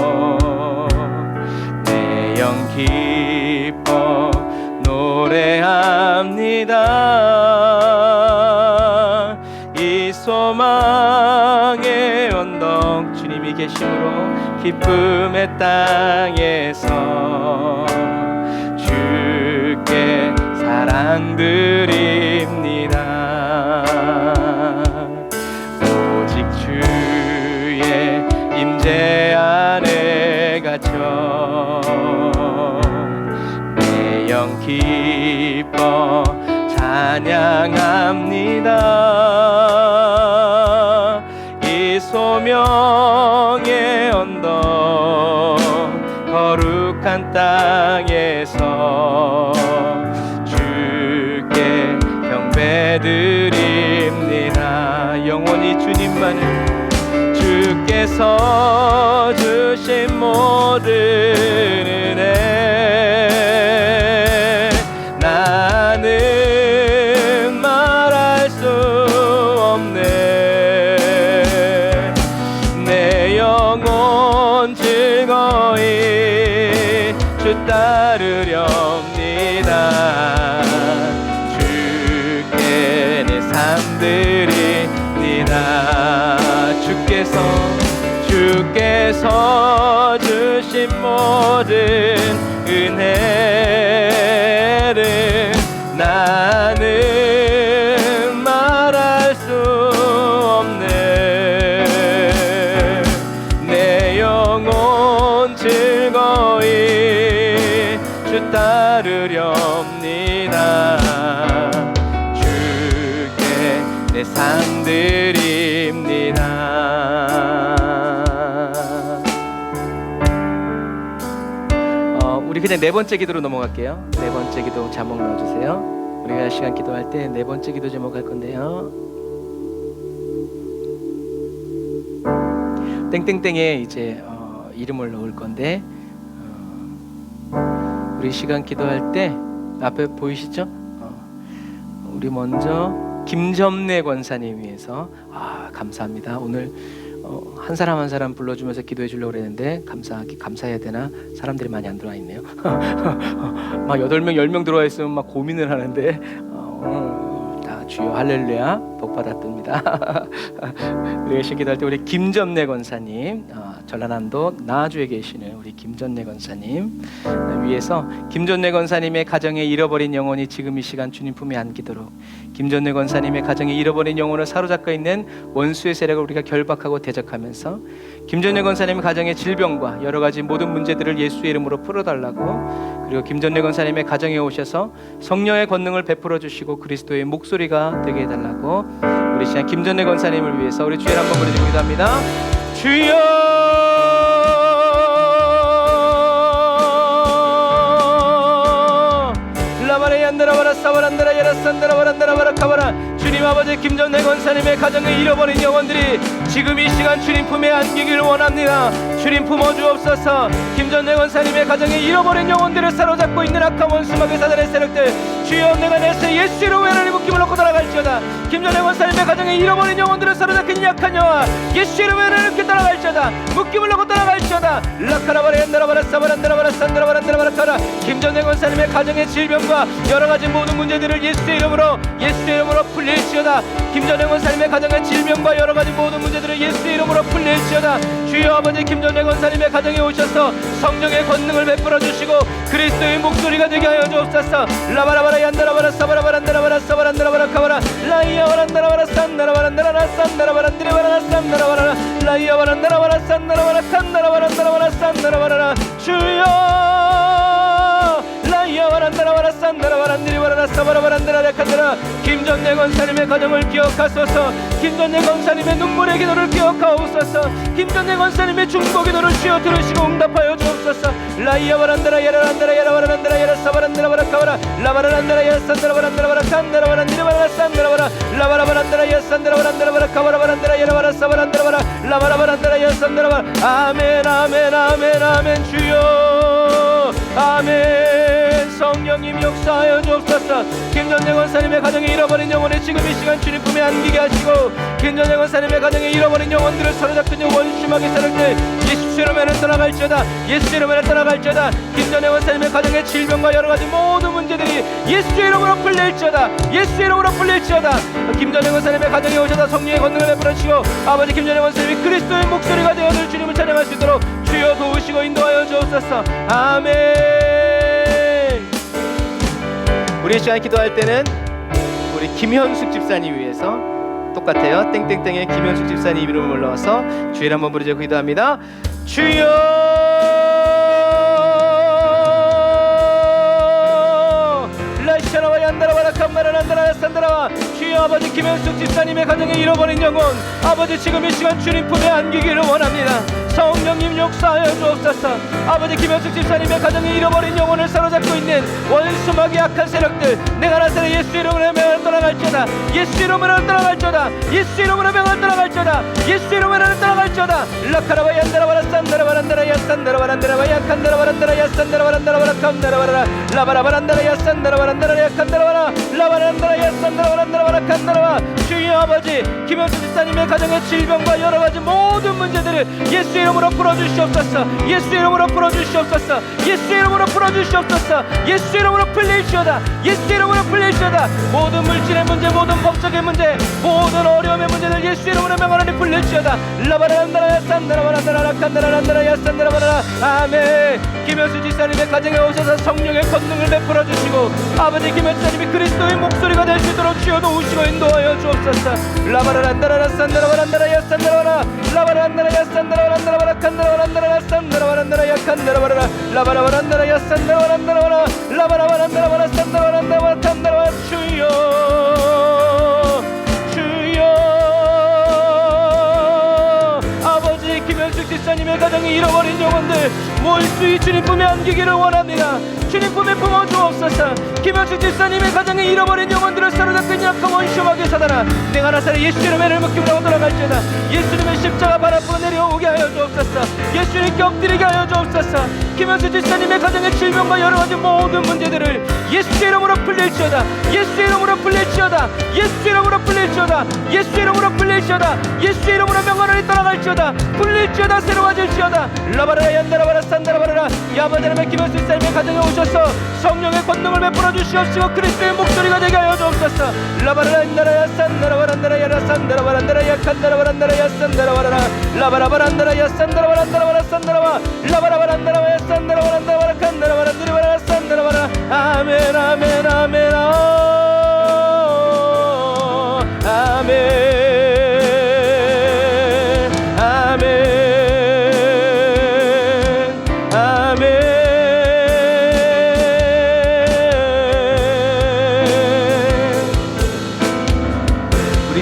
내 영 기뻐 노래합니다. 이 소망의 언덕 주님이 계심으로 기쁨의 땅에서 주께 사랑 드립니다. 오직 주의 임재 안에 갇혀 내 영 기뻐 찬양합니다. 이 소명의 언덕 거룩한 땅에서 주께 경배드립니다. 영원히 주님만을 주께서 주신 모든 은혜 나는 말할 수 없네. 내 영혼 즐거이 주 따르렵니다. 주께 내 삶 드립니다. 주께서 주신 모든 은혜를 나는 말할 수 없네. 내 영혼 즐거이 주 따르렵니다. 주께 내 삶 드립니다. 우리 그냥 네 번째 기도로 넘어갈게요. 네 번째 기도 제목 넣어주세요. 우리가 시간 기도할 때 네 번째 기도 제목 할 건데요. 땡땡땡에 이제 이름을 넣을 건데 우리 시간 기도할 때 앞에 보이시죠? 우리 먼저 김점래 권사님 위해서 감사합니다. 오늘 한 사람 한 사람 불러주면서 기도해 주려고 그랬는데 감사해야 되나? 사람들이 많이 안 들어와 있네요. 막 8명 10명 들어와 있으면 막 고민을 하는데 다 주여 할렐루야 복 받았답니다. 우리 기도할 때 우리 김전래 권사님, 전라남도 나주에 계시는 우리 김전래 권사님 위해서 김전래 권사님의 가정에 잃어버린 영혼이 지금 이 시간 주님 품에 안기도록, 김전래 권사님의 가정에 잃어버린 영혼을 사로잡고 있는 원수의 세력을 우리가 결박하고 대적하면서 김전래 권사님의 가정의 질병과 여러 가지 모든 문제들을 예수의 이름으로 풀어달라고, 그리고 김전래 권사님의 가정에 오셔서 성령의 권능을 베풀어 주시고 그리스도의 목소리가 되게 해달라고 우리 시간 김전래 권사님을 위해서 우리 주여 한번 부르짖고 기도합니다. 주여 주님 아버지, 김전래 권사님의 가정에 잃어버린 영혼들이 지금 이 시간 주님 품에 안기기를 원합니다. 주님 품어주옵소서. 김전래 권사님의 가정에 잃어버린 영혼들을 사로잡고 있는 악한 원수마귀 사단의 세력들, 주여 내가 내세 예수 이름으로 하나님 묶임을 놓고 돌아갈지어다. 김전래 권사님의 가정에 잃어버린 영혼들을 사로잡힌 약한 영아, 예수 이름으로 하나님 묶임 돌아갈지어다. 묶임을 놓고 돌아갈지어다. 라카라바라 엔다라바라 사바란다라바라 산다라바란다라바라. 김전래 권사님의 가정의 질병과 여러 가지 모든 문제들을 예수 이름으로 풀릴지어다. 김전래 권사님의 가정의 질병과 여러 가지 모든 문제들을 예수 이름으로 풀릴지어다. 주여 아버지, 김전래 권사님의 가정에 오셔서 성령의 권능을 베풀어 주시고 그리스도의 목소리가 되게 하여 주옵소서. 라바라바라 얀다라바라 사바라바란다라바라 사바란다라바라 카바라 라이야바란다라바라 산다라바란다라라 산다라바란다라바라 산다라바라 라이야바란다라바라 산다라바라 칸다라바란다라바라 산다라바라. 주여 라이야바란다라바라 산다라바란다라바라 사바라바란다라라 칸다라. 김전래 권사님의 가정을 기억하소서. 김전래 권사님의 눈물의 기도를 기억하옵소서. 김전래 권사님의 중보 기도를 주여 들으시고 응답하여 주옵소서. 라이야바란다라 야라란다라 야라바란다라 야라 사바란다라바라 카바라 라바란다라 야라 산다라바란다라바라 칸다라바란다라바라 산다라바라 라바라바란다라 야라 산다라바란다라바라 카바라바란다라 야라바라 사바란다라바라 라바라바란다라 야라 산다라바라. 아멘 아멘 아멘 아멘. 주여 아멘. 성령님 역사하여 주옵소서. 김전래 권사님의 가정에 잃어버린 영혼을 지금 이 시간 주님 품에 안기게 하시고, 김전래 권사님의 가정에 잃어버린 영혼들을 사로잡힌 원수마귀 세력들 예수 이름으로 떠나갈지어다. 예수 이름으로 떠나갈지어다. 김전래 권사님의 가정의 질병과 여러 가지 모든 문제들이 예수 이름으로 풀릴지어다. 예수 이름으로 풀릴지어다. 김전래 권사님의 가정에 오셔서 성령의 권능을 베풀어 주시고 아버지, 김전래 권사님이 그리스도의 목소리가 되어줄 주님을 찬양할 수 있도록 주여 도우시고 인도하여 주옵소서. 아멘. 우리 시간에 기도할 때는 우리 김현숙 집사님 위해서 똑같아요. 땡땡땡의 김현숙 집사님 이름을 올라와서 주일 한번 부르자고 기도합니다. 주여 라이샤나와 얀다라바라 캄마라란다라 산다라와. 주여 아버지, 김현숙 집사님의 가정에 잃어버린 영혼 아버지 지금 이 시간 주님 품에 안기기를 원합니다. 성령님 역사하여 주옵소서. 아버지, 김현숙 집사님의 가정에 잃어버린 영혼을 사로잡고 있는 원수마귀 악한 세력들 내가 나서는 예수 이름으로 명을 떠나갈지어다. 예수 이름으로 떠나갈지어다. 예수 이름으로 명을 떠나갈지어다. 예수 이름으로 떠나갈지어다. 라카라바 얀다라바라 산다라바란다라 야산다라바란다라 야칸다라바란다라 야산다라바란다라 칸다라바라 라바라바란다라 야산다라바란다라 야칸다라바라 라바란다라 야산다라바란다라 칸다라바. 주여 아버지, 김현숙 집사님의 가정의 질병과 여러 가지 모든 문제들을 예수 이름으로 풀어주시옵소서. 예수 이름으로 풀어주시옵소서. 예수 이름으로 풀어주시옵소서. 예수 이름으로 풀릴지어다. 예수 이름으로 풀릴지어다. 모든 물질의 문제, 모든 법적인 문제, 모든 어려움의 문제를 예수 이름으로 명하노니 풀릴지어다. 라바란다라 야산다라바란다라 라칸다라란다라 야산다라바라. 아멘. 김현수 집사님의 가정에 오셔서 성령의 권능을 베풀어 주시고 아버지, 김현수 집사님이 그리스도의 목소리가 될 수 있도록 주여 도우시고 인도하여 주옵소서. 라바란다라 산다라바란다라 야산다라바라 라바란다라 야산다라바란다라 칸다라바란다라 야산다라바란다라 야칸다라바라 라바라바란다라 야산다라바란다라 라바라바란다라 산다라바란다라 칸다라바라. 주여 아버지, 김현숙 집사님의 가정에 잃어버린 영혼들 몰수히 주님 품에 안기기를 원합니다. 주님 품에 품어주옵소서. 김현숙 집사님의 가정에 잃어버린 영혼들을 사로잡고 있는 약한 원수마귀 사단아, 내가 나사렛 예수 이름의 묶임으로 돌아갈지어다. 예수님의 십자가 발 앞으로 내려오게 하여 주옵소서. 예수님께 엎드리게 하여 주옵소서. 김현숙 집사님의 가정의 질병과 여러 가지 모든 문제들을 예수 예수 이름으로 풀릴지어다. 예수 이름으로 풀릴지어다. 예수 이름으로 풀릴지어다. 예수 이름으로 풀릴지어다. 예수 이름으로 명언을 떠나갈지어다. 풀릴지어다. 새로워질지어다. 라바라 얀다라바라 산다라바라. 야바다람의 기별수 삶의 가정에 오셔서 성령의 권능을 베풀어 주시옵시고 그리스도의 목소리가 되게 하여 주옵소서. 라바라 얀다라야 산다라바란다라야라 산다라바란다라야 칸다라바란다라야 산다라바라라 라바라바란다라야 산다라바란다라바라 산다라바 라바라바란다라야 산다라바란다라바라 칸다라바란다라바라 산다라바라. 아멘 아멘 아멘 아멘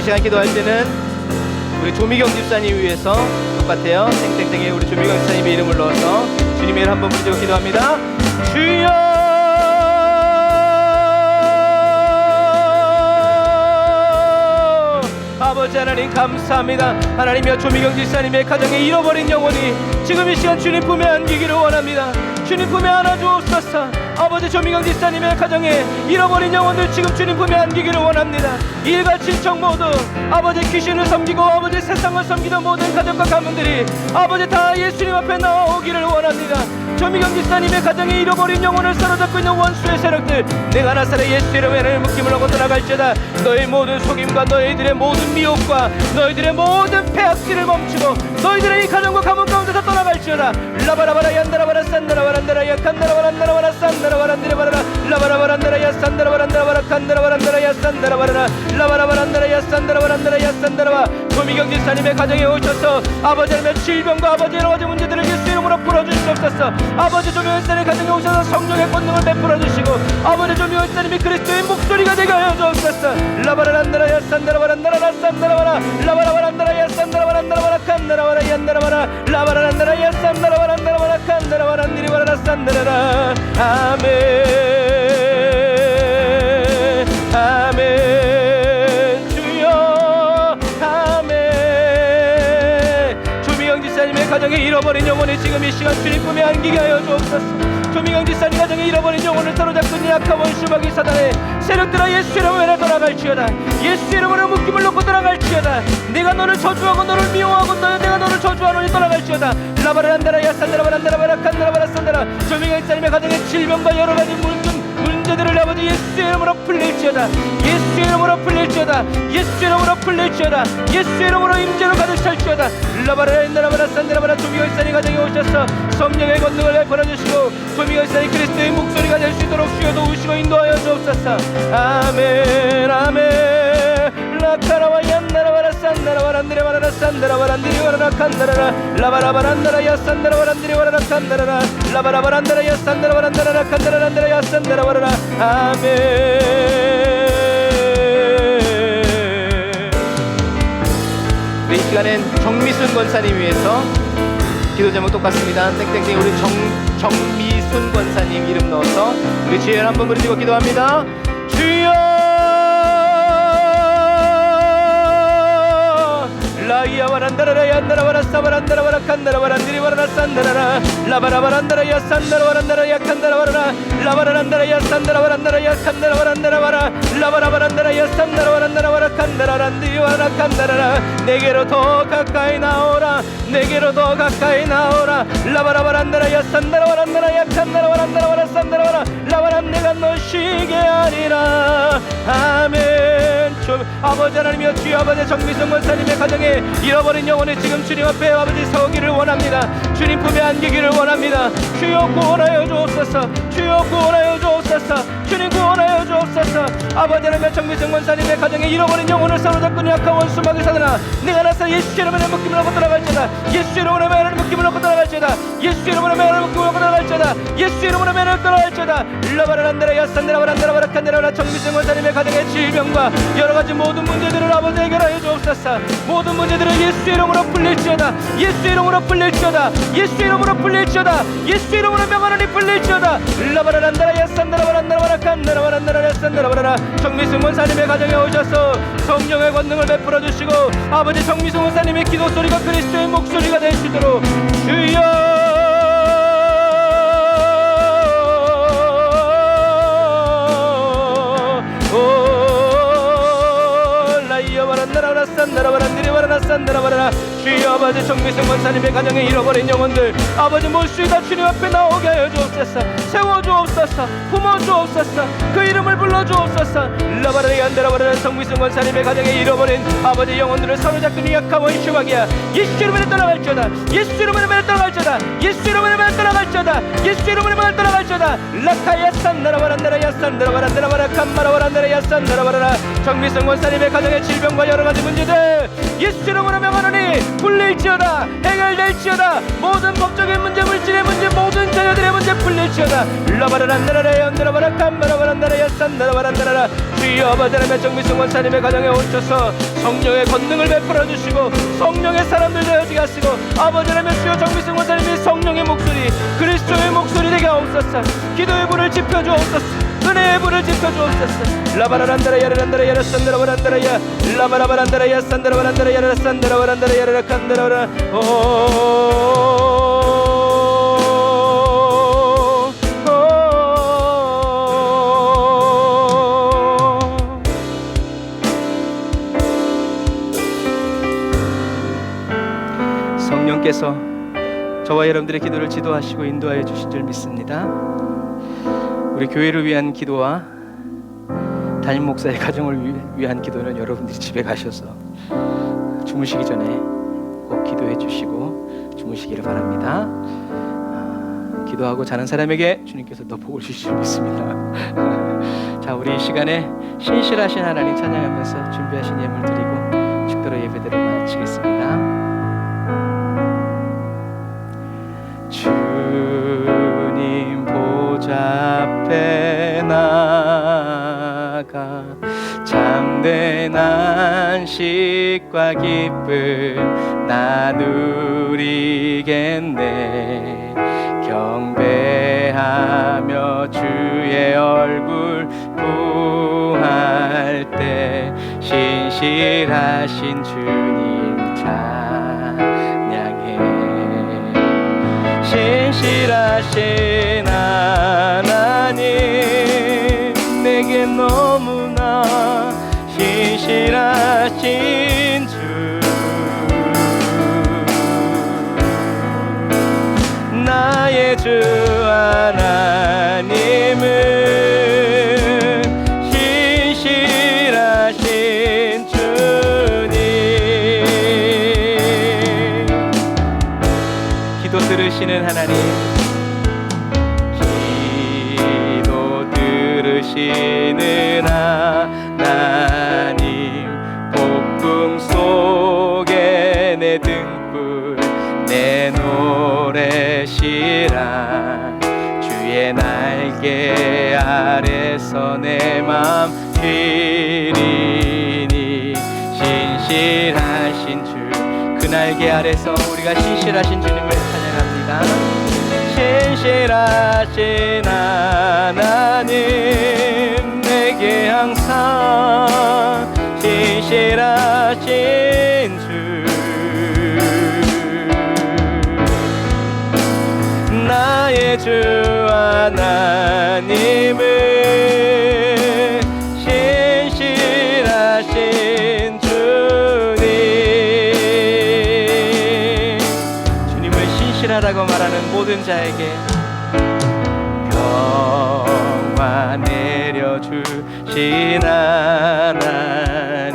시간 기도할 때는 우리 조미경 집사님 위해서 똑같아요. 땡땡땡에 우리 조미경 집사님의 이름을 넣어서 주님의 이름 한번 부르짖고 기도합니다. 주여 아버지 하나님 감사합니다. 하나님이여 조미경 집사님의 가정에 잃어버린 영혼이 지금 이 시간 주님 품에 안기기를 원합니다. 주님 품에 안아주옵소서. 아버지 조미경 집사님의 가정에 잃어버린 영혼들 지금 주님 품에 안기기를 원합니다. 일가 친척 모두 아버지 귀신을 섬기고 아버지 세상을 섬기던 모든 가정과 가문들이 아버지 다 예수님 앞에 나오기를 원합니다. 조미경 집사님의 가정에 잃어버린 영혼을 사로잡고 있는 원수의 세력들 내가 나사렛 예수 이름의 은혜를 묶임을 하고 떠나갈지어다. 너희 모든 속임과 너희들의 모든 미혹과 너희들의 모든 폐악질을 멈추고 너희들의 이 가정과 가문 가운데서 떠나갈지어다. 라바라바라 얀다라바라 산다라바란다라 야칸다라바란다라바라 산다라바란다라바라 라바라바란다라 야산다라바란다라바라 칸다라바란다라 야산다라바라 라바라바란다라 야산다라바란다라 야산다라바. 조미경 집사님의 가정에 오셔서 아버지 하나님의 질병과 아버지 여러 가지 문제들을 예수 이름으로 풀어주시옵소서. 아버지 조미경 집사님의 가정에 오셔서 성령의 권능을 베풀어 주시고 아버지 조미경 집사님이 그리스도의 목소리가 되게 하여 주옵소서. 라바라란다라 야산다라바란다라 산다라바라 라바라바란다라 야산다라바란다라바라 칸다라바라 얀다라바라 라바라란다라 야산다라바란다라바라 칸다라바란디리바라 산다라라. 아멘 아멘 주여 아멘. 조미경 집사님의 가정에 잃어버린 영혼이 지금 이 시간 주님 품에 안기게 하여 주옵소서. 조미경 집사님 가정에 잃어버린 영혼을 사로잡고 있는 약한 원수마귀 사단의 세력들아 예수 이름으로 돌아갈지어다. 예수 이름으로 묶임을 놓고 돌아갈지어다. 내가 너를 저주하고 너를 미워하고 내가 너를 저주하노니 돌아갈지어다. 라바란다라 야산다라바란다라바라 칸다라바라 산다라. 조미경 집사님의 가정에 질병과 여러 가지 문제들을 아버지 예수 이름으로 풀릴지어다. 예수 이름으로 풀릴지어다. 예수 이름으로 풀릴지어다. 예수 이름으로 임재로 가득 찰지어다. 라바라란다라바라 산다라바라. 조미경 집사님 가정에 오셔서 성령의 권능을 베풀어 주시고 조미경 집사님 그리스도의 목소리가 될 수 있도록 주여 도우시고 인도하여 주옵소서. 아멘 아멘. 라카라와 얀나라바라 산다라바란디리바라 산다라바란디리바라 칸다라라 라바라바란다라 야산다라바란디리바라 칸다라라 라바라바란다라 야산다라바란다라 칸다라란다라 야산다라바라. 아멘. 이 시간엔 정미순 권사님 위해서 기도 제목 똑같습니다. 땡땡땡 우리 정미순 권사님 이름 넣어서 우리 주여 한번 부르짖고 기도합니다. 주여 라이야바란다라라 얀다라바라 사바란다라바라 칸다라바란디리바라 산다라라 라바라바란다라 야산다라바란다라 야칸다라바라 라바라란다라 야산다라바란다라 야칸다라바란다라바라 라바라바란다라 야산다라바란다라바라 칸다라란디리바라 칸다라라. 내게로 더 가까이 나오라. 내게로 더 가까이 나오라. 라바라바란다라 야산다라바란다라 야칸다라바란다라바라 산다라바라 라바란 내가 널 쉬게 하리라. 아멘. 아버지 하나님이여 주여 아버지 정미성 권사님의 가정에 잃어버린 영혼이 지금 주님 앞에 아버지 서기를 원합니다. 주님 품에 안기기를 원합니다. 주여 구원하여 주옵소서. 주여 구원하여 주옵소서. 주님 구원하여 주옵소서. 아버지 하나님의 정미성 권사님의 가정에 잃어버린 영혼을 사로잡고 약한 원수 마귀 사단아 내가 나서 예수 이름으로 묶임을 하고 돌아갈지어다. 예수 이름으로 매를 묶임을 하고 돌아갈지어다. 예수 이름으로 매를 묶임을 하고 돌아갈지어다. 예수 이름으로 매를 돌아갈지어다. 라바라란다라 야산다라바란다라바라 칸다라바라. 정미성 권사님의 가정의 질병과 여러 가지 모든 문제들을 아버지 해결하여 주옵소서. 모든 문제들을 예수 이름으로 풀릴지어다. 예수 이름으로 풀릴지어다. 예수 이름으로 풀릴지어다. 예수 이름으로 명하노니 풀릴지어다. 라바라란다라 야산다라바란다라바라 칸다라바란다라 야산다라바라. 정미승 권사님의 가정에 오셔서 성령의 권능을 베풀어 주시고 아버지 정미승 권사님의 기도 소리가 그리스도의 목소리가 될 수 있도록 주여 산다라바라. 주여 아버지 정미승 권사님의 가정에 잃어버린 영혼들 아버지 모시다 주님 앞에 나오게 하여 주옵소서. 세워주옵소서. 품어주옵소서. 그 이름을 불러주옵소서. 라바라리 안데라바라. 정미승 권사님의 가정에 잃어버린 아버지 영혼들을 사로잡는 약함과 이슈박이야. 예수 이름으로 떠나갈지어다. 예수 이름으로 떠나갈지어다. 예수 이름으로 떠나갈지어다. 예수 이름으로 떠나갈지어다. 라카야 산다라바란다라야 산다라바란다라바라 칸마라바란다라야 산다라바라라. 정미승 권사님의 가정의 질병과 여러가지 문제들 예수 이름으로 명하노니 풀릴지어다. 해결될지어다. 모든 법적인 문제, 물질의 문제, 모든 자녀들의 문제 풀릴지어다. 라바라란다라야 안다라바라 칸마라바란다라야 산다라바란다라라. 주여 아버지 하나님의 정미승 권사님의 가정에 오셔서 성령의 권능을 베풀어 주시고 성령의 사람들 되어지게 하시고 아버지 하나님의 주여 정미승 권사님이 성령의 목소리 그리스도의 목소리 되게 하옵소서. 기도의 불을 지펴 주옵소서. 은혜의 불을 지펴 주옵소서. 라바라란다라야 라란다라야 산다라바란다라야 라바라바란다라야 산다라바란다라야 산다라바란다라야 칸다라라. 성령께서 저와 여러분들의 기도를 지도하시고 인도하여 주신 줄 믿습니다. 우리 교회를 위한 기도와 담임 목사의 가정을 위한 기도는 여러분들이 집에 가셔서 주무시기 전에 꼭 기도해 주시고 주무시기를 바랍니다. 기도하고 자는 사람에게 주님께서 더 복을 주실 줄 믿습니다. 자, 우리 이 시간에 신실하신 하나님 찬양하면서 준비하신 예물 드리고 축도로 예배들을 마치겠습니다. 주님 보좌 앞에 나가 참된 안식과 기쁨 나누리겠네. 경배하며 주의 얼굴 구할 때 신실하신 주님 찬양해. 신실하신 하나님 내게 너무나 신실하신 주 나의 주 하나님은 신실하신 주님. 기도 들으시는 하나님, 기도 들으시는 하나님, 폭풍 속에 내 등불 내 노래시라. 주의 날개 아래서 내 맘 쉬리니. 신실하신 주, 그 날개 아래서 우리가 신실하신 주님을 찬양합니다. 신실하신 하나님 내게 항상 신실하신 주 나의 주 하나님은 신실하신 주님. 주님을 신실하다고 말하는 모든 자에게 평화 내려주신 하나님,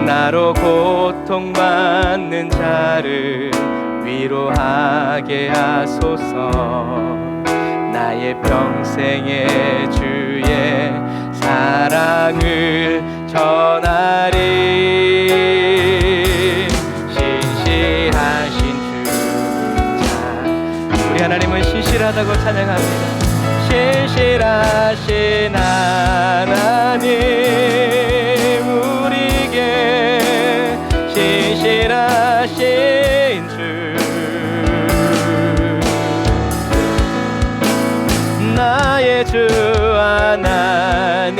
나로 고통받는 자를 위로하게 하소서. 나의 평생의 주의 사랑을 전하리. 신실하신 주, 우리 하나님은 신실하다고 찬양합니다. 신실하신 하나님 우리에게 신실하신 주 나의 주 하나님은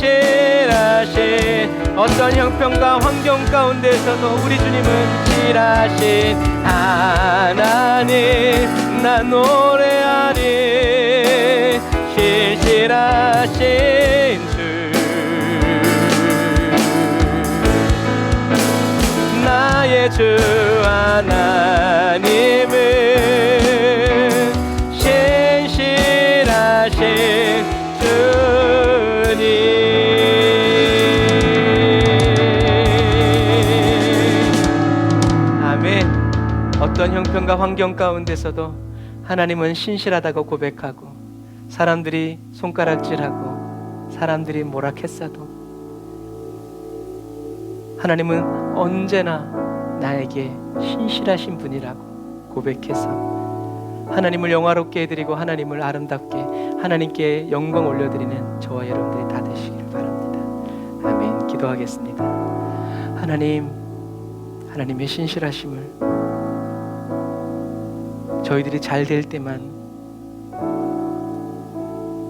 신실하신 어떤 형편과 환경 가운데서도 우리 주님은 신실하신 하나님 나 노래하리. 신실하신 주 우리의 주 하나님은 신실하신 주님. 아멘. 어떤 형편과 환경 가운데서도 하나님은 신실하다고 고백하고, 사람들이 손가락질하고 사람들이 뭐라 했어도 하나님은 언제나 나에게 신실하신 분이라고 고백해서 하나님을 영화롭게 해드리고 하나님을 아름답게 하나님께 영광 올려드리는 저와 여러분들이 다 되시기를 바랍니다. 아멘. 기도하겠습니다. 하나님의 신실하심을 저희들이 잘 될 때만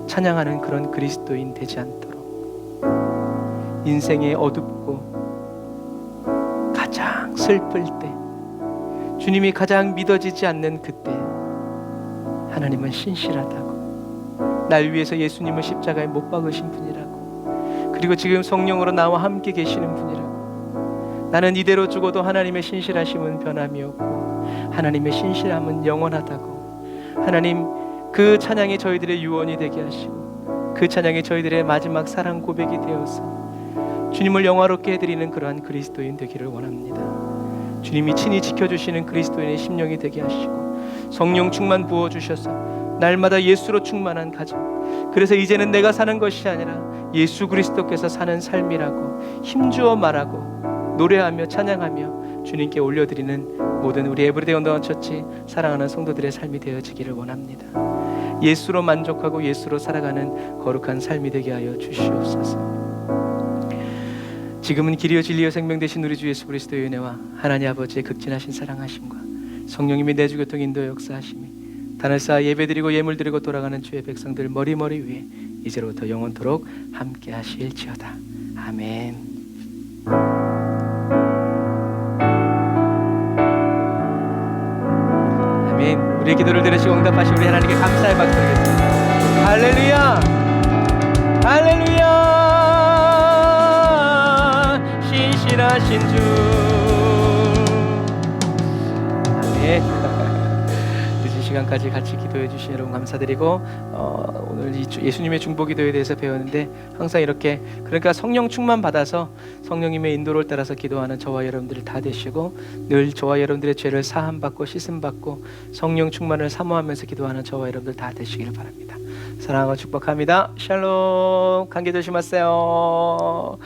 찬양하는 그런 그리스도인 되지 않도록, 인생의 어둡고 가장 슬플 때, 주님이 가장 믿어지지 않는 그때 하나님은 신실하다고, 날 위해서 예수님을 십자가에 못 박으신 분이라고, 그리고 지금 성령으로 나와 함께 계시는 분이라고, 나는 이대로 죽어도 하나님의 신실하심은 변함이 없고 하나님의 신실함은 영원하다고, 하나님 그 찬양이 저희들의 유언이 되게 하시고 그 찬양이 저희들의 마지막 사랑 고백이 되어서 주님을 영화롭게 해드리는 그러한 그리스도인 되기를 원합니다. 주님이 친히 지켜주시는 그리스도인의 심령이 되게 하시고 성령 충만 부어주셔서 날마다 예수로 충만한 가정, 그래서 이제는 내가 사는 것이 아니라 예수 그리스도께서 사는 삶이라고 힘주어 말하고 노래하며 찬양하며 주님께 올려드리는 모든 우리 에브리데이 온다운 처치 사랑하는 성도들의 삶이 되어지기를 원합니다. 예수로 만족하고 예수로 살아가는 거룩한 삶이 되게 하여 주시옵소서. 지금은 길이요 진리요 생명 되신 우리 주 예수 그리스도의 은혜와 하나님 아버지의 극진하신 사랑하심과 성령님이 내주 교통 인도 역사하심이 단을 쌓아 예배드리고 예물드리고 돌아가는 주의 백성들 머리머리 위에 이제로부터 영원토록 함께 하실지어다. 아멘. 아멘. 우리의 기도를 들으시고 응답하신 우리 하나님께 감사의 박수 드리겠습니다. 할렐루야, 할렐루야. 신실하신 주. 아멘. 늦은 시간까지 같이 기도해 주신 여러분 감사드리고, 오늘 예수님의 중보기도에 대해서 배웠는데, 항상 이렇게 그러니까 성령 충만 받아서 성령님의 인도를 따라서 기도하는 저와 여러분들이 다 되시고, 늘 저와 여러분들의 죄를 사함 받고 씻음 받고 성령 충만을 사모하면서 기도하는 저와 여러분들 다 되시기를 바랍니다. 사랑하고 축복합니다. 샬롬. 감기 조심하세요.